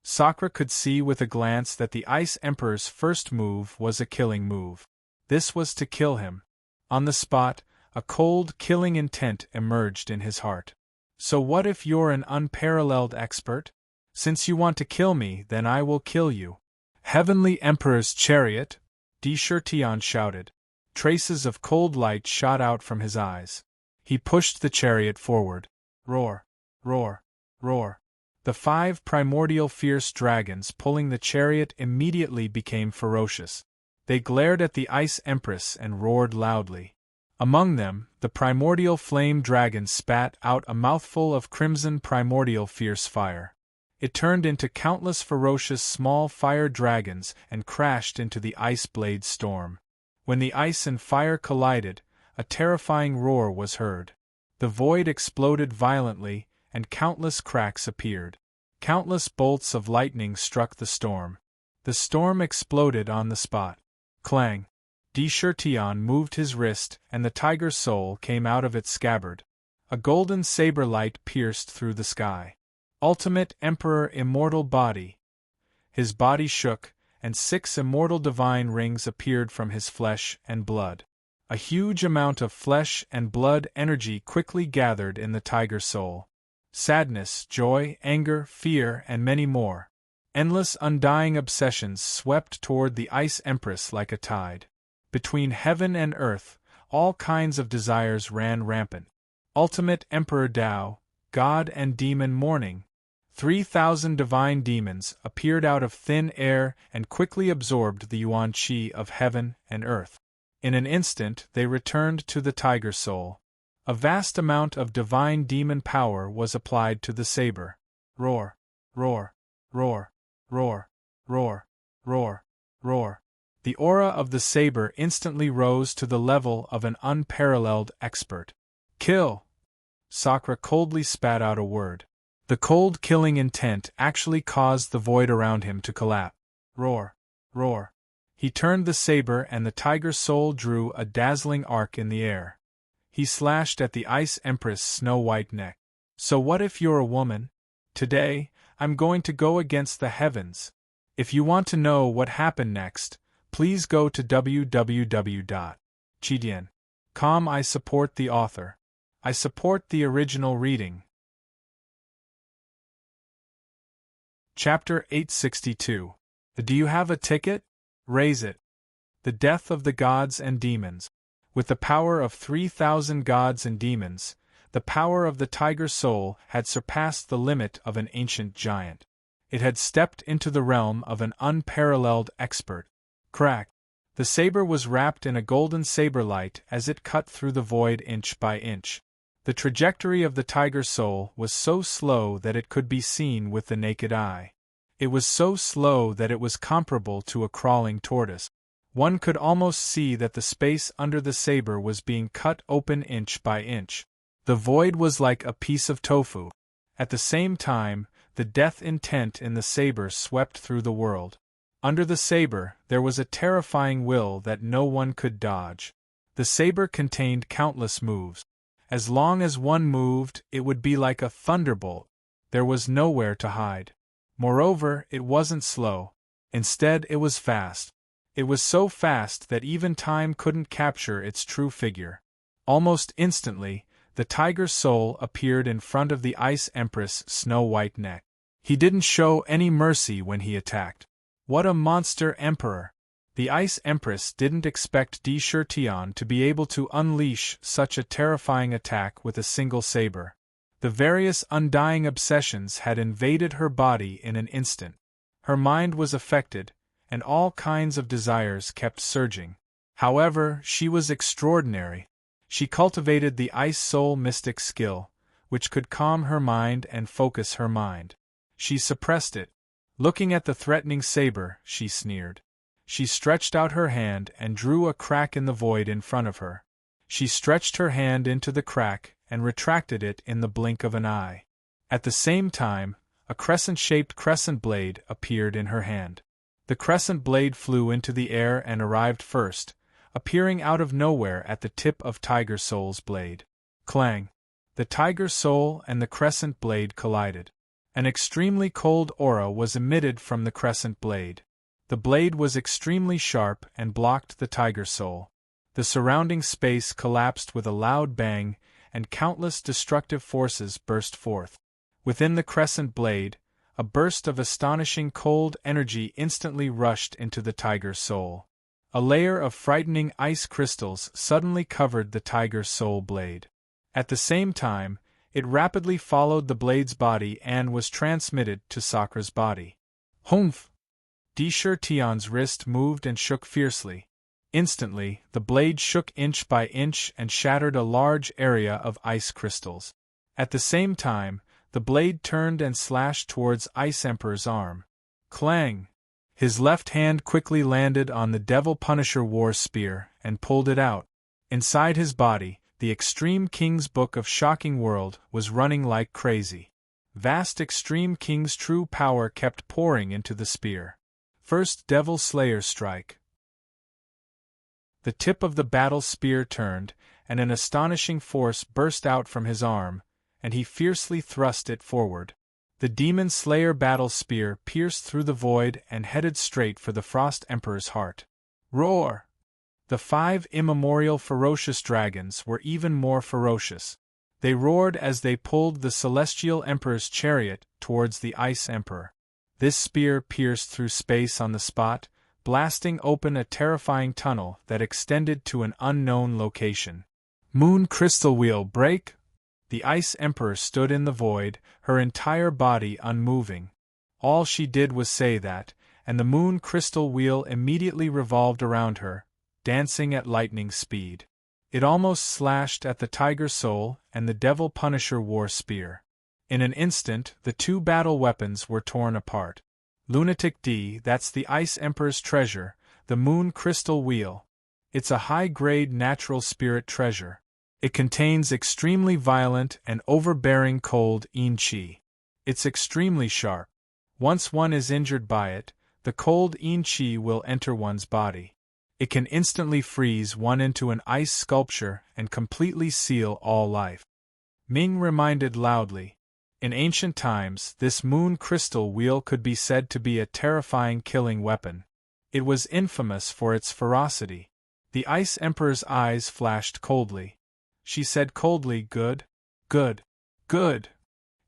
Sakura could see with a glance that the Ice Emperor's first move was a killing move. This was to kill him. On the spot, a cold, killing intent emerged in his heart. So what if you're an unparalleled expert? Since you want to kill me, then I will kill you. Heavenly Emperor's chariot! Tion shouted. Traces of cold light shot out from his eyes. He pushed the chariot forward. Roar! Roar! Roar! The 5 primordial fierce dragons pulling the chariot immediately became ferocious. They glared at the Ice Empress and roared loudly. Among them, the primordial flame dragon spat out a mouthful of crimson primordial fierce fire. It turned into countless ferocious small fire dragons and crashed into the ice blade storm. When the ice and fire collided, a terrifying roar was heard. The void exploded violently, and countless cracks appeared. Countless bolts of lightning struck the storm. The storm exploded on the spot. Clang! Tion moved his wrist, and the tiger soul came out of its scabbard. A golden saber light pierced through the sky. Ultimate Emperor Immortal Body. His body shook, and 6 immortal divine rings appeared from his flesh and blood. A huge amount of flesh and blood energy quickly gathered in the tiger soul. Sadness, joy, anger, fear, and many more. Endless undying obsessions swept toward the Ice Empress like a tide. Between heaven and earth, all kinds of desires ran rampant. Ultimate Emperor Tao, God and Demon Morning. 3,000 divine demons appeared out of thin air and quickly absorbed the yuan qi of heaven and earth. In an instant they returned to the tiger soul. A vast amount of divine demon power was applied to the saber. Roar! Roar! Roar! Roar! Roar! Roar! Roar! The aura of the saber instantly rose to the level of an unparalleled expert. Kill! Sakura coldly spat out a word. The cold killing intent actually caused the void around him to collapse. Roar! Roar! He turned the saber and the tiger soul drew a dazzling arc in the air. He slashed at the Ice Empress' snow-white neck. So what if you're a woman? Today, I'm going to go against the heavens. If you want to know what happened next, please go to www.chidian.com. I support the author. I support the original reading. Chapter 862. Do you have a ticket? Raise it. The death of the gods and demons. With the power of 3,000 gods and demons, the power of the tiger soul had surpassed the limit of an ancient giant. It had stepped into the realm of an unparalleled expert. Crack! The saber was wrapped in a golden saber light as it cut through the void inch by inch. The trajectory of the tiger soul was so slow that it could be seen with the naked eye. It was so slow that it was comparable to a crawling tortoise. One could almost see that the space under the saber was being cut open inch by inch. The void was like a piece of tofu. At the same time, the death intent in the saber swept through the world. Under the saber, there was a terrifying will that no one could dodge. The saber contained countless moves. As long as one moved, it would be like a thunderbolt. There was nowhere to hide. Moreover, it wasn't slow. Instead, it was fast. It was so fast that even time couldn't capture its true figure. Almost instantly, the tiger's soul appeared in front of the Ice Empress' snow-white neck. He didn't show any mercy when he attacked. What a monster emperor! The Ice Empress didn't expect Di Shirtian to be able to unleash such a terrifying attack with a single saber. The various undying obsessions had invaded her body in an instant. Her mind was affected, and all kinds of desires kept surging. However, she was extraordinary. She cultivated the Ice Soul mystic skill, which could calm her mind and focus her mind. She suppressed it. Looking at the threatening saber, she sneered. She stretched out her hand and drew a crack in the void in front of her. She stretched her hand into the crack and retracted it in the blink of an eye. At the same time, a crescent-shaped crescent blade appeared in her hand. The crescent blade flew into the air and arrived first, appearing out of nowhere at the tip of Tiger Soul's blade. Clang! The Tiger Soul and the crescent blade collided. An extremely cold aura was emitted from the crescent blade. The blade was extremely sharp and blocked the Tiger Soul. The surrounding space collapsed with a loud bang, and countless destructive forces burst forth. Within the crescent blade, a burst of astonishing cold energy instantly rushed into the Tiger's soul. A layer of frightening ice crystals suddenly covered the Tiger's soul blade. At the same time, it rapidly followed the blade's body and was transmitted to Sakra's body. Humph! Di Shirtian's wrist moved and shook fiercely. Instantly, the blade shook inch by inch and shattered a large area of ice crystals. At the same time, the blade turned and slashed towards Ice Emperor's arm. Clang! His left hand quickly landed on the Devil Punisher war spear and pulled it out. Inside his body, the Extreme King's Book of Shocking World was running like crazy. Vast Extreme King's true power kept pouring into the spear. First Devil Slayer strike. The tip of the battle spear turned, and an astonishing force burst out from his arm, and he fiercely thrust it forward. The Demon Slayer battle spear pierced through the void and headed straight for the Frost Emperor's heart. Roar! The 5 immemorial ferocious dragons were even more ferocious. They roared as they pulled the Celestial Emperor's chariot towards the Ice Emperor. This spear pierced through space on the spot, blasting open a terrifying tunnel that extended to an unknown location. Moon Crystal Wheel break! The Ice Emperor stood in the void, her entire body unmoving. All she did was say that, and the Moon Crystal Wheel immediately revolved around her, dancing at lightning speed. It almost slashed at the Tiger Soul and the Devil Punisher war spear. In an instant, the two battle weapons were torn apart. Lunatic D, that's the Ice Emperor's treasure, the Moon Crystal Wheel. It's a high-grade natural spirit treasure. It contains extremely violent and overbearing cold Yin-Chi. It's extremely sharp. Once one is injured by it, the cold Yin-Chi will enter one's body. It can instantly freeze one into an ice sculpture and completely seal all life. Ming reminded loudly. In ancient times, this Moon Crystal Wheel could be said to be a terrifying killing weapon. It was infamous for its ferocity. The Ice Emperor's eyes flashed coldly. She said coldly, Good. Good. Good.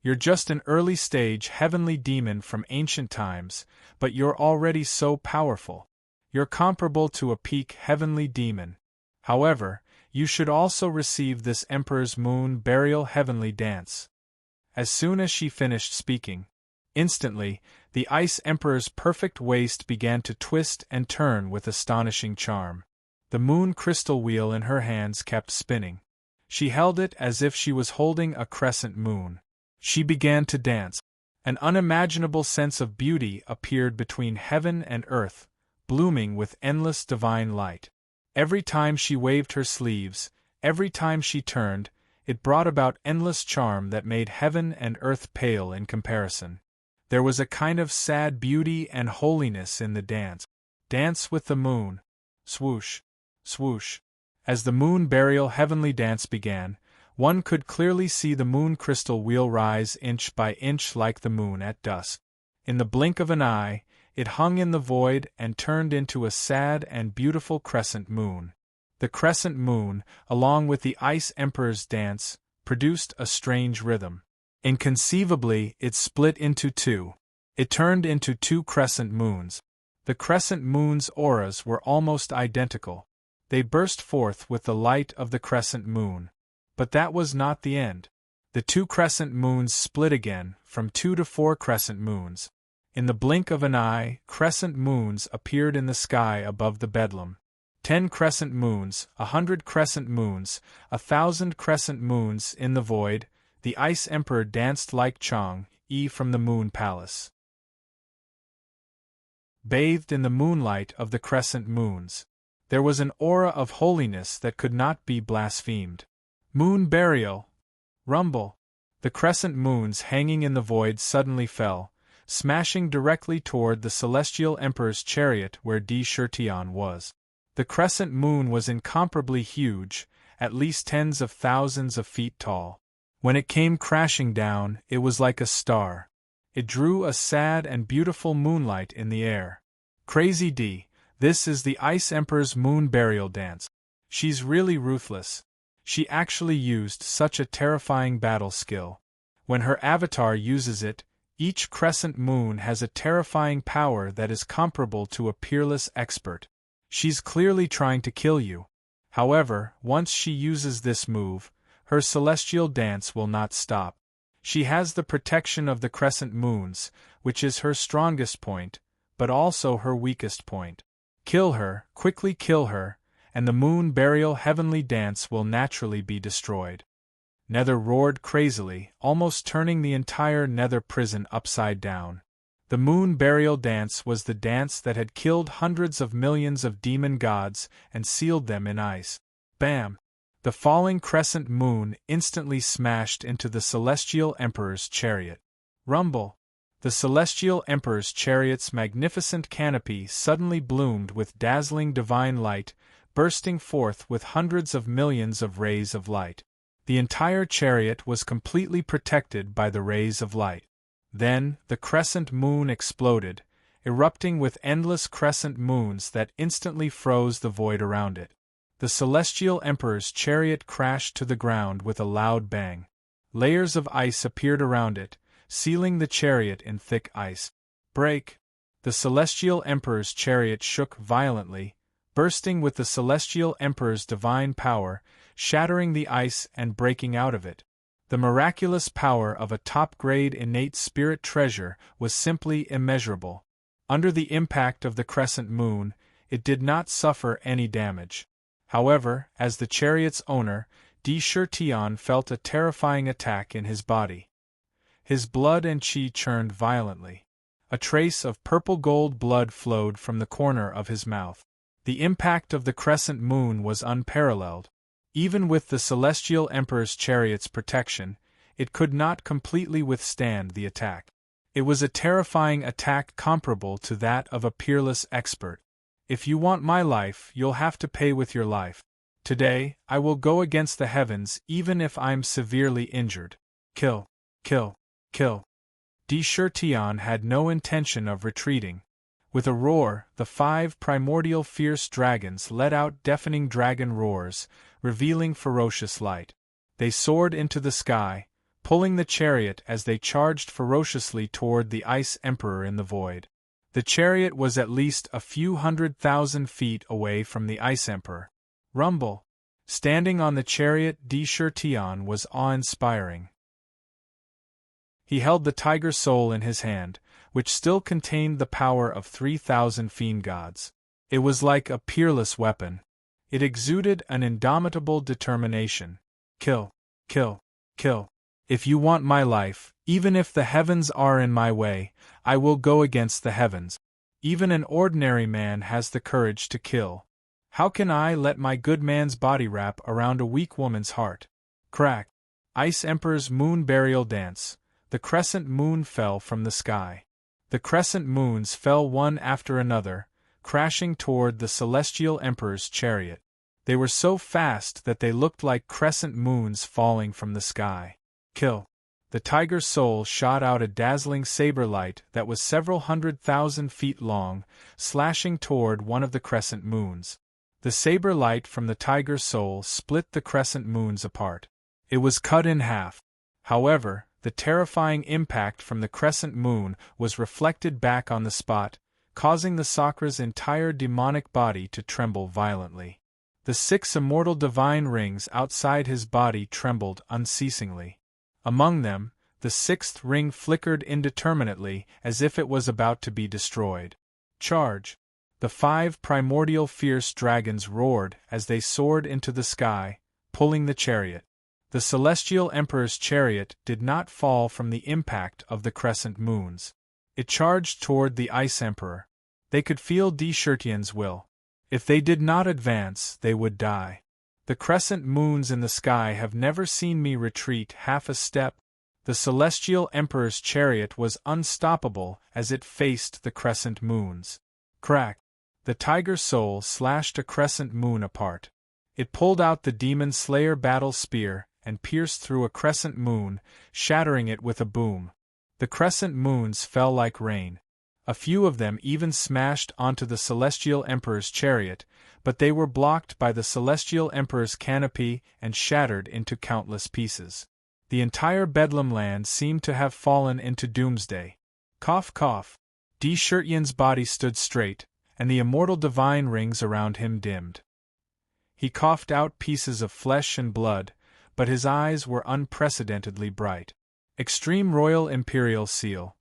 You're just an early-stage heavenly demon from ancient times, but you're already so powerful. You're comparable to a peak heavenly demon. However, you should also receive this Emperor's Moon Burial Heavenly Dance. As soon as she finished speaking, instantly, the Ice Emperor's perfect waist began to twist and turn with astonishing charm. The Moon Crystal Wheel in her hands kept spinning. She held it as if she was holding a crescent moon. She began to dance. An unimaginable sense of beauty appeared between heaven and earth, blooming with endless divine light. Every time she waved her sleeves, every time she turned, it brought about endless charm that made heaven and earth pale in comparison. There was a kind of sad beauty and holiness in the dance. Dance with the moon. Swoosh, swoosh. As the moon burial heavenly dance began, one could clearly see the moon crystal wheel rise inch by inch like the moon at dusk. In the blink of an eye, it hung in the void and turned into a sad and beautiful crescent moon. The crescent moon, along with the Ice Emperor's dance, produced a strange rhythm. Inconceivably, it split into two. It turned into two crescent moons. The crescent moon's auras were almost identical. They burst forth with the light of the crescent moon. But that was not the end. The two crescent moons split again, from 2 to 4 crescent moons. In the blink of an eye, crescent moons appeared in the sky above the bedlam. 10 crescent moons, 100 crescent moons, 1,000 crescent moons in the void. The Ice Emperor danced like Chang-yi from the Moon Palace, bathed in the moonlight of the crescent moons. There was an aura of holiness that could not be blasphemed. Moon burial. Rumble. The crescent moons hanging in the void suddenly fell, smashing directly toward the Celestial Emperor's chariot where Di Shirtian was. The crescent moon was incomparably huge, at least tens of thousands of feet tall. When it came crashing down, it was like a star. It drew a sad and beautiful moonlight in the air. Crazy D, this is the Ice Emperor's moon burial dance. She's really ruthless. She actually used such a terrifying battle skill. When her avatar uses it, each crescent moon has a terrifying power that is comparable to a peerless expert. She's clearly trying to kill you. However, once she uses this move, her celestial dance will not stop. She has the protection of the crescent moons, which is her strongest point, but also her weakest point. Kill her, quickly kill her, and the moon burial heavenly dance will naturally be destroyed. Nether roared crazily, almost turning the entire Nether prison upside down. The moon burial dance was the dance that had killed hundreds of millions of demon gods and sealed them in ice. Bam! The falling crescent moon instantly smashed into the Celestial Emperor's chariot. Rumble! The Celestial Emperor's chariot's magnificent canopy suddenly bloomed with dazzling divine light, bursting forth with hundreds of millions of rays of light. The entire chariot was completely protected by the rays of light. Then, the crescent moon exploded, erupting with endless crescent moons that instantly froze the void around it. The Celestial Emperor's chariot crashed to the ground with a loud bang. Layers of ice appeared around it, sealing the chariot in thick ice. Break! The Celestial Emperor's chariot shook violently, bursting with the Celestial Emperor's divine power, shattering the ice and breaking out of it. The miraculous power of a top-grade innate spirit treasure was simply immeasurable. Under the impact of the crescent moon, it did not suffer any damage. However, as the chariot's owner, Di Shirtian felt a terrifying attack in his body. His blood and chi churned violently. A trace of purple-gold blood flowed from the corner of his mouth. The impact of the crescent moon was unparalleled. Even with the Celestial Emperor's chariot's protection, it could not completely withstand the attack. It was a terrifying attack comparable to that of a peerless expert. If you want my life, you'll have to pay with your life. Today, I will go against the heavens even if I'm severely injured. Kill, kill, kill. Di Shirtian had no intention of retreating. With a roar, the 5 primordial fierce dragons let out deafening dragon roars, revealing ferocious light. They soared into the sky, pulling the chariot as they charged ferociously toward the Ice Emperor in the void. The chariot was at least a few 100,000 feet away from the Ice Emperor. Rumble! Standing on the chariot, Di Shirtian was awe-inspiring. He held the tiger soul in his hand, which still contained the power of 3,000 fiend gods. It was like a peerless weapon. It exuded an indomitable determination. Kill, kill, kill. If you want my life, even if the heavens are in my way, I will go against the heavens. Even an ordinary man has the courage to kill. How can I let my good man's body wrap around a weak woman's heart? Crack. Ice Emperor's moon burial dance. The crescent moon fell from the sky. The crescent moons fell one after another, crashing toward the celestial emperor's chariot. They were so fast that they looked like crescent moons falling from the sky. Kill. The tiger's soul shot out a dazzling saber light that was several 100,000 feet long, slashing toward one of the crescent moons. The saber light from the tiger's soul split the crescent moons apart. It was cut in half. However, the terrifying impact from the crescent moon was reflected back on the spot, causing the Sakra's entire demonic body to tremble violently. The 6 immortal divine rings outside his body trembled unceasingly. Among them, the 6th ring flickered indeterminately as if it was about to be destroyed. Charge! The 5 primordial fierce dragons roared as they soared into the sky, pulling the chariot. The celestial emperor's chariot did not fall from the impact of the crescent moons. It charged toward the ice emperor. They could feel Deschirtian's will. If they did not advance, they would die. The crescent moons in the sky have never seen me retreat half a step. The celestial emperor's chariot was unstoppable as it faced the crescent moons. Crack! The tiger soul slashed a crescent moon apart. It pulled out the demon slayer battle spear and pierced through a crescent moon, shattering it with a boom. The crescent moons fell like rain. A few of them even smashed onto the celestial emperor's chariot, but they were blocked by the celestial emperor's canopy and shattered into countless pieces. The entire Bedlam land seemed to have fallen into doomsday. Cough, cough. Deschirtian's body stood straight, and the immortal divine rings around him dimmed. He coughed out pieces of flesh and blood, but his eyes were unprecedentedly bright. Extreme Royal Imperial Seal,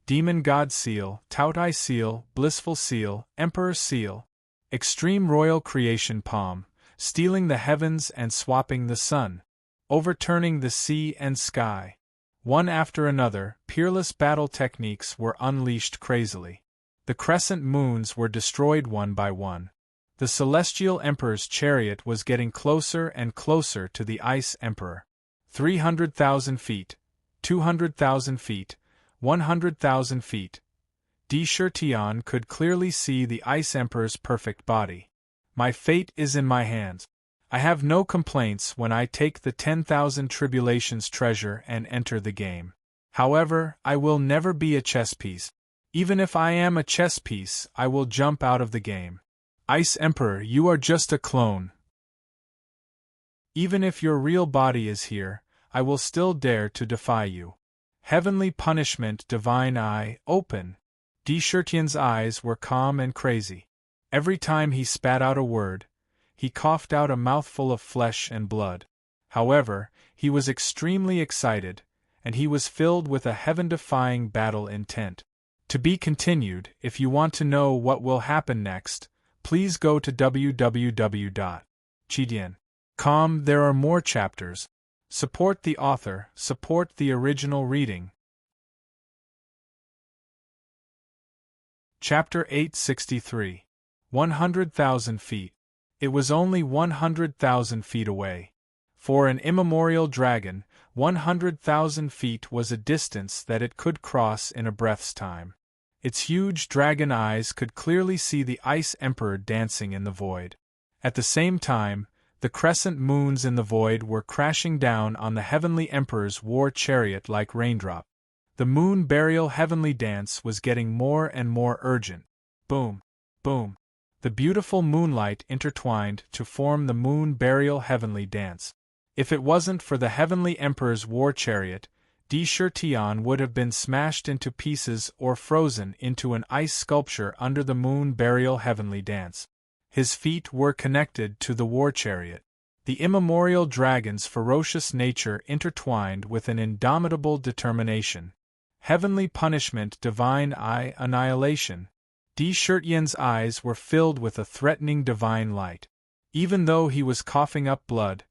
Demon God Seal, Tautai Seal, Blissful Seal, Emperor Seal, Extreme Royal Creation Palm, stealing the heavens and swapping the sun, overturning the sea and sky. One after another, peerless battle techniques were unleashed crazily. The crescent moons were destroyed one by one. The celestial emperor's chariot was getting closer and closer to the ice emperor. 300,000 feet, 200,000 feet, 100,000 feet. Deschirtian could clearly see the ice emperor's perfect body. My fate is in my hands. I have no complaints when I take the 10,000 tribulations treasure and enter the game. However, I will never be a chess piece. Even if I am a chess piece, I will jump out of the game. Ice Emperor, you are just a clone. Even if your real body is here, I will still dare to defy you. Heavenly punishment, divine eye, open. Deschirtian's eyes were calm and crazy. Every time he spat out a word, he coughed out a mouthful of flesh and blood. However, he was extremely excited, and he was filled with a heaven-defying battle intent. To be continued. If you want to know what will happen next, please go to www.chidian.com. There are more chapters. Support the author, support the original reading. Chapter 863. 100,000 feet. It was only 100,000 feet away. For an immemorial dragon, 100,000 feet was a distance that it could cross in a breath's time. Its huge dragon eyes could clearly see the Ice Emperor dancing in the void. At the same time, the crescent moons in the void were crashing down on the Heavenly Emperor's war chariot like raindrops. The moon burial heavenly dance was getting more and more urgent. Boom, boom. The beautiful moonlight intertwined to form the moon burial heavenly dance. If it wasn't for the Heavenly Emperor's war chariot, Deschirtian would have been smashed into pieces or frozen into an ice sculpture under the moon burial heavenly dance. His feet were connected to the war chariot. The immemorial dragon's ferocious nature intertwined with an indomitable determination. Heavenly punishment, divine eye, annihilation. Deschirtian's eyes were filled with a threatening divine light. Even though he was coughing up blood,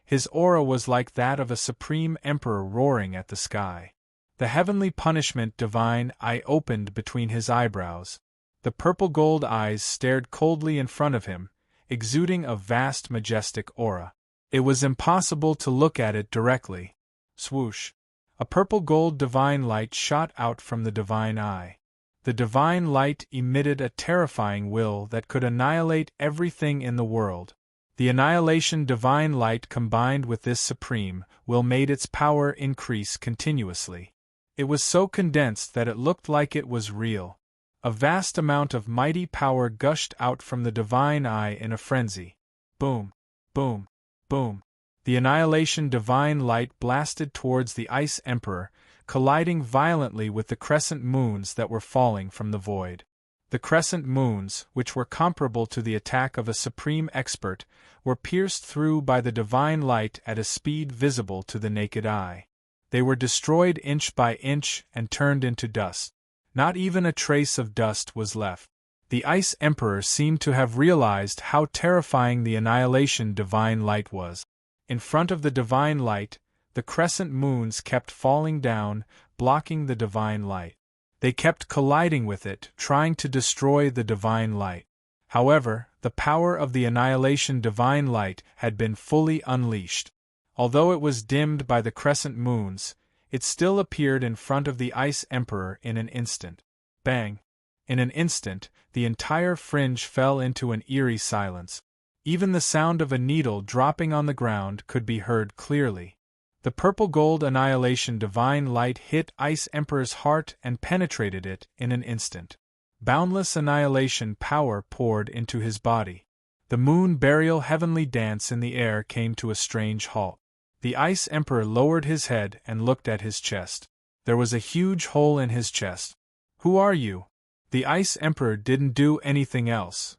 His aura was like that of a supreme emperor roaring at the sky. The heavenly punishment divine eye opened between his eyebrows. The purple-gold eyes stared coldly in front of him, exuding a vast majestic aura. It was impossible to look at it directly. Swoosh! A purple-gold divine light shot out from the divine eye. The divine light emitted a terrifying will that could annihilate everything in the world. The annihilation divine light combined with this supreme will made its power increase continuously. It was so condensed that it looked like it was real. A vast amount of mighty power gushed out from the divine eye in a frenzy. Boom! Boom! Boom! The annihilation divine light blasted towards the Ice Emperor, colliding violently with the crescent moons that were falling from the void. The crescent moons, which were comparable to the attack of a supreme expert, were pierced through by the divine light at a speed visible to the naked eye. They were destroyed inch by inch and turned into dust. Not even a trace of dust was left. The Ice Emperor seemed to have realized how terrifying the annihilation divine light was. In front of the divine light, the crescent moons kept falling down, blocking the divine light. They kept colliding with it, trying to destroy the divine light. However, the power of the annihilation divine light had been fully unleashed. Although it was dimmed by the crescent moons, it still appeared in front of the Ice Emperor in an instant. Bang! In an instant, the entire fringe fell into an eerie silence. Even the sound of a needle dropping on the ground could be heard clearly. The purple-gold annihilation divine light hit Ice Emperor's heart and penetrated it in an instant. Boundless annihilation power poured into his body. The moon burial heavenly dance in the air came to a strange halt. The Ice Emperor lowered his head and looked at his chest. There was a huge hole in his chest. "Who are you?" The Ice Emperor didn't do anything else.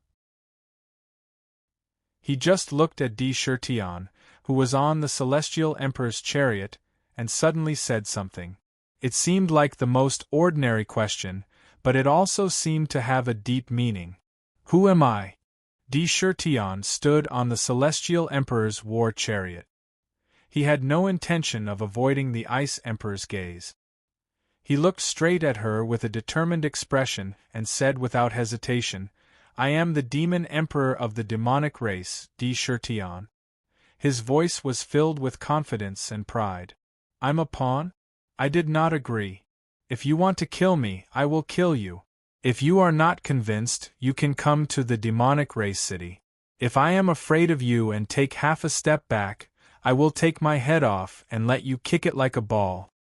He just looked at Di Shirtian, who was on the Celestial Emperor's chariot, and suddenly said something. It seemed like the most ordinary question, but it also seemed to have a deep meaning. "Who am I?" Di Shirtian stood on the Celestial Emperor's war chariot. He had no intention of avoiding the Ice Emperor's gaze. He looked straight at her with a determined expression and said without hesitation, "I am the Demon Emperor of the demonic race, Di Shirtian." His voice was filled with confidence and pride. "I'm a pawn? I did not agree. If you want to kill me, I will kill you. If you are not convinced, you can come to the demonic race city. If I am afraid of you and take half a step back, I will take my head off and let you kick it like a ball."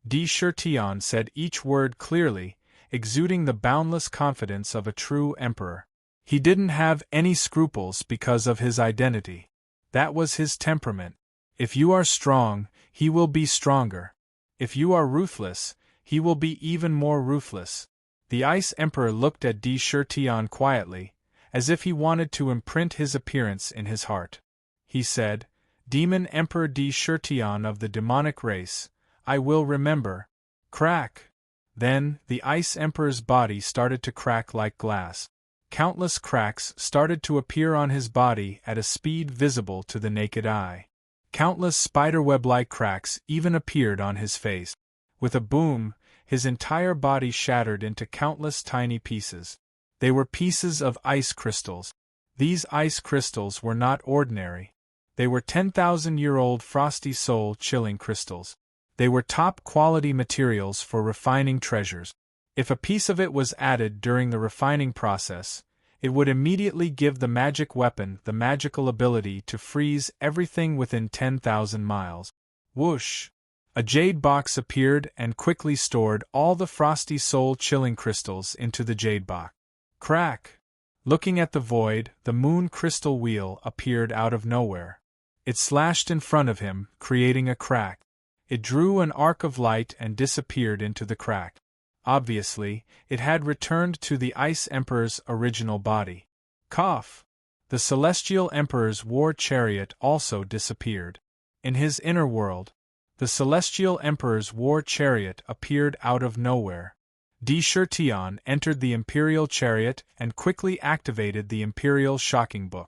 Di Shirtian said each word clearly, exuding the boundless confidence of a true emperor. He didn't have any scruples because of his identity. That was his temperament. If you are strong, he will be stronger. If you are ruthless, he will be even more ruthless. The Ice Emperor looked at Di Shirtian quietly, as if he wanted to imprint his appearance in his heart. He said, "Demon Emperor Di Shirtian of the demonic race, I will remember." Crack! Then, the Ice Emperor's body started to crack like glass. Countless cracks started to appear on his body at a speed visible to the naked eye. Countless spiderweb-like cracks even appeared on his face. With a boom, his entire body shattered into countless tiny pieces. They were pieces of ice crystals. These ice crystals were not ordinary. They were 10,000-year-old frosty soul-chilling crystals. They were top-quality materials for refining treasures. If a piece of it was added during the refining process, it would immediately give the magic weapon the magical ability to freeze everything within 10,000 miles. Whoosh! A jade box appeared and quickly stored all the frosty soul-chilling crystals into the jade box. Crack! Looking at the void, the moon crystal wheel appeared out of nowhere. It slashed in front of him, creating a crack. It drew an arc of light and disappeared into the crack. Obviously, it had returned to the Ice Emperor's original body. Cough! The Celestial Emperor's war chariot also disappeared. In his inner world, the Celestial Emperor's war chariot appeared out of nowhere. Di Shirtian entered the Imperial chariot and quickly activated the Imperial shocking book.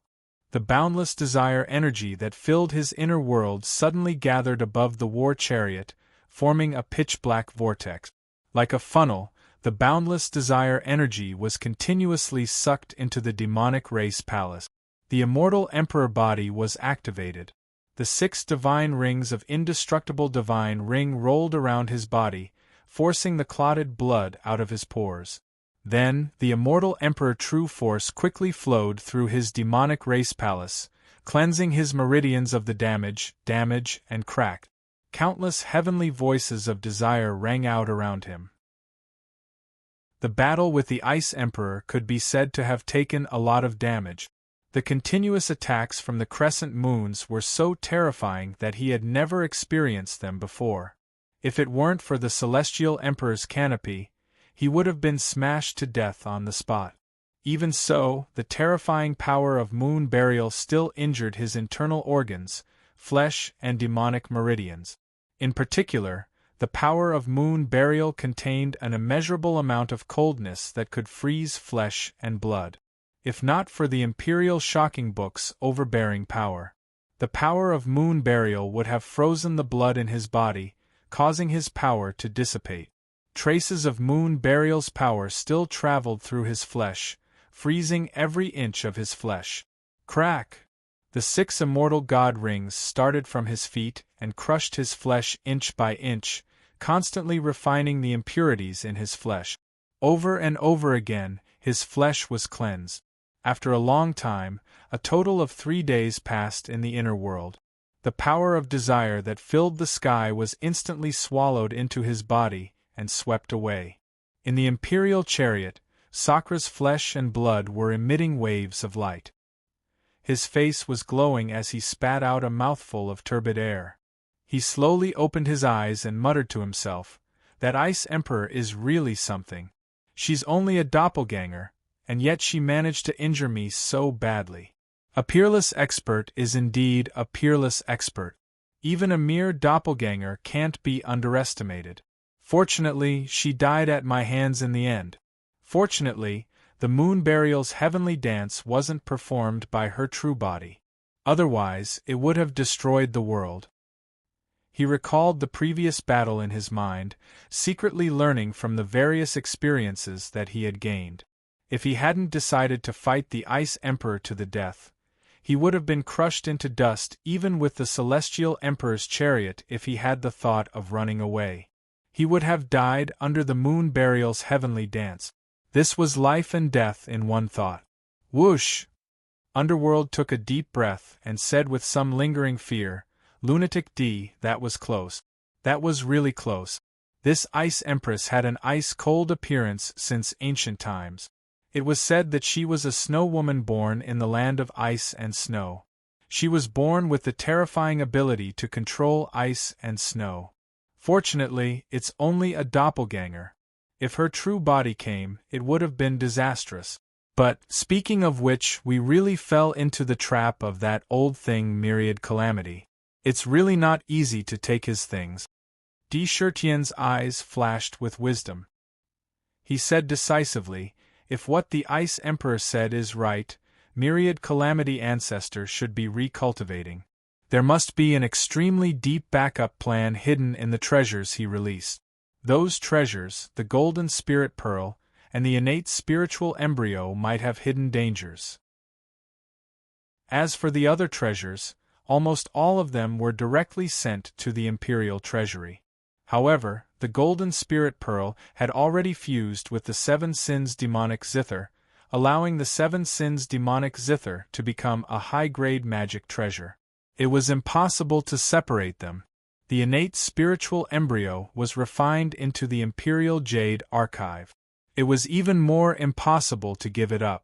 The boundless desire energy that filled his inner world suddenly gathered above the war chariot, forming a pitch-black vortex. Like a funnel, the boundless desire energy was continuously sucked into the demonic race palace. The immortal emperor body was activated. The 6 divine rings of indestructible divine ring rolled around his body, forcing the clotted blood out of his pores. Then, the immortal emperor true force quickly flowed through his demonic race palace, cleansing his meridians of the damage, and crack. Countless heavenly voices of desire rang out around him. The battle with the Ice Emperor could be said to have taken a lot of damage. The continuous attacks from the crescent moons were so terrifying that he had never experienced them before. If it weren't for the Celestial Emperor's canopy, he would have been smashed to death on the spot. Even so, the terrifying power of moon burial still injured his internal organs, flesh, and demonic meridians. In particular, the power of moon burial contained an immeasurable amount of coldness that could freeze flesh and blood. If not for the Imperial Shocking Book's overbearing power, the power of moon burial would have frozen the blood in his body, causing his power to dissipate. Traces of moon burial's power still traveled through his flesh, freezing every inch of his flesh. Crack! The 6 immortal god rings started from his feet and crushed his flesh inch by inch, constantly refining the impurities in his flesh. Over and over again, his flesh was cleansed. After a long time, a total of 3 days passed in the inner world. The power of desire that filled the sky was instantly swallowed into his body and swept away. In the imperial chariot, Sakra's flesh and blood were emitting waves of light. His face was glowing as he spat out a mouthful of turbid air. He slowly opened his eyes and muttered to himself, "That Ice Emperor is really something. She's only a doppelganger, and yet she managed to injure me so badly." A peerless expert is indeed a peerless expert. Even a mere doppelganger can't be underestimated. Fortunately, she died at my hands in the end. Fortunately, the moon burial's heavenly dance wasn't performed by her true body. Otherwise, it would have destroyed the world. He recalled the previous battle in his mind, secretly learning from the various experiences that he had gained. If he hadn't decided to fight the Ice Emperor to the death, he would have been crushed into dust even with the Celestial Emperor's chariot if he had the thought of running away. He would have died under the moon burial's heavenly dance. This was life and death in one thought. Whoosh! Underworld took a deep breath and said with some lingering fear, "Lunatic D, that was close. That was really close." This Ice Empress had an ice-cold appearance since ancient times. It was said that she was a snow woman born in the land of ice and snow. She was born with the terrifying ability to control ice and snow. Fortunately, it's only a doppelganger. If her true body came, it would have been disastrous. But, speaking of which, we really fell into the trap of that old thing Myriad Calamity. It's really not easy to take his things. D. Shirtian's eyes flashed with wisdom. He said decisively, "If what the Ice Emperor said is right, Myriad Calamity Ancestor should be recultivating. There must be an extremely deep backup plan hidden in the treasures he released. Those treasures, the Golden Spirit Pearl, and the innate spiritual embryo might have hidden dangers. As for the other treasures, almost all of them were directly sent to the Imperial Treasury. However, the Golden Spirit Pearl had already fused with the Seven Sins Demonic Zither, allowing the Seven Sins Demonic Zither to become a high-grade magic treasure. It was impossible to separate them. The innate spiritual embryo was refined into the Imperial Jade Archive. It was even more impossible to give it up.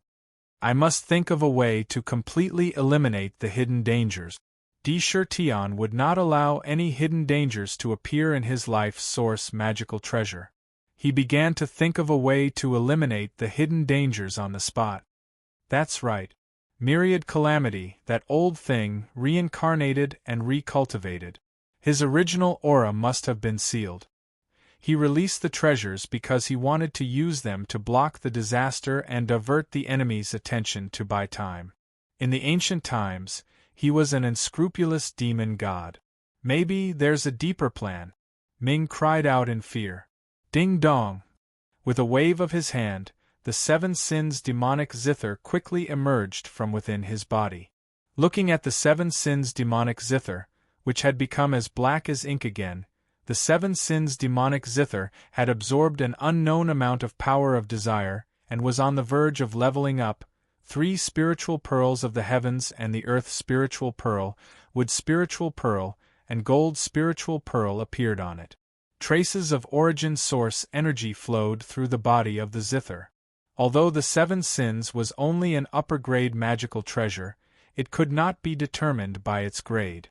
I must think of a way to completely eliminate the hidden dangers. D. Shirtian would not allow any hidden dangers to appear in his life source magical treasure. He began to think of a way to eliminate the hidden dangers on the spot. That's right. Myriad Calamity, that old thing, reincarnated and recultivated. His original aura must have been sealed. He released the treasures because he wanted to use them to block the disaster and divert the enemy's attention to buy time. In the ancient times, he was an unscrupulous demon god. Maybe there's a deeper plan, Ming cried out in fear. Ding dong! With a wave of his hand, the seven sins demonic zither quickly emerged from within his body. Looking at the seven sins demonic zither, which had become as black as ink again, the seven sins demonic zither had absorbed an unknown amount of power of desire, and was on the verge of leveling up. 3 spiritual pearls of the heavens and the earth spiritual pearl, wood spiritual pearl, and gold spiritual pearl appeared on it. Traces of origin source energy flowed through the body of the zither. Although the seven sins was only an upper-grade magical treasure, it could not be determined by its grade.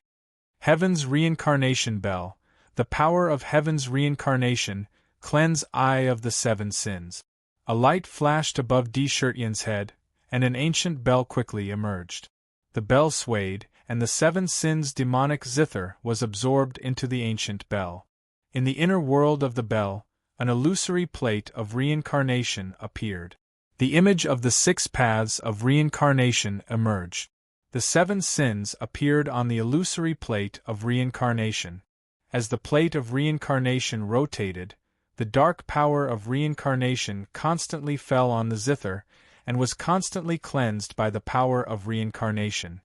Heaven's reincarnation bell, the power of heaven's reincarnation, cleanse eye of the seven sins. A light flashed above Shirtian's head, and an ancient bell quickly emerged. The bell swayed, and the seven sins demonic zither was absorbed into the ancient bell. In the inner world of the bell, an illusory plate of reincarnation appeared. The image of the 6 paths of reincarnation emerged. The 7 sins appeared on the illusory plate of reincarnation. As the plate of reincarnation rotated, the dark power of reincarnation constantly fell on the zither, and was constantly cleansed by the power of reincarnation.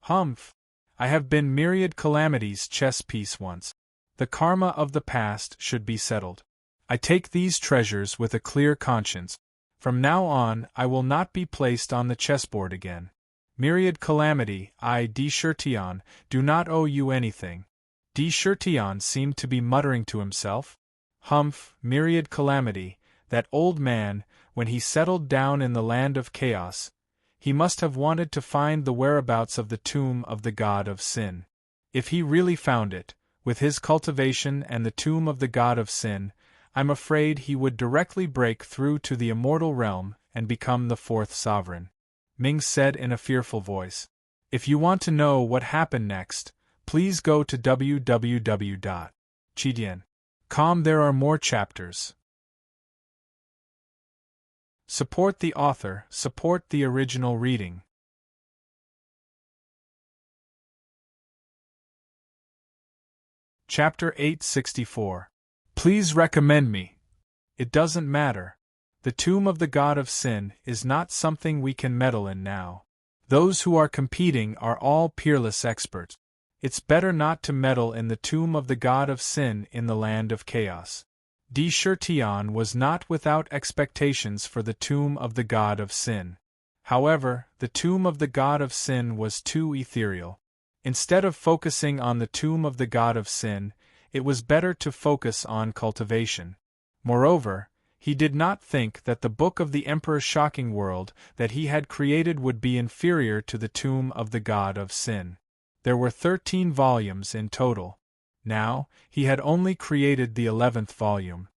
Humph! I have been myriad calamities chess piece once. The karma of the past should be settled. I take these treasures with a clear conscience. From now on I will not be placed on the chessboard again. Myriad calamity, I Shirtian, do not owe you anything. Shirtian seemed to be muttering to himself. Humph, myriad calamity, that old man, when he settled down in the land of chaos, he must have wanted to find the whereabouts of the tomb of the god of sin. If he really found it, with his cultivation and the tomb of the god of sin, I'm afraid he would directly break through to the immortal realm and become the 4th sovereign. Ming said in a fearful voice. If you want to know what happened next, please go to www.chidian.com. There are more chapters. Support the author, support the original reading. Chapter 864. Please recommend me. It doesn't matter. The tomb of the god of sin is not something we can meddle in now. Those who are competing are all peerless experts. It's better not to meddle in the tomb of the god of sin in the land of chaos. Shirtian was not without expectations for the tomb of the god of sin. However, the tomb of the god of sin was too ethereal. Instead of focusing on the tomb of the god of sin, it was better to focus on cultivation. Moreover, he did not think that the book of the Emperor's shocking world that he had created would be inferior to the tomb of the god of sin. There were 13 volumes in total. Now, he had only created the 11th volume.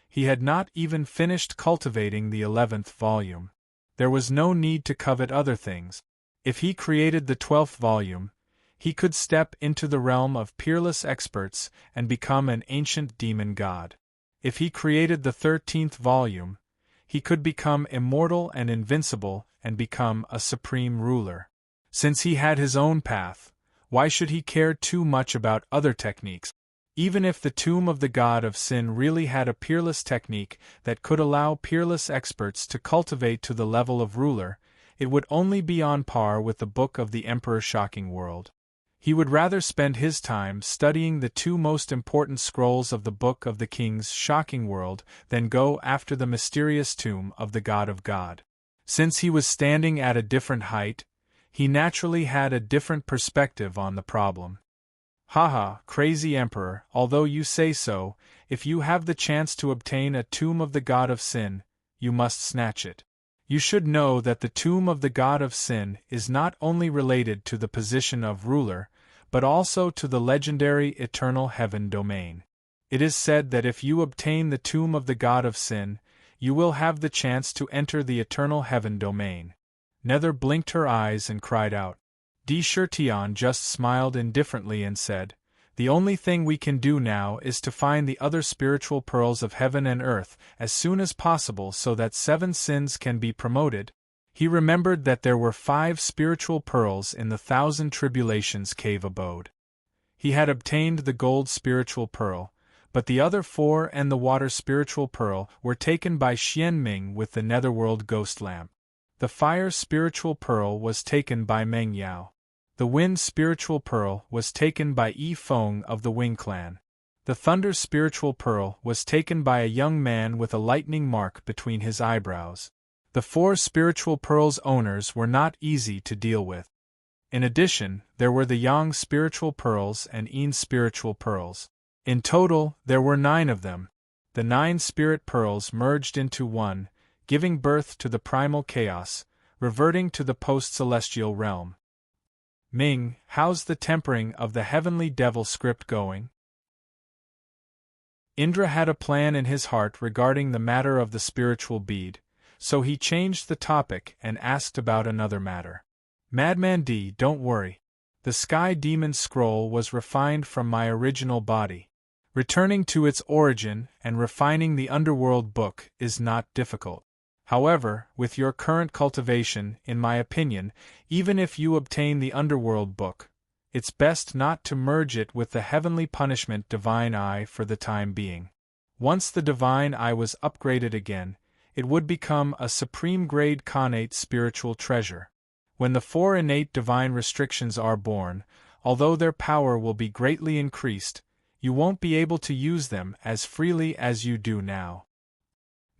He had not even finished cultivating the 11th volume. There was no need to covet other things. If he created the 12th volume, he could step into the realm of peerless experts and become an ancient demon god. If he created the 13th volume, he could become immortal and invincible and become a supreme ruler. Since he had his own path, why should he care too much about other techniques? Even if the tomb of the god of sin really had a peerless technique that could allow peerless experts to cultivate to the level of ruler, it would only be on par with the book of the Emperor's shocking world. He would rather spend his time studying the 2 most important scrolls of the book of the king's shocking world than go after the mysterious tomb of the god of God. Since he was standing at a different height, he naturally had a different perspective on the problem. Haha, crazy emperor, although you say so, if you have the chance to obtain a tomb of the god of sin, you must snatch it. You should know that the tomb of the god of sin is not only related to the position of ruler, but also to the legendary eternal heaven domain. It is said that if you obtain the tomb of the god of sin, you will have the chance to enter the eternal heaven domain. Nether blinked her eyes and cried out. Shirtian just smiled indifferently and said, The only thing we can do now is to find the other spiritual pearls of heaven and earth as soon as possible so that 7 sins can be promoted. He remembered that there were 5 spiritual pearls in the 1,000 Tribulations cave abode. He had obtained the gold spiritual pearl, but the other 4 and the water spiritual pearl were taken by Xian Ming with the netherworld ghost lamp. The fire spiritual pearl was taken by Meng Yao. The wind spiritual pearl was taken by Yi Feng of the Wing clan. The thunder spiritual pearl was taken by a young man with a lightning mark between his eyebrows. The 4 spiritual pearls' owners were not easy to deal with. In addition, there were the Yang spiritual pearls and Yin spiritual pearls. In total, there were 9 of them. The 9 spirit pearls merged into one, giving birth to the primal chaos, reverting to the post-celestial realm. Ming, how's the tempering of the heavenly devil script going? Indra had a plan in his heart regarding the matter of the spiritual bead, so he changed the topic and asked about another matter. Madman D, don't worry. The Sky Demon scroll was refined from my original body. Returning to its origin and refining the underworld book is not difficult. However, with your current cultivation, in my opinion, even if you obtain the underworld book, it's best not to merge it with the heavenly punishment Divine Eye for the time being. Once the Divine Eye was upgraded again, it would become a supreme-grade connate spiritual treasure. When the 4 innate divine restrictions are born, although their power will be greatly increased, you won't be able to use them as freely as you do now.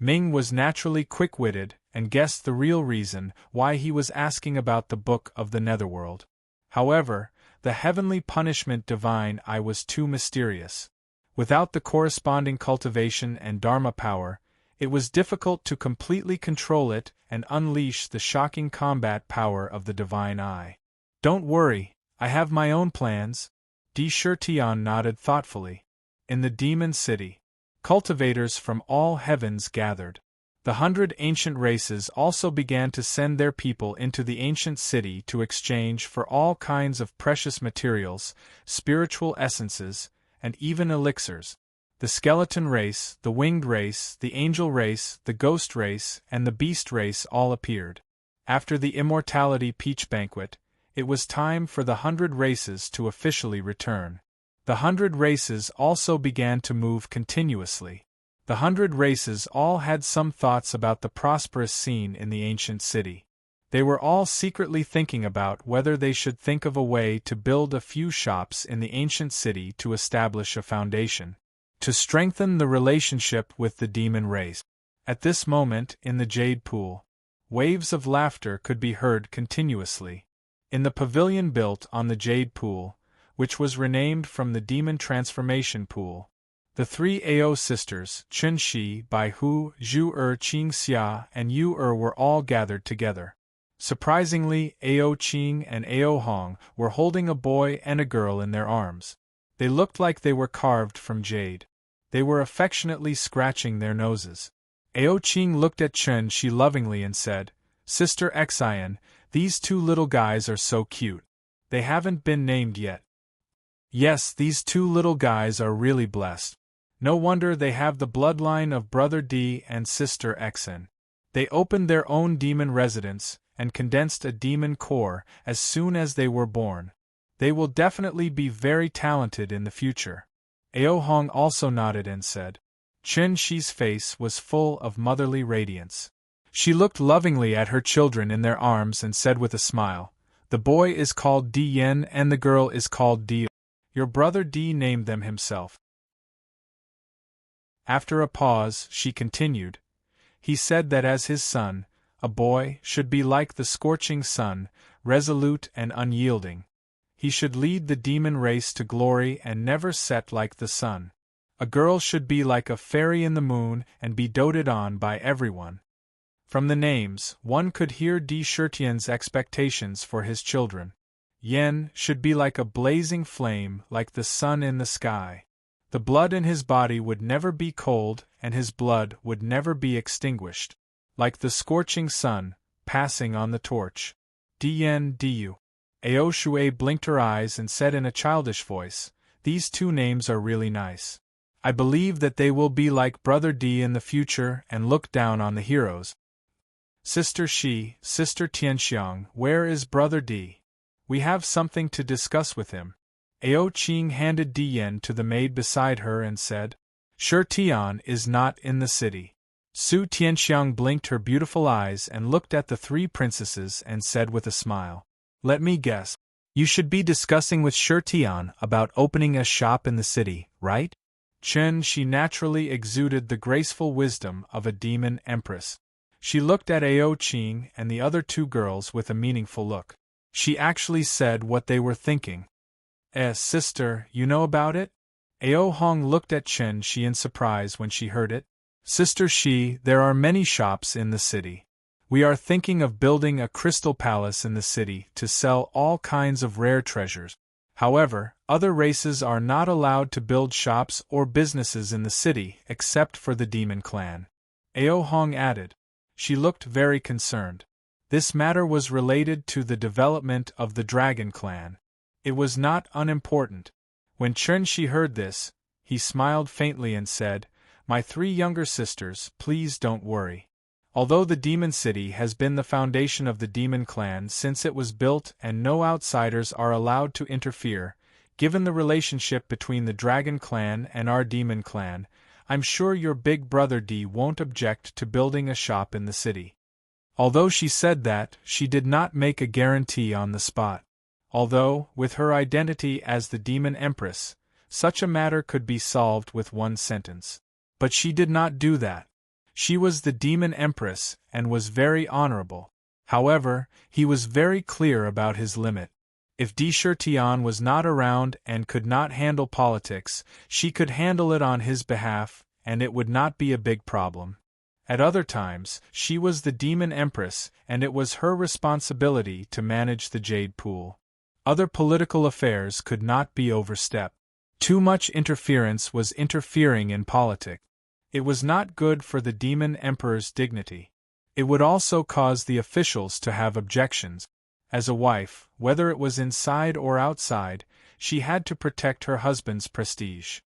Ming was naturally quick-witted and guessed the real reason why he was asking about the Book of the Netherworld. However, the heavenly punishment Divine Eye was too mysterious. Without the corresponding cultivation and Dharma power, it was difficult to completely control it and unleash the shocking combat power of the Divine Eye. Don't worry, I have my own plans. Di Shirtian nodded thoughtfully. In the demon city, cultivators from all heavens gathered. The 100 ancient races also began to send their people into the ancient city to exchange for all kinds of precious materials, spiritual essences, and even elixirs. The skeleton race, the winged race, the angel race, the ghost race, and the beast race all appeared. After the immortality peach banquet, it was time for the 100 races to officially return. The 100 races also began to move continuously. The 100 races all had some thoughts about the prosperous scene in the ancient city. They were all secretly thinking about whether they should think of a way to build a few shops in the ancient city to establish a foundation, to strengthen the relationship with the demon race. At this moment, in the Jade Pool, waves of laughter could be heard continuously. In the pavilion built on the Jade Pool, which was renamed from the Demon Transformation Pool, the 3 Ao sisters, Chun Shi, Bai Hu, Zhu Qing Xia, and Yu were all gathered together. Surprisingly, Ao Qing and Ao Hong were holding a boy and a girl in their arms. They looked like they were carved from jade. They were affectionately scratching their noses. Ao Qing looked at Chun Shi lovingly and said, "Sister Xian, these 2 little guys are so cute. They haven't been named yet." Yes, these 2 little guys are really blessed. No wonder they have the bloodline of Brother D and Sister Xn. They opened their own demon residence and condensed a demon core as soon as they were born. They will definitely be very talented in the future. Ao Hong also nodded and said. Chun Shi's face was full of motherly radiance. She looked lovingly at her children in their arms and said with a smile, "The boy is called Di Yen and the girl is called Di. Your brother Di named them himself." After a pause, she continued, "He said that as his son, a boy should be like the scorching sun, resolute and unyielding. He should lead the demon race to glory and never set like the sun. A girl should be like a fairy in the moon and be doted on by everyone." From the names, one could hear Di Shirtian's expectations for his children. Yen should be like a blazing flame, like the sun in the sky. The blood in his body would never be cold, and his blood would never be extinguished. Like the scorching sun, passing on the torch. Dien Diu. Ao Shui blinked her eyes and said in a childish voice, "These 2 names are really nice. I believe that they will be like Brother D in the future and look down on the heroes." Sister Sister Tianxiang, where is Brother Di? We have something to discuss with him. Ao Qing handed Di Yen to the maid beside her and said, Shi Tian is not in the city. Su Tianxiang blinked her beautiful eyes and looked at the three princesses and said with a smile, Let me guess. You should be discussing with Shi Tian about opening a shop in the city, right? She naturally exuded the graceful wisdom of a demon empress. She looked at Ao Qing and the other two girls with a meaningful look. She actually said what they were thinking. Sister, you know about it? Ao Hong looked at Shi in surprise when she heard it. Sister Shi, there are many shops in the city. We are thinking of building a crystal palace in the city to sell all kinds of rare treasures. However, other races are not allowed to build shops or businesses in the city except for the demon clan. Ao Hong added. She looked very concerned. This matter was related to the development of the dragon clan. It was not unimportant. When Shi heard this, he smiled faintly and said, My three younger sisters, please don't worry. Although the demon city has been the foundation of the demon clan since it was built and no outsiders are allowed to interfere, given the relationship between the dragon clan and our demon clan, I'm sure your big brother Di won't object to building a shop in the city. Although she said that, she did not make a guarantee on the spot. Although, with her identity as the demon empress, such a matter could be solved with one sentence. But she did not do that. She was the demon empress and was very honorable. However, he was very clear about his limit. If Di Tian was not around and could not handle politics, she could handle it on his behalf, and it would not be a big problem. At other times, she was the demon empress, and it was her responsibility to manage the jade pool. Other political affairs could not be overstepped. Too much interference was interfering in politics. It was not good for the demon emperor's dignity. It would also cause the officials to have objections. As a wife, whether it was inside or outside, she had to protect her husband's prestige.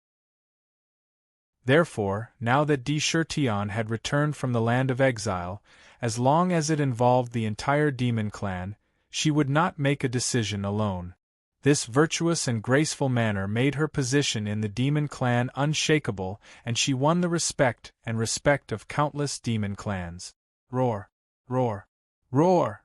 Therefore, now that Di Tian had returned from the land of exile, as long as it involved the entire demon clan, she would not make a decision alone. This virtuous and graceful manner made her position in the demon clan unshakable, and she won the respect of countless demon clans. Roar! Roar! Roar!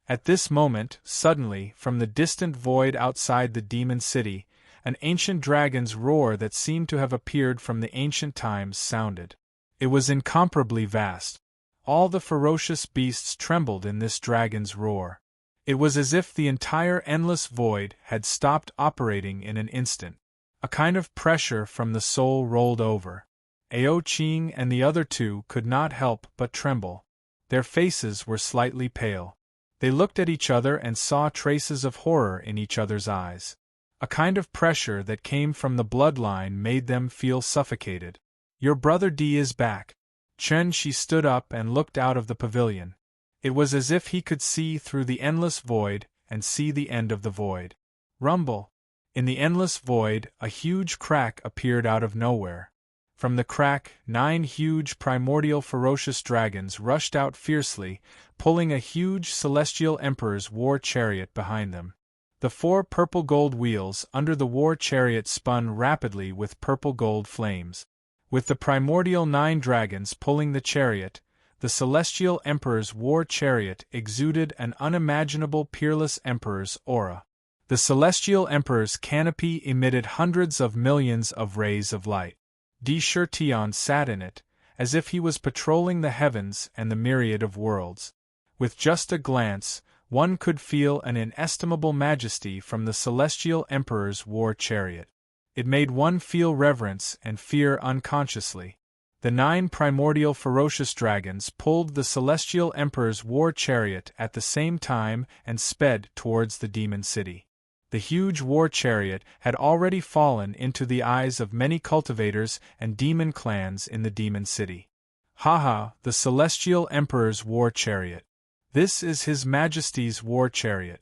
At this moment, suddenly, from the distant void outside the demon city, an ancient dragon's roar that seemed to have appeared from the ancient times sounded. It was incomparably vast. All the ferocious beasts trembled in this dragon's roar. It was as if the entire endless void had stopped operating in an instant. A kind of pressure from the soul rolled over. Ao Qing and the other two could not help but tremble. Their faces were slightly pale. They looked at each other and saw traces of horror in each other's eyes. A kind of pressure that came from the bloodline made them feel suffocated. Your brother Di is back. She stood up and looked out of the pavilion. It was as if he could see through the endless void and see the end of the void. Rumble! In the endless void, a huge crack appeared out of nowhere. From the crack, 9 huge primordial ferocious dragons rushed out fiercely, pulling a huge celestial emperor's war chariot behind them. The 4 purple gold wheels under the war chariot spun rapidly with purple gold flames. With the primordial 9 dragons pulling the chariot, the celestial emperor's war chariot exuded an unimaginable peerless emperor's aura. The celestial emperor's canopy emitted hundreds of millions of rays of light. Di Tian sat in it, as if he was patrolling the heavens and the myriad of worlds. With just a glance, one could feel an inestimable majesty from the celestial emperor's war chariot. It made one feel reverence and fear unconsciously. The 9 primordial ferocious dragons pulled the celestial emperor's war chariot at the same time and sped towards the demon city. The huge war chariot had already fallen into the eyes of many cultivators and demon clans in the demon city. Haha, the celestial emperor's war chariot. This is His Majesty's war chariot.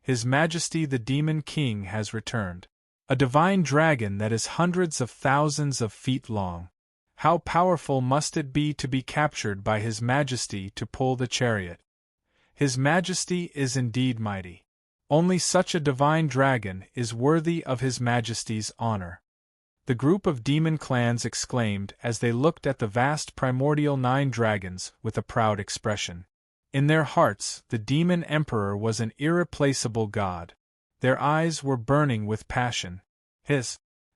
His Majesty the demon king has returned. A divine dragon that is hundreds of thousands of feet long. How powerful must it be to be captured by His Majesty to pull the chariot? His Majesty is indeed mighty. Only such a divine dragon is worthy of His Majesty's honor. The group of demon clans exclaimed as they looked at the vast primordial 9 dragons with a proud expression. In their hearts, the demon emperor was an irreplaceable god. Their eyes were burning with passion.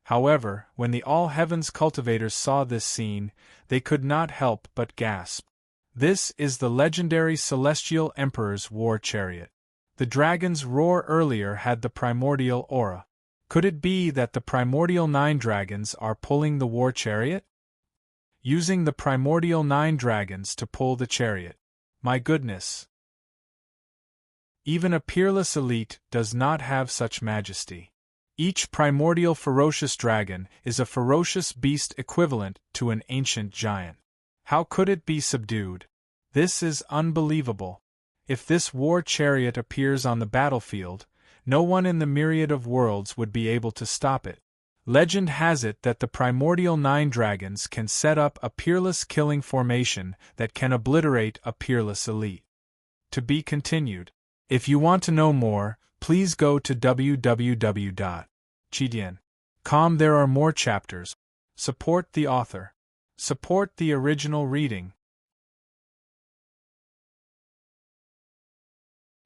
However, when the All Heavens cultivators saw this scene, they could not help but gasp. This is the legendary Celestial Emperor's war chariot. The dragon's roar earlier had the primordial aura. Could it be that the primordial 9 dragons are pulling the war chariot? Using the primordial 9 dragons to pull the chariot. My goodness! Even a peerless elite does not have such majesty. Each primordial ferocious dragon is a ferocious beast equivalent to an ancient giant. How could it be subdued? This is unbelievable. If this war chariot appears on the battlefield, no one in the myriad of worlds would be able to stop it. Legend has it that the primordial 9 dragons can set up a peerless killing formation that can obliterate a peerless elite. To be continued. If you want to know more, please go to www.chidian.com. There are more chapters. Support the author. Support the original reading.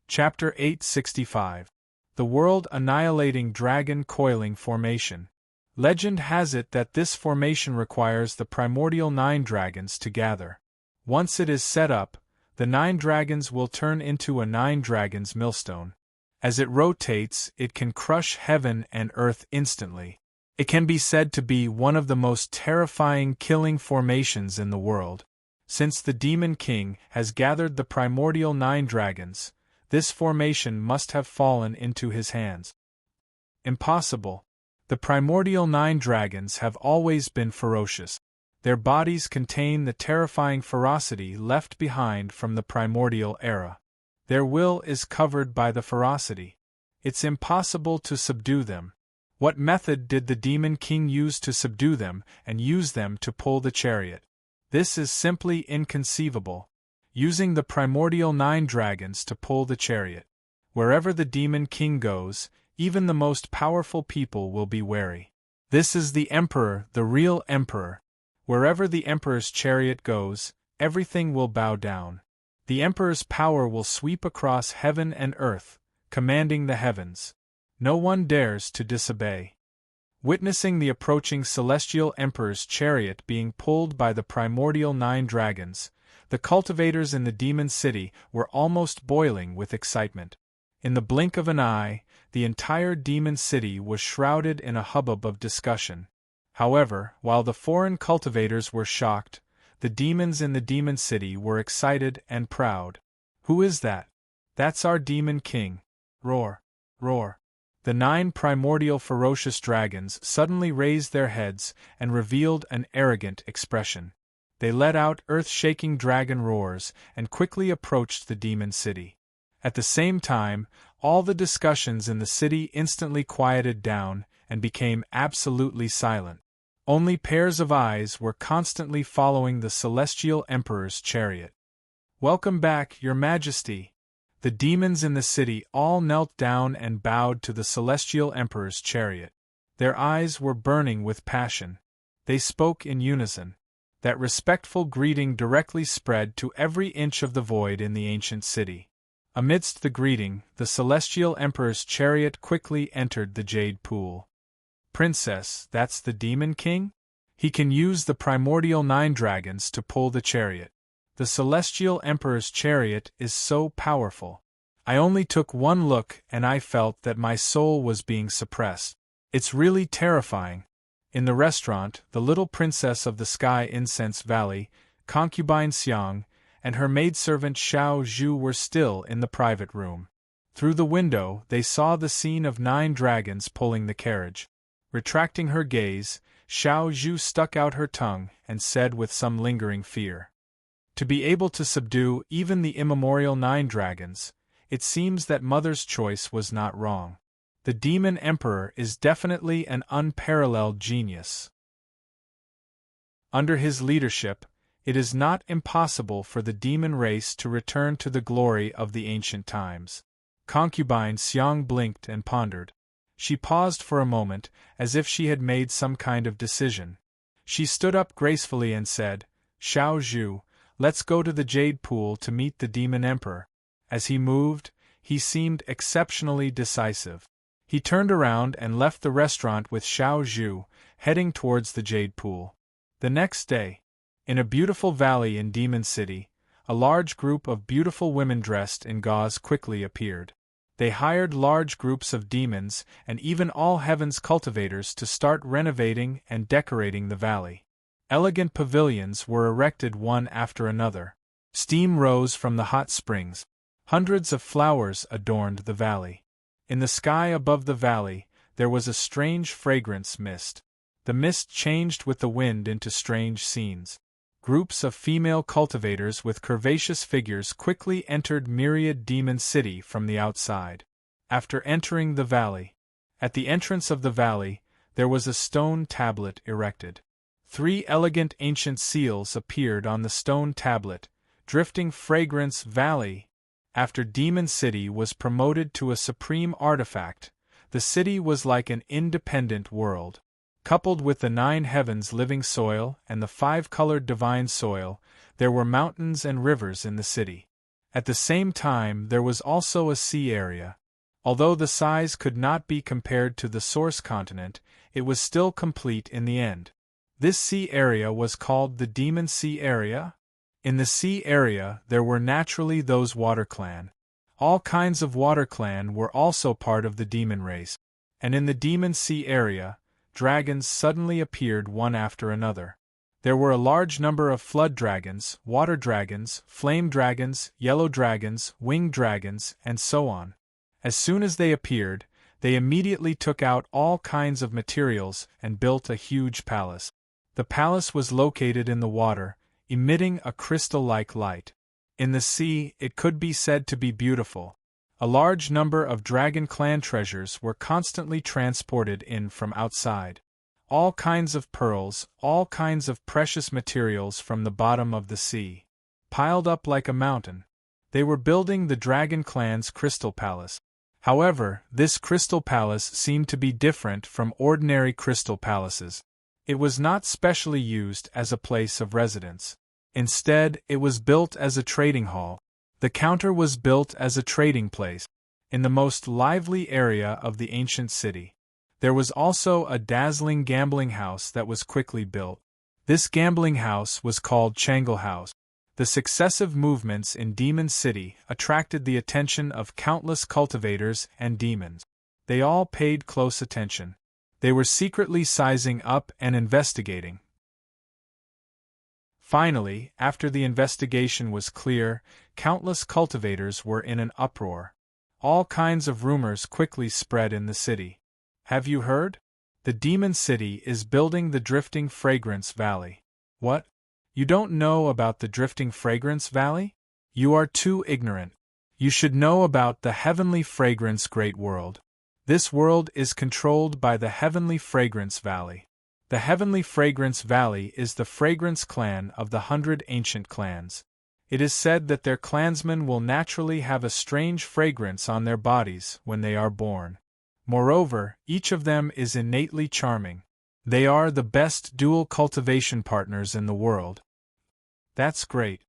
Chapter 865. The World Annihilating Dragon Coiling Formation. Legend has it that this formation requires the primordial 9 dragons to gather. Once it is set up, the 9 dragons will turn into a 9 dragons millstone. As it rotates, it can crush heaven and earth instantly. It can be said to be one of the most terrifying killing formations in the world. Since the Demon King has gathered the primordial 9 dragons, this formation must have fallen into his hands. Impossible. The primordial 9 dragons have always been ferocious. Their bodies contain the terrifying ferocity left behind from the primordial era. Their will is covered by the ferocity. It's impossible to subdue them. What method did the Demon King use to subdue them and use them to pull the chariot? This is simply inconceivable. Using the primordial 9 dragons to pull the chariot. Wherever the Demon King goes, even the most powerful people will be wary. This is the Emperor, the real Emperor. Wherever the Emperor's chariot goes, everything will bow down. The Emperor's power will sweep across heaven and earth, commanding the heavens. No one dares to disobey. Witnessing the approaching Celestial Emperor's chariot being pulled by the primordial 9 dragons, the cultivators in the Demon City were almost boiling with excitement. In the blink of an eye, the entire Demon City was shrouded in a hubbub of discussion. However, while the foreign cultivators were shocked, the demons in the Demon City were excited and proud. Who is that? That's our Demon King. Roar, roar. The 9 primordial ferocious dragons suddenly raised their heads and revealed an arrogant expression. They let out earth-shaking dragon roars and quickly approached the Demon City. At the same time, all the discussions in the city instantly quieted down and became absolutely silent. Only pairs of eyes were constantly following the Celestial Emperor's chariot. "Welcome back, Your Majesty!" The demons in the city all knelt down and bowed to the Celestial Emperor's chariot. Their eyes were burning with passion. They spoke in unison. That respectful greeting directly spread to every inch of the void in the ancient city. Amidst the greeting, the Celestial Emperor's chariot quickly entered the jade pool. "Princess, that's the Demon King? He can use the primordial 9 dragons to pull the chariot. The Celestial Emperor's chariot is so powerful. I only took one look and I felt that my soul was being suppressed. It's really terrifying." In the restaurant, the little princess of the Sky Incense Valley, concubine Xiang, and her maidservant Xiao Zhu were still in the private room. Through the window, they saw the scene of 9 dragons pulling the carriage. Retracting her gaze, Xiao Zhu stuck out her tongue and said with some lingering fear, "To be able to subdue even the immemorial 9 dragons, it seems that Mother's choice was not wrong. The Demon Emperor is definitely an unparalleled genius." Under his leadership, it is not impossible for the demon race to return to the glory of the ancient times. Concubine Xiang blinked and pondered. She paused for a moment, as if she had made some kind of decision. She stood up gracefully and said, "Xiao Zhu, let's go to the Jade Pool to meet the Demon Emperor." As he moved, he seemed exceptionally decisive. He turned around and left the restaurant with Xiao Zhu, heading towards the Jade Pool. The next day, in a beautiful valley in Demon City, a large group of beautiful women dressed in gauze quickly appeared. They hired large groups of demons and even all heaven's cultivators to start renovating and decorating the valley. Elegant pavilions were erected one after another. Steam rose from the hot springs. Hundreds of flowers adorned the valley. In the sky above the valley, there was a strange fragrance mist. The mist changed with the wind into strange scenes. Groups of female cultivators with curvaceous figures quickly entered myriad Demon City from the outside. After entering the valley, at the entrance of the valley, there was a stone tablet erected. 3 elegant ancient seals appeared on the stone tablet, drifting fragrance valley. After Demon City was promoted to a supreme artifact, the city was like an independent world. Coupled with the 9 heavens living soil and the 5-colored divine soil, there were mountains and rivers in the city. At the same time there was also a sea area. Although the size could not be compared to the source continent, it was still complete in the end. This sea area was called the Demon Sea Area. In the sea area there were naturally those water clan. All kinds of water clan were also part of the demon race. And in the Demon Sea Area, dragons suddenly appeared one after another. There were a large number of flood dragons, water dragons, flame dragons, yellow dragons, winged dragons, and so on. As soon as they appeared, they immediately took out all kinds of materials and built a huge palace. The palace was located in the water, emitting a crystal-like light. In the sea, it could be said to be beautiful. A large number of Dragon Clan treasures were constantly transported in from outside. All kinds of pearls, all kinds of precious materials from the bottom of the sea. Piled up like a mountain. They were building the Dragon Clan's Crystal Palace. However, this Crystal Palace seemed to be different from ordinary Crystal Palaces. It was not specially used as a place of residence. Instead, it was built as a trading hall. The counter was built as a trading place, in the most lively area of the ancient city. There was also a dazzling gambling house that was quickly built. This gambling house was called Changle House. The successive movements in Demon City attracted the attention of countless cultivators and demons. They all paid close attention. They were secretly sizing up and investigating. Finally, after the investigation was clear, countless cultivators were in an uproar. All kinds of rumors quickly spread in the city. Have you heard? The Demon City is building the Drifting Fragrance Valley. What? You don't know about the Drifting Fragrance Valley? You are too ignorant. You should know about the Heavenly Fragrance Great World. This world is controlled by the Heavenly Fragrance Valley. The Heavenly Fragrance Valley is the fragrance clan of the 100 ancient clans. It is said that their clansmen will naturally have a strange fragrance on their bodies when they are born. Moreover, each of them is innately charming. They are the best dual cultivation partners in the world. That's great.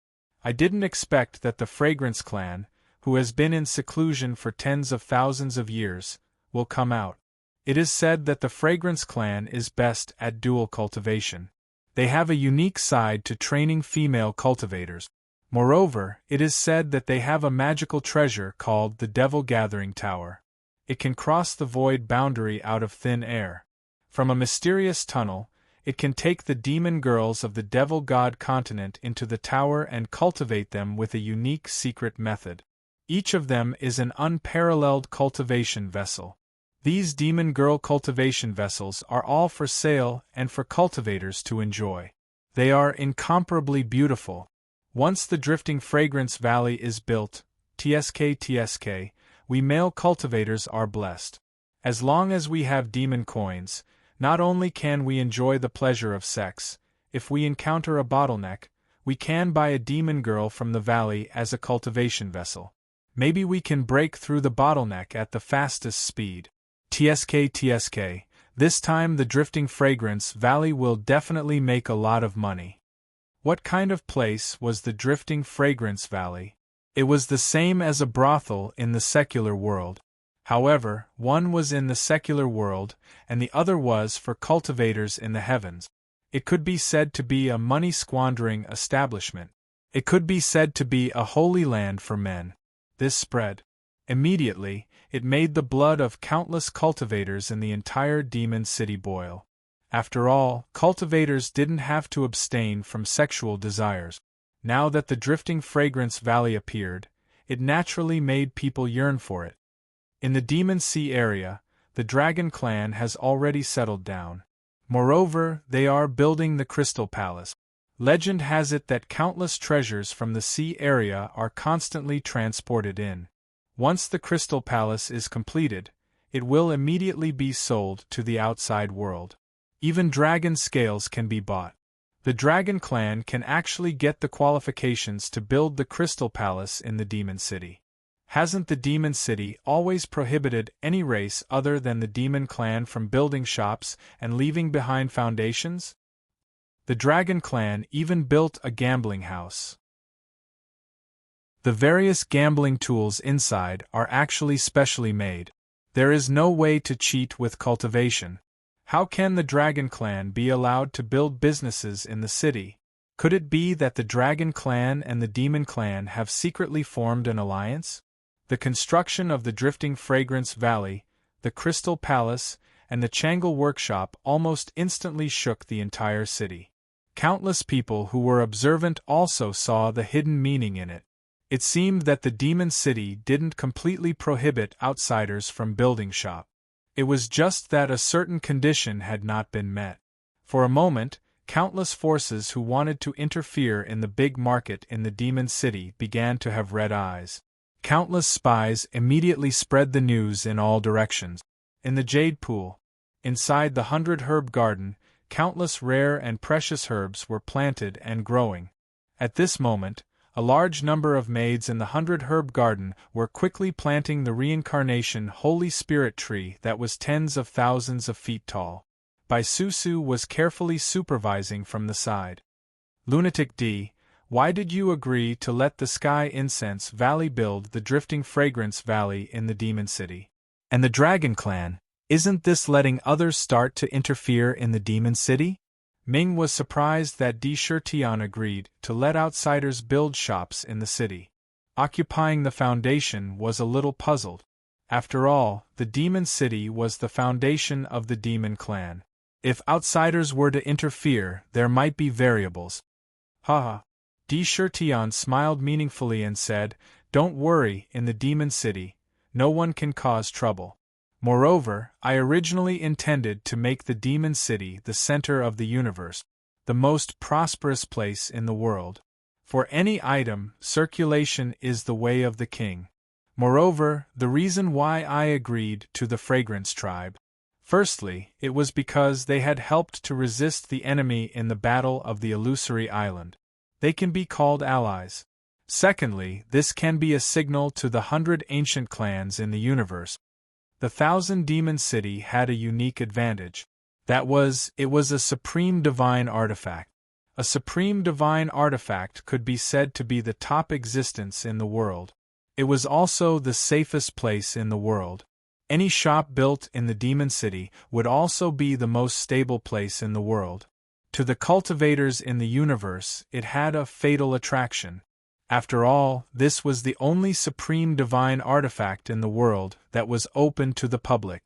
I didn't expect that the Fragrance Clan, who has been in seclusion for tens of thousands of years, will come out. It is said that the Fragrance Clan is best at dual cultivation. They have a unique side to training female cultivators. Moreover, it is said that they have a magical treasure called the Devil Gathering Tower. It can cross the void boundary out of thin air. From a mysterious tunnel, it can take the demon girls of the Devil God continent into the tower and cultivate them with a unique secret method. Each of them is an unparalleled cultivation vessel. These demon girl cultivation vessels are all for sale and for cultivators to enjoy. They are incomparably beautiful. Once the Drifting Fragrance Valley is built, TSK, we male cultivators are blessed. As long as we have demon coins, not only can we enjoy the pleasure of sex, if we encounter a bottleneck, we can buy a demon girl from the valley as a cultivation vessel. Maybe we can break through the bottleneck at the fastest speed. TSK, this time the Drifting Fragrance Valley will definitely make a lot of money. What kind of place was the Drifting Fragrance Valley? It was the same as a brothel in the secular world. However, one was in the secular world, and the other was for cultivators in the heavens. It could be said to be a money-squandering establishment. It could be said to be a holy land for men. This spread. Immediately, it made the blood of countless cultivators in the entire demon city boil. After all, cultivators didn't have to abstain from sexual desires. Now that the Drifting Fragrance Valley appeared, it naturally made people yearn for it. In the Demon Sea area, the Dragon Clan has already settled down. Moreover, they are building the Crystal Palace. Legend has it that countless treasures from the sea area are constantly transported in. Once the Crystal Palace is completed, it will immediately be sold to the outside world. Even dragon scales can be bought. The Dragon Clan can actually get the qualifications to build the Crystal Palace in the Demon City. Hasn't the Demon City always prohibited any race other than the Demon Clan from building shops and leaving behind foundations? The Dragon Clan even built a gambling house. The various gambling tools inside are actually specially made. There is no way to cheat with cultivation. How can the Dragon Clan be allowed to build businesses in the city? Could it be that the Dragon Clan and the Demon Clan have secretly formed an alliance? The construction of the Drifting Fragrance Valley, the Crystal Palace, and the Changle Workshop almost instantly shook the entire city. Countless people who were observant also saw the hidden meaning in it. It seemed that the Demon City didn't completely prohibit outsiders from building shop. It was just that a certain condition had not been met. For a moment, countless forces who wanted to interfere in the big market in the Demon City began to have red eyes. Countless spies immediately spread the news in all directions. In the Jade Pool, inside the 100 Herb Garden, countless rare and precious herbs were planted and growing. At this moment, a large number of maids in the 100 Herb Garden were quickly planting the reincarnation Holy Spirit tree that was tens of thousands of feet tall. Bai Susu was carefully supervising from the side. Lunatic D, why did you agree to let the Sky Incense Valley build the Drifting Fragrance Valley in the Demon City? And the Dragon Clan, isn't this letting others start to interfere in the Demon City? Ming was surprised that Di Shirtian agreed to let outsiders build shops in the city. Occupying the foundation was a little puzzled. After all, the Demon City was the foundation of the Demon Clan. If outsiders were to interfere, there might be variables. Haha. Di Shirtian smiled meaningfully and said, "Don't worry, in the Demon City, no one can cause trouble. Moreover, I originally intended to make the Demon City the center of the universe, the most prosperous place in the world. For any item, circulation is the way of the king. Moreover, the reason why I agreed to the Fragrance Tribe. Firstly, it was because they had helped to resist the enemy in the Battle of the Illusory Island. They can be called allies. Secondly, this can be a signal to the 100 ancient clans in the universe. The 1,000 Demon City had a unique advantage. That was, it was a supreme divine artifact. A supreme divine artifact could be said to be the top existence in the world. It was also the safest place in the world. Any shop built in the Demon City would also be the most stable place in the world. To the cultivators in the universe, it had a fatal attraction. After all, this was the only supreme divine artifact in the world that was open to the public.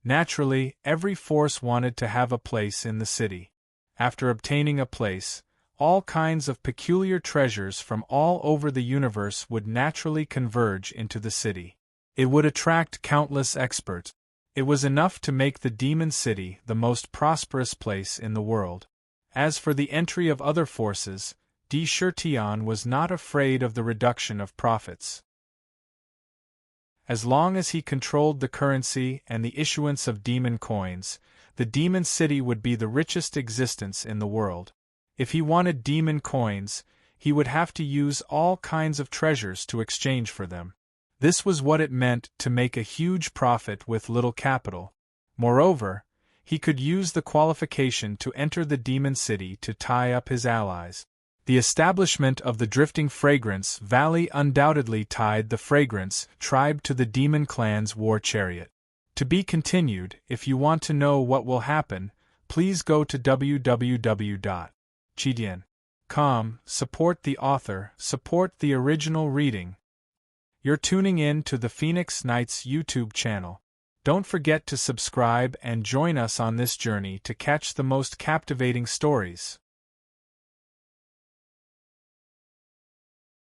Naturally, every force wanted to have a place in the city. After obtaining a place, all kinds of peculiar treasures from all over the universe would naturally converge into the city. It would attract countless experts. It was enough to make the Demon City the most prosperous place in the world. As for the entry of other forces, Di Shirtian was not afraid of the reduction of profits. As long as he controlled the currency and the issuance of demon coins, the Demon City would be the richest existence in the world. If he wanted demon coins, he would have to use all kinds of treasures to exchange for them. This was what it meant to make a huge profit with little capital. Moreover, he could use the qualification to enter the demon city to tie up his allies. The establishment of the Drifting Fragrance Valley undoubtedly tied the Fragrance tribe to the demon clan's war chariot. To be continued. If you want to know what will happen, please go to www.chidian.com. Support the author, support the original reading. You're tuning in to the Phoenix Knights YouTube channel. Don't forget to subscribe and join us on this journey to catch the most captivating stories.